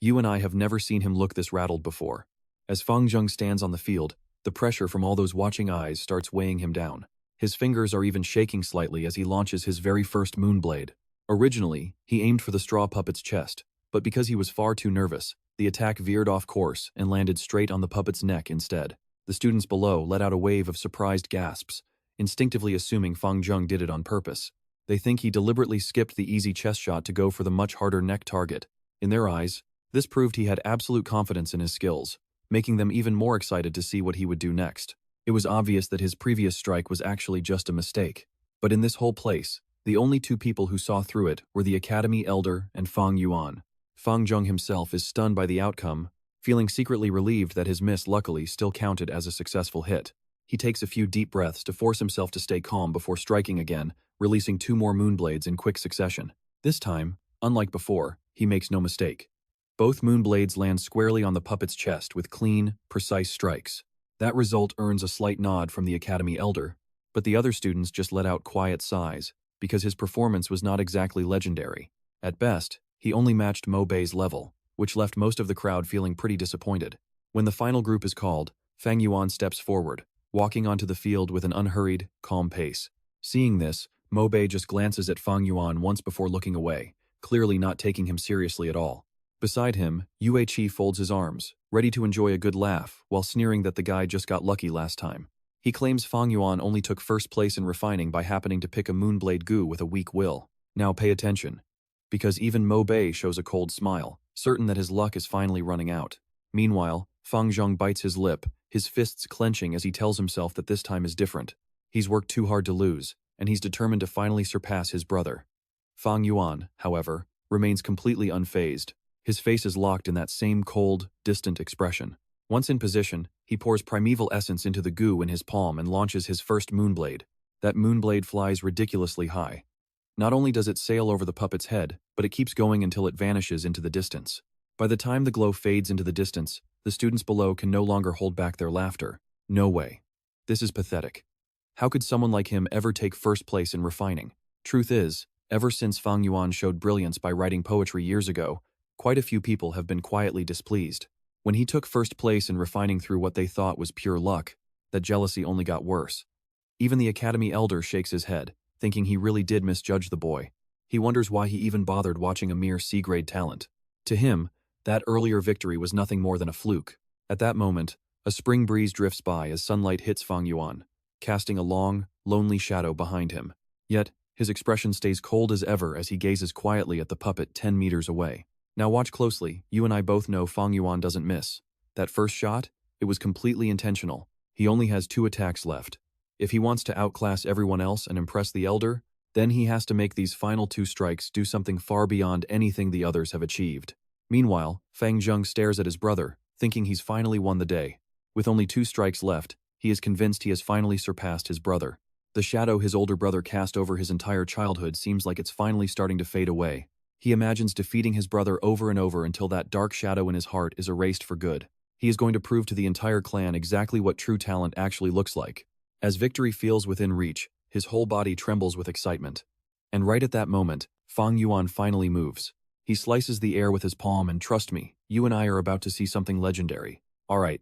you and I have never seen him look this rattled before." As Fang Zheng stands on the field, the pressure from all those watching eyes starts weighing him down. His fingers are even shaking slightly as he launches his very first moonblade. Originally, he aimed for the straw puppet's chest, but because he was far too nervous, the attack veered off course and landed straight on the puppet's neck instead. The students below let out a wave of surprised gasps, instinctively assuming Fang Zheng did it on purpose. They think he deliberately skipped the easy chest shot to go for the much harder neck target. In their eyes, this proved he had absolute confidence in his skills, making them even more excited to see what he would do next. It was obvious that his previous strike was actually just a mistake. But in this whole place, the only 2 people who saw through it were the Academy Elder and Fang Yuan. Fang Zheng himself is stunned by the outcome, feeling secretly relieved that his miss luckily still counted as a successful hit. He takes a few deep breaths to force himself to stay calm before striking again, releasing 2 more moonblades in quick succession. This time, unlike before, he makes no mistake. Both moonblades land squarely on the puppet's chest with clean, precise strikes. That result earns a slight nod from the Academy Elder, but the other students just let out quiet sighs, because his performance was not exactly legendary. At best, he only matched Mo Bei's level, which left most of the crowd feeling pretty disappointed. When the final group is called, Fang Yuan steps forward, walking onto the field with an unhurried, calm pace. Seeing this, Mo Bei just glances at Fang Yuan once before looking away, clearly not taking him seriously at all. Beside him, Yue Qi folds his arms, ready to enjoy a good laugh, while sneering that the guy just got lucky last time. He claims Fang Yuan only took first place in refining by happening to pick a moonblade goo with a weak will. Now pay attention, because even Mo Bei shows a cold smile, certain that his luck is finally running out. Meanwhile, Fang Zheng bites his lip, his fists clenching as he tells himself that this time is different. He's worked too hard to lose, and he's determined to finally surpass his brother. Fang Yuan, however, remains completely unfazed. His face is locked in that same cold, distant expression. Once in position, he pours primeval essence into the goo in his palm and launches his first moonblade. That moonblade flies ridiculously high. Not only does it sail over the puppet's head, but it keeps going until it vanishes into the distance. By the time the glow fades into the distance, the students below can no longer hold back their laughter. No way. This is pathetic. How could someone like him ever take first place in refining? Truth is, ever since Fang Yuan showed brilliance by writing poetry years ago, quite a few people have been quietly displeased. When he took first place in refining through what they thought was pure luck, that jealousy only got worse. Even the Academy elder shakes his head, thinking he really did misjudge the boy. He wonders why he even bothered watching a mere C-grade talent. To him, that earlier victory was nothing more than a fluke. At that moment, a spring breeze drifts by as sunlight hits Fang Yuan, casting a long, lonely shadow behind him. Yet, his expression stays cold as ever as he gazes quietly at the puppet 10 meters away. Now watch closely. You and I both know Fang Yuan doesn't miss. That first shot, it was completely intentional. He only has 2 attacks left. If he wants to outclass everyone else and impress the elder, then he has to make these final 2 strikes do something far beyond anything the others have achieved. Meanwhile, Fang Zheng stares at his brother, thinking he's finally won the day. With only 2 strikes left, he is convinced he has finally surpassed his brother. The shadow his older brother cast over his entire childhood seems like it's finally starting to fade away. He imagines defeating his brother over and over until that dark shadow in his heart is erased for good. He is going to prove to the entire clan exactly what true talent actually looks like. As victory feels within reach, his whole body trembles with excitement. And right at that moment, Fang Yuan finally moves. He slices the air with his palm and trust me, you and I are about to see something legendary. Alright.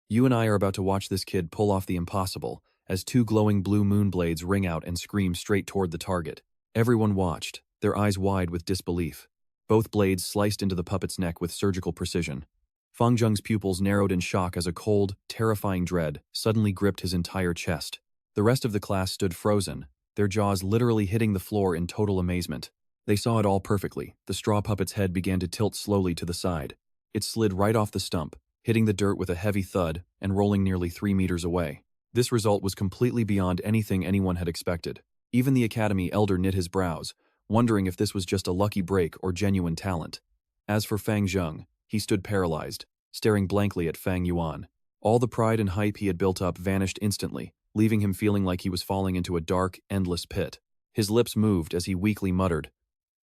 You and I are about to watch this kid pull off the impossible, as 2 glowing blue moon blades ring out and scream straight toward the target. Everyone watched, their eyes wide with disbelief. Both blades sliced into the puppet's neck with surgical precision. Fang Zheng's pupils narrowed in shock as a cold, terrifying dread suddenly gripped his entire chest. The rest of the class stood frozen, their jaws literally hitting the floor in total amazement. They saw it all perfectly. The straw puppet's head began to tilt slowly to the side. It slid right off the stump, hitting the dirt with a heavy thud and rolling nearly 3 meters away. This result was completely beyond anything anyone had expected. Even the Academy elder knit his brows, wondering if this was just a lucky break or genuine talent. As for Fang Zheng, he stood paralyzed, staring blankly at Fang Yuan. All the pride and hype he had built up vanished instantly, leaving him feeling like he was falling into a dark, endless pit. His lips moved as he weakly muttered,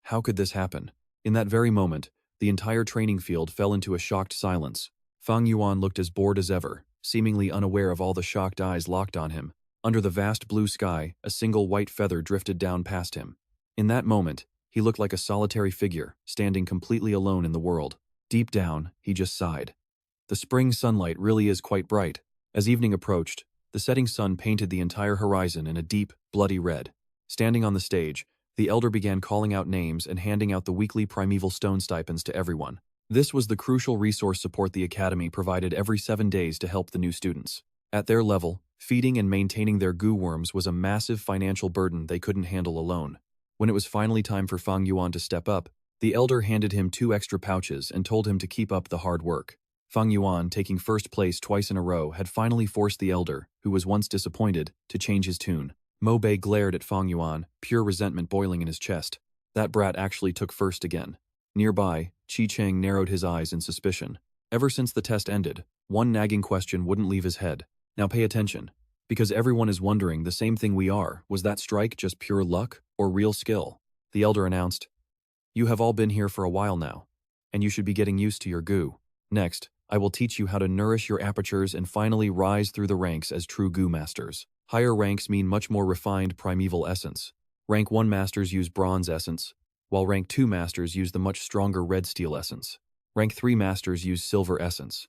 "How could this happen?" In that very moment, the entire training field fell into a shocked silence. Fang Yuan looked as bored as ever, seemingly unaware of all the shocked eyes locked on him. Under the vast blue sky, a single white feather drifted down past him. In that moment, he looked like a solitary figure, standing completely alone in the world. Deep down, he just sighed. The spring sunlight really is quite bright. As evening approached, the setting sun painted the entire horizon in a deep, bloody red. Standing on the stage, the elder began calling out names and handing out the weekly primeval stone stipends to everyone. This was the crucial resource support the Academy provided every 7 days to help the new students. At their level, feeding and maintaining their goo worms was a massive financial burden they couldn't handle alone. When it was finally time for Fang Yuan to step up, the elder handed him 2 extra pouches and told him to keep up the hard work. Fang Yuan, taking first place twice in a row, had finally forced the elder, who was once disappointed, to change his tune. Mo Bei glared at Fang Yuan, pure resentment boiling in his chest. That brat actually took first again. Nearby, Qi Cheng narrowed his eyes in suspicion. Ever since the test ended, one nagging question wouldn't leave his head. Now pay attention, because everyone is wondering the same thing we are. Was that strike just pure luck or real skill? The elder announced, "You have all been here for a while now, and you should be getting used to your goo. Next, I will teach you how to nourish your apertures and finally rise through the ranks as true goo masters. Higher ranks mean much more refined primeval essence. Rank 1 masters use bronze essence, while rank 2 masters use the much stronger red steel essence. Rank 3 masters use silver essence.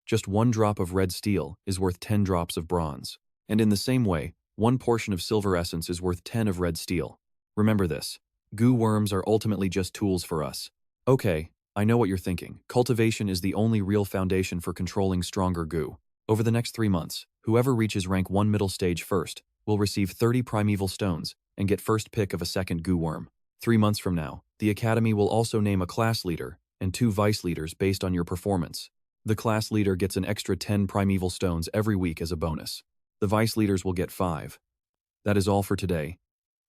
Just 1 drop of red steel is worth 10 drops of bronze. And in the same way, 1 portion of silver essence is worth 10 of red steel. Remember this. Goo worms are ultimately just tools for us. Okay, I know what you're thinking. Cultivation is the only real foundation for controlling stronger goo. Over the next 3 months, whoever reaches rank 1 middle stage first will receive 30 primeval stones and get first pick of a second goo worm. 3 months from now, the Academy will also name a class leader and 2 vice leaders based on your performance. The class leader gets an extra 10 primeval stones every week as a bonus. The vice leaders will get 5. That is all for today.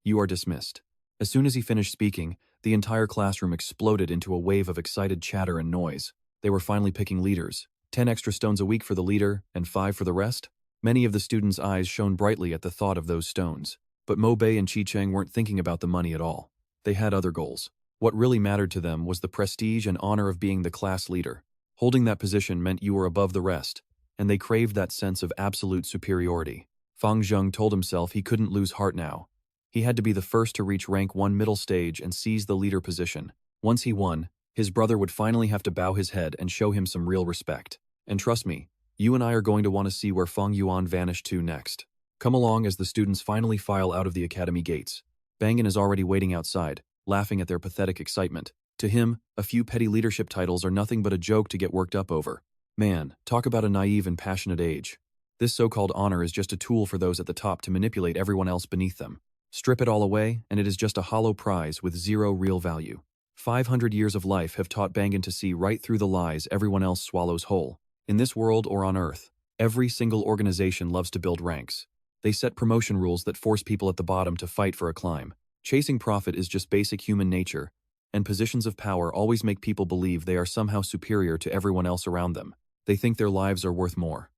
You are dismissed." As soon as he finished speaking, The entire classroom exploded into a wave of excited chatter and noise. They were finally picking leaders. 10 extra stones a week for the leader, and 5 for the rest? Many of the students' eyes shone brightly at the thought of those stones. But Mo Bei and Chi Cheng weren't thinking about the money at all. They had other goals. What really mattered to them was the prestige and honor of being the class leader. Holding that position meant you were above the rest, and they craved that sense of absolute superiority. Fang Zheng told himself he couldn't lose heart now. He had to be the first to reach rank 1 middle stage and seize the leader position. Once he won, his brother would finally have to bow his head and show him some real respect. And trust me, you and I are going to want to see where Fang Yuan vanished to next. Come along as the students finally file out of the academy gates. Bangan is already waiting outside, laughing at their pathetic excitement. To him, a few petty leadership titles are nothing but a joke to get worked up over. Man, talk about a naive and passionate age. This so-called honor is just a tool for those at the top to manipulate everyone else beneath them. Strip it all away, and it is just a hollow prize with zero real value. 500 years of life have taught Bangan to see right through the lies everyone else swallows whole. In this world or on Earth, every single organization loves to build ranks. They set promotion rules that force people at the bottom to fight for a climb. Chasing profit is just basic human nature, and positions of power always make people believe they are somehow superior to everyone else around them. They think their lives are worth more.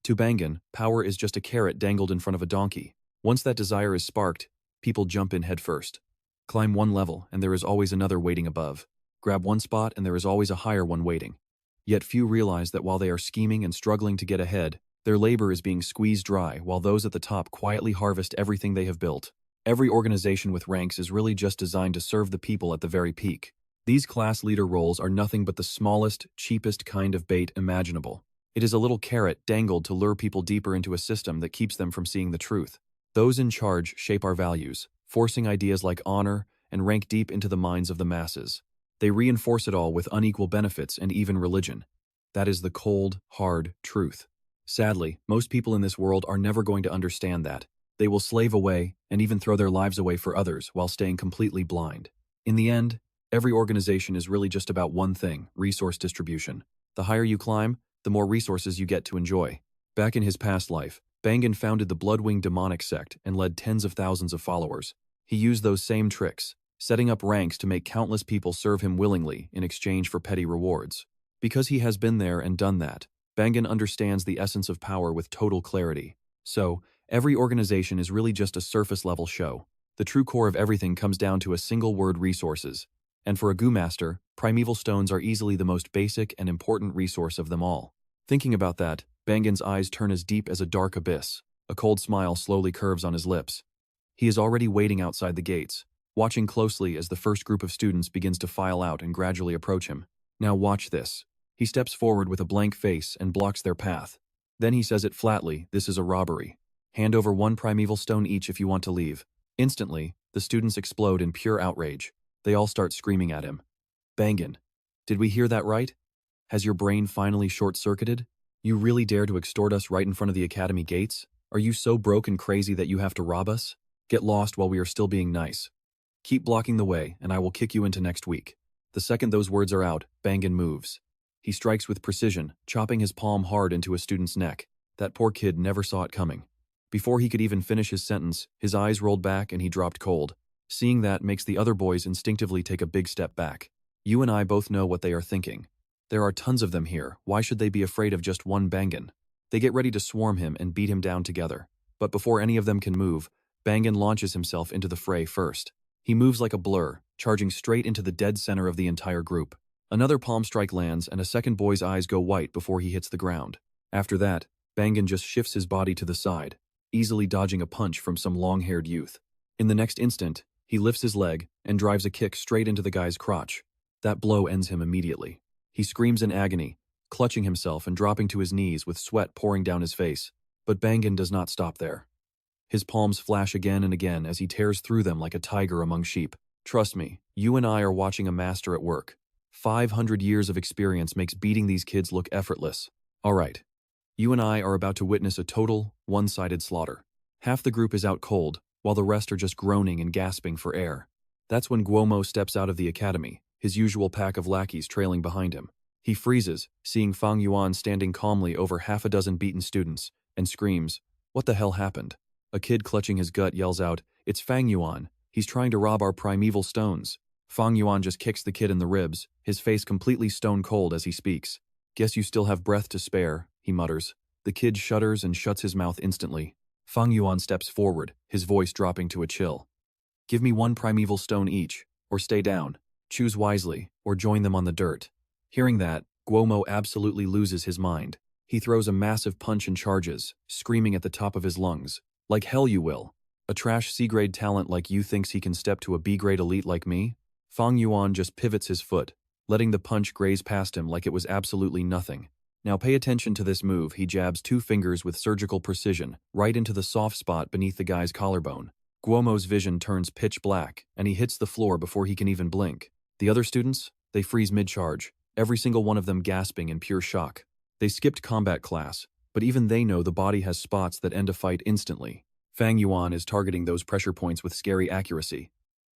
To Bangan, power is just a carrot dangled in front of a donkey. Once that desire is sparked, people jump in headfirst. Climb one level, and there is always another waiting above. Grab one spot, and there is always a higher one waiting. Yet few realize that while they are scheming and struggling to get ahead, their labor is being squeezed dry while those at the top quietly harvest everything they have built. Every organization with ranks is really just designed to serve the people at the very peak. These class leader roles are nothing but the smallest, cheapest kind of bait imaginable. It is a little carrot dangled to lure people deeper into a system that keeps them from seeing the truth. Those in charge shape our values, forcing ideas like honor and rank deep into the minds of the masses. They reinforce it all with unequal benefits and even religion. That is the cold, hard truth. Sadly, most people in this world are never going to understand that. They will slave away and even throw their lives away for others while staying completely blind. In the end, every organization is really just about one thing: resource distribution. The higher you climb, the more resources you get to enjoy. Back in his past life, Bangan founded the Bloodwing demonic sect and led tens of thousands of followers. He used those same tricks, setting up ranks to make countless people serve him willingly in exchange for petty rewards. Because he has been there and done that, Bangan understands the essence of power with total clarity. So, every organization is really just a surface-level show. The true core of everything comes down to a single word: resources. And for a Goo Master, primeval stones are easily the most basic and important resource of them all. Thinking about that, Bangan's eyes turn as deep as a dark abyss. A cold smile slowly curves on his lips. He is already waiting outside the gates, watching closely as the first group of students begins to file out and gradually approach him. Now watch this. He steps forward with a blank face and blocks their path. Then he says it flatly: "This is a robbery. Hand over 1 primeval stone each if you want to leave." Instantly, the students explode in pure outrage. They all start screaming at him. "Bangan, did we hear that right? Has your brain finally short-circuited? You really dare to extort us right in front of the academy gates? Are you so broke and crazy that you have to rob us? Get lost while we are still being nice. Keep blocking the way, and I will kick you into next week." The second those words are out, Bangan moves. He strikes with precision, chopping his palm hard into a student's neck. That poor kid never saw it coming. Before he could even finish his sentence, his eyes rolled back and he dropped cold. Seeing that makes the other boys instinctively take a big step back. You and I both know what they are thinking. There are tons of them here. Why should they be afraid of just one Bangan? They get ready to swarm him and beat him down together. But before any of them can move, Bangan launches himself into the fray first. He moves like a blur, charging straight into the dead center of the entire group. Another palm strike lands and a second boy's eyes go white before he hits the ground. After that, Bangan just shifts his body to the side, easily dodging a punch from some long-haired youth. In the next instant, he lifts his leg and drives a kick straight into the guy's crotch. That blow ends him immediately. He screams in agony, clutching himself and dropping to his knees with sweat pouring down his face. But Bangan does not stop there. His palms flash again and again as he tears through them like a tiger among sheep. Trust me, you and I are watching a master at work. 500 years of experience makes beating these kids look effortless. All right. You and I are about to witness a total, one-sided slaughter. Half the group is out cold, while the rest are just groaning and gasping for air. That's when Guomo steps out of the academy, his usual pack of lackeys trailing behind him. He freezes, seeing Fang Yuan standing calmly over half a dozen beaten students, and screams, "What the hell happened?" A kid clutching his gut yells out, "It's Fang Yuan. He's trying to rob our primeval stones." Fang Yuan just kicks the kid in the ribs, his face completely stone cold as he speaks. Guess you still have breath to spare, he mutters. The kid shudders and shuts his mouth instantly. Fang Yuan steps forward, his voice dropping to a chill. Give me one primeval stone each, or stay down. Choose wisely, or join them on the dirt. Hearing that, Guomo absolutely loses his mind. He throws a massive punch and charges, screaming at the top of his lungs. Like hell you will. A trash C-grade talent like you thinks he can step to a B-grade elite like me? Fang Yuan just pivots his foot, letting the punch graze past him like it was absolutely nothing. Now pay attention to this move. He jabs 2 fingers with surgical precision, right into the soft spot beneath the guy's collarbone. Guomo's vision turns pitch black, and he hits the floor before he can even blink. The other students? They freeze mid-charge, every single one of them gasping in pure shock. They skipped combat class, but even they know the body has spots that end a fight instantly. Fang Yuan is targeting those pressure points with scary accuracy.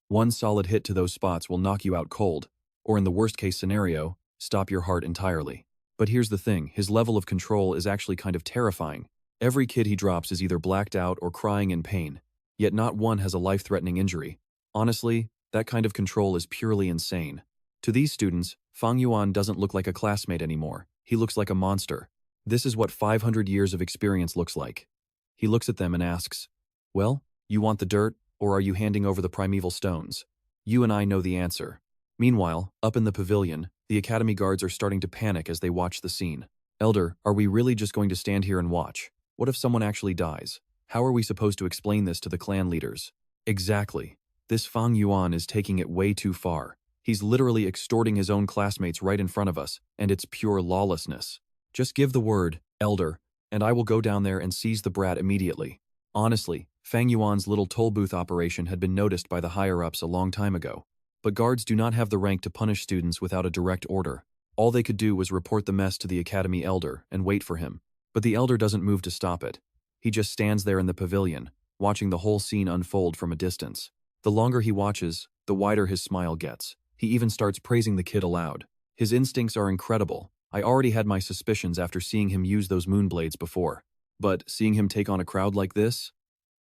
One solid hit to those spots will knock you out cold, or in the worst-case scenario, stop your heart entirely. But here's the thing, his level of control is actually kind of terrifying. Every kid he drops is either blacked out or crying in pain, yet not one has a life-threatening injury. Honestly, that kind of control is purely insane. To these students, Fang Yuan doesn't look like a classmate anymore. He looks like a monster. This is what 500 years of experience looks like. He looks at them and asks, well, you want the dirt, or are you handing over the primeval stones? You and I know the answer. Meanwhile, up in the pavilion, the academy guards are starting to panic as they watch the scene. Elder, are we really just going to stand here and watch? What if someone actually dies? How are we supposed to explain this to the clan leaders? Exactly. This Fang Yuan is taking it way too far. He's literally extorting his own classmates right in front of us, and it's pure lawlessness. Just give the word, Elder, and I will go down there and seize the brat immediately. Honestly, Fang Yuan's little toll booth operation had been noticed by the higher-ups a long time ago. But guards do not have the rank to punish students without a direct order. All they could do was report the mess to the academy elder and wait for him. But the elder doesn't move to stop it. He just stands there in the pavilion, watching the whole scene unfold from a distance. The longer he watches, the wider his smile gets. He even starts praising the kid aloud. His instincts are incredible. I already had my suspicions after seeing him use those moonblades before. But seeing him take on a crowd like this?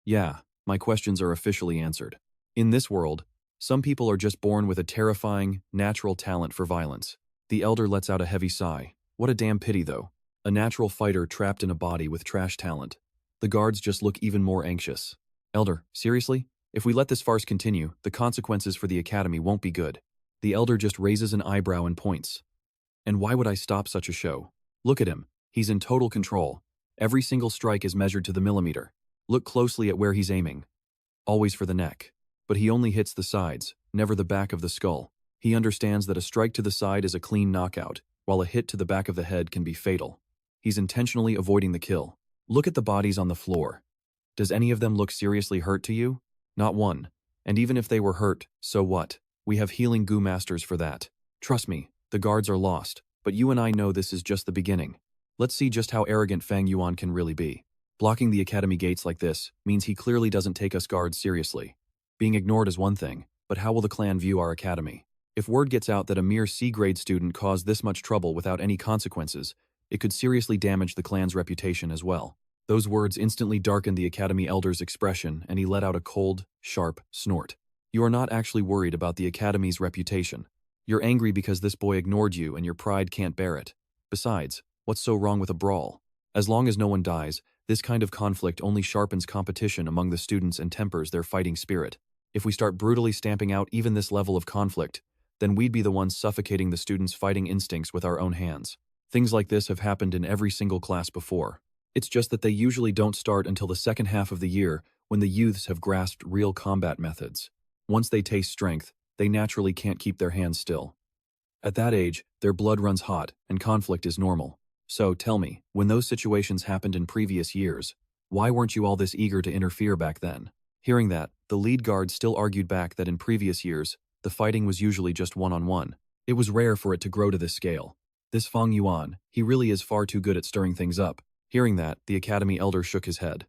Yeah, my questions are officially answered. In this world, some people are just born with a terrifying, natural talent for violence. The elder lets out a heavy sigh. What a damn pity though. A natural fighter trapped in a body with trash talent. The guards just look even more anxious. Elder, seriously? If we let this farce continue, the consequences for the academy won't be good. The elder just raises an eyebrow and points. And why would I stop such a show? Look at him. He's in total control. Every single strike is measured to the millimeter. Look closely at where he's aiming. Always for the neck. But he only hits the sides, never the back of the skull. He understands that a strike to the side is a clean knockout, while a hit to the back of the head can be fatal. He's intentionally avoiding the kill. Look at the bodies on the floor. Does any of them look seriously hurt to you? Not one. And even if they were hurt, so what? We have healing goo masters for that. Trust me, the guards are lost, but you and I know this is just the beginning. Let's see just how arrogant Fang Yuan can really be. Blocking the academy gates like this means he clearly doesn't take us guards seriously. Being ignored is one thing, but how will the clan view our academy? If word gets out that a mere C-grade student caused this much trouble without any consequences, it could seriously damage the clan's reputation as well. Those words instantly darkened the academy elder's expression, and he let out a cold, sharp snort. You are not actually worried about the academy's reputation. You're angry because this boy ignored you and your pride can't bear it. Besides, what's so wrong with a brawl? As long as no one dies, this kind of conflict only sharpens competition among the students and tempers their fighting spirit. If we start brutally stamping out even this level of conflict, then we'd be the ones suffocating the students' fighting instincts with our own hands. Things like this have happened in every single class before. It's just that they usually don't start until the second half of the year when the youths have grasped real combat methods. Once they taste strength, they naturally can't keep their hands still. At that age, their blood runs hot and conflict is normal. So tell me, when those situations happened in previous years, why weren't you all this eager to interfere back then? Hearing that, the lead guard still argued back that in previous years, the fighting was usually just one-on-one. It was rare for it to grow to this scale. This Fang Yuan, he really is far too good at stirring things up. Hearing that, the academy elder shook his head.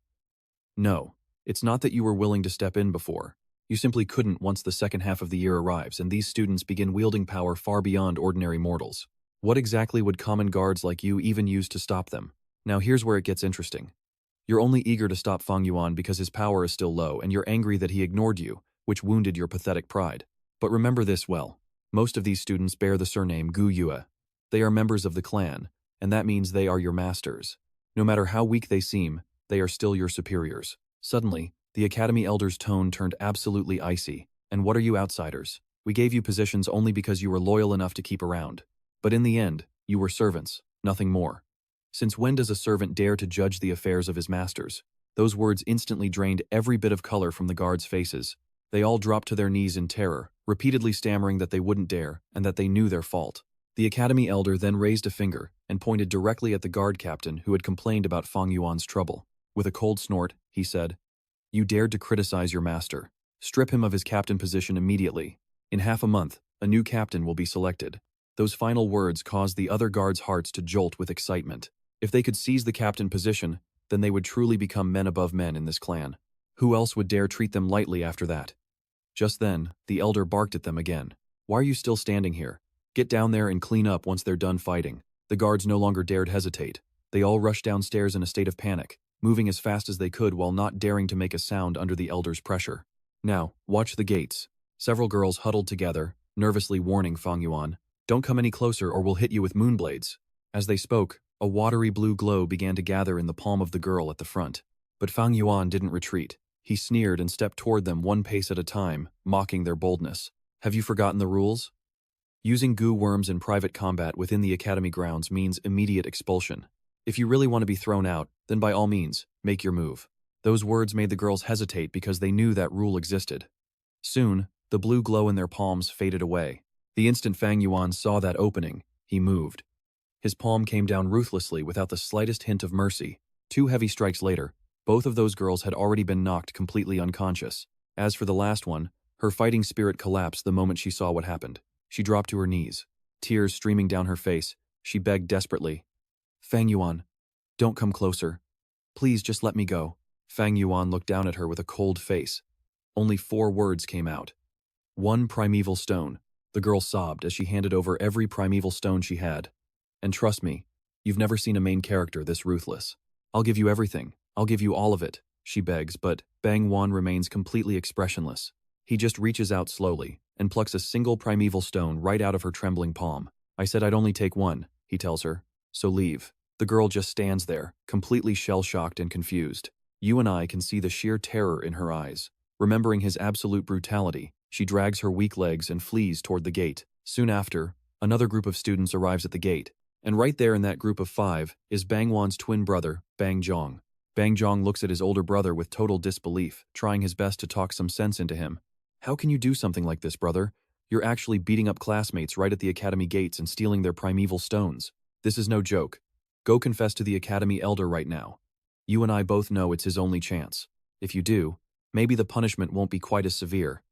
No, it's not that you were willing to step in before. You simply couldn't once the second half of the year arrives and these students begin wielding power far beyond ordinary mortals. What exactly would common guards like you even use to stop them? Now here's where it gets interesting. You're only eager to stop Fang Yuan because his power is still low and you're angry that he ignored you, which wounded your pathetic pride. But remember this well. Most of these students bear the surname Gu Yue. They are members of the clan, and that means they are your masters. No matter how weak they seem, they are still your superiors. Suddenly, the Academy Elder's tone turned absolutely icy. And what are you outsiders? We gave you positions only because you were loyal enough to keep around. But in the end, you were servants, nothing more. Since when does a servant dare to judge the affairs of his masters? Those words instantly drained every bit of color from the guards' faces. They all dropped to their knees in terror, repeatedly stammering that they wouldn't dare and that they knew their fault. The Academy Elder then raised a finger and pointed directly at the guard captain who had complained about Fang Yuan's trouble. With a cold snort, he said, "You dared to criticize your master. Strip him of his captain position immediately. In half a month, a new captain will be selected." Those final words caused the other guards' hearts to jolt with excitement. If they could seize the captain position, then they would truly become men above men in this clan. Who else would dare treat them lightly after that? Just then, the elder barked at them again. "Why are you still standing here? Get down there and clean up once they're done fighting." The guards no longer dared hesitate. They all rushed downstairs in a state of panic, moving as fast as they could while not daring to make a sound under the elder's pressure. "Now, watch the gates." Several girls huddled together, nervously warning Fang Yuan, "Don't come any closer or we'll hit you with moonblades." As they spoke, a watery blue glow began to gather in the palm of the girl at the front. But Fang Yuan didn't retreat. He sneered and stepped toward them one pace at a time, mocking their boldness. "Have you forgotten the rules? Using goo worms in private combat within the academy grounds means immediate expulsion. If you really want to be thrown out, then by all means, make your move." Those words made the girls hesitate because they knew that rule existed. Soon, the blue glow in their palms faded away. The instant Fang Yuan saw that opening, he moved. His palm came down ruthlessly without the slightest hint of mercy. 2 heavy strikes later, both of those girls had already been knocked completely unconscious. As for the last one, her fighting spirit collapsed the moment she saw what happened. She dropped to her knees. Tears streaming down her face, she begged desperately, "Fang Yuan, don't come closer. Please just let me go." Fang Yuan looked down at her with a cold face. Only 4 words came out. "One primeval stone." The girl sobbed as she handed over every primeval stone she had. "And trust me, you've never seen a main character this ruthless. I'll give you everything. I'll give you all of it," she begs, but Bang Wan remains completely expressionless. He just reaches out slowly and plucks a single primeval stone right out of her trembling palm. "I said I'd only take one," he tells her, "so leave." The girl just stands there, completely shell-shocked and confused. You and I can see the sheer terror in her eyes. Remembering his absolute brutality, she drags her weak legs and flees toward the gate. Soon after, another group of students arrives at the gate, and right there in that group of 5 is Bang Wan's twin brother, Bang Zhong. Bang Zhong looks at his older brother with total disbelief, trying his best to talk some sense into him. "How can you do something like this, brother? You're actually beating up classmates right at the academy gates and stealing their primeval stones. This is no joke. Go confess to the academy elder right now. You and I both know it's his only chance. If you do, maybe the punishment won't be quite as severe."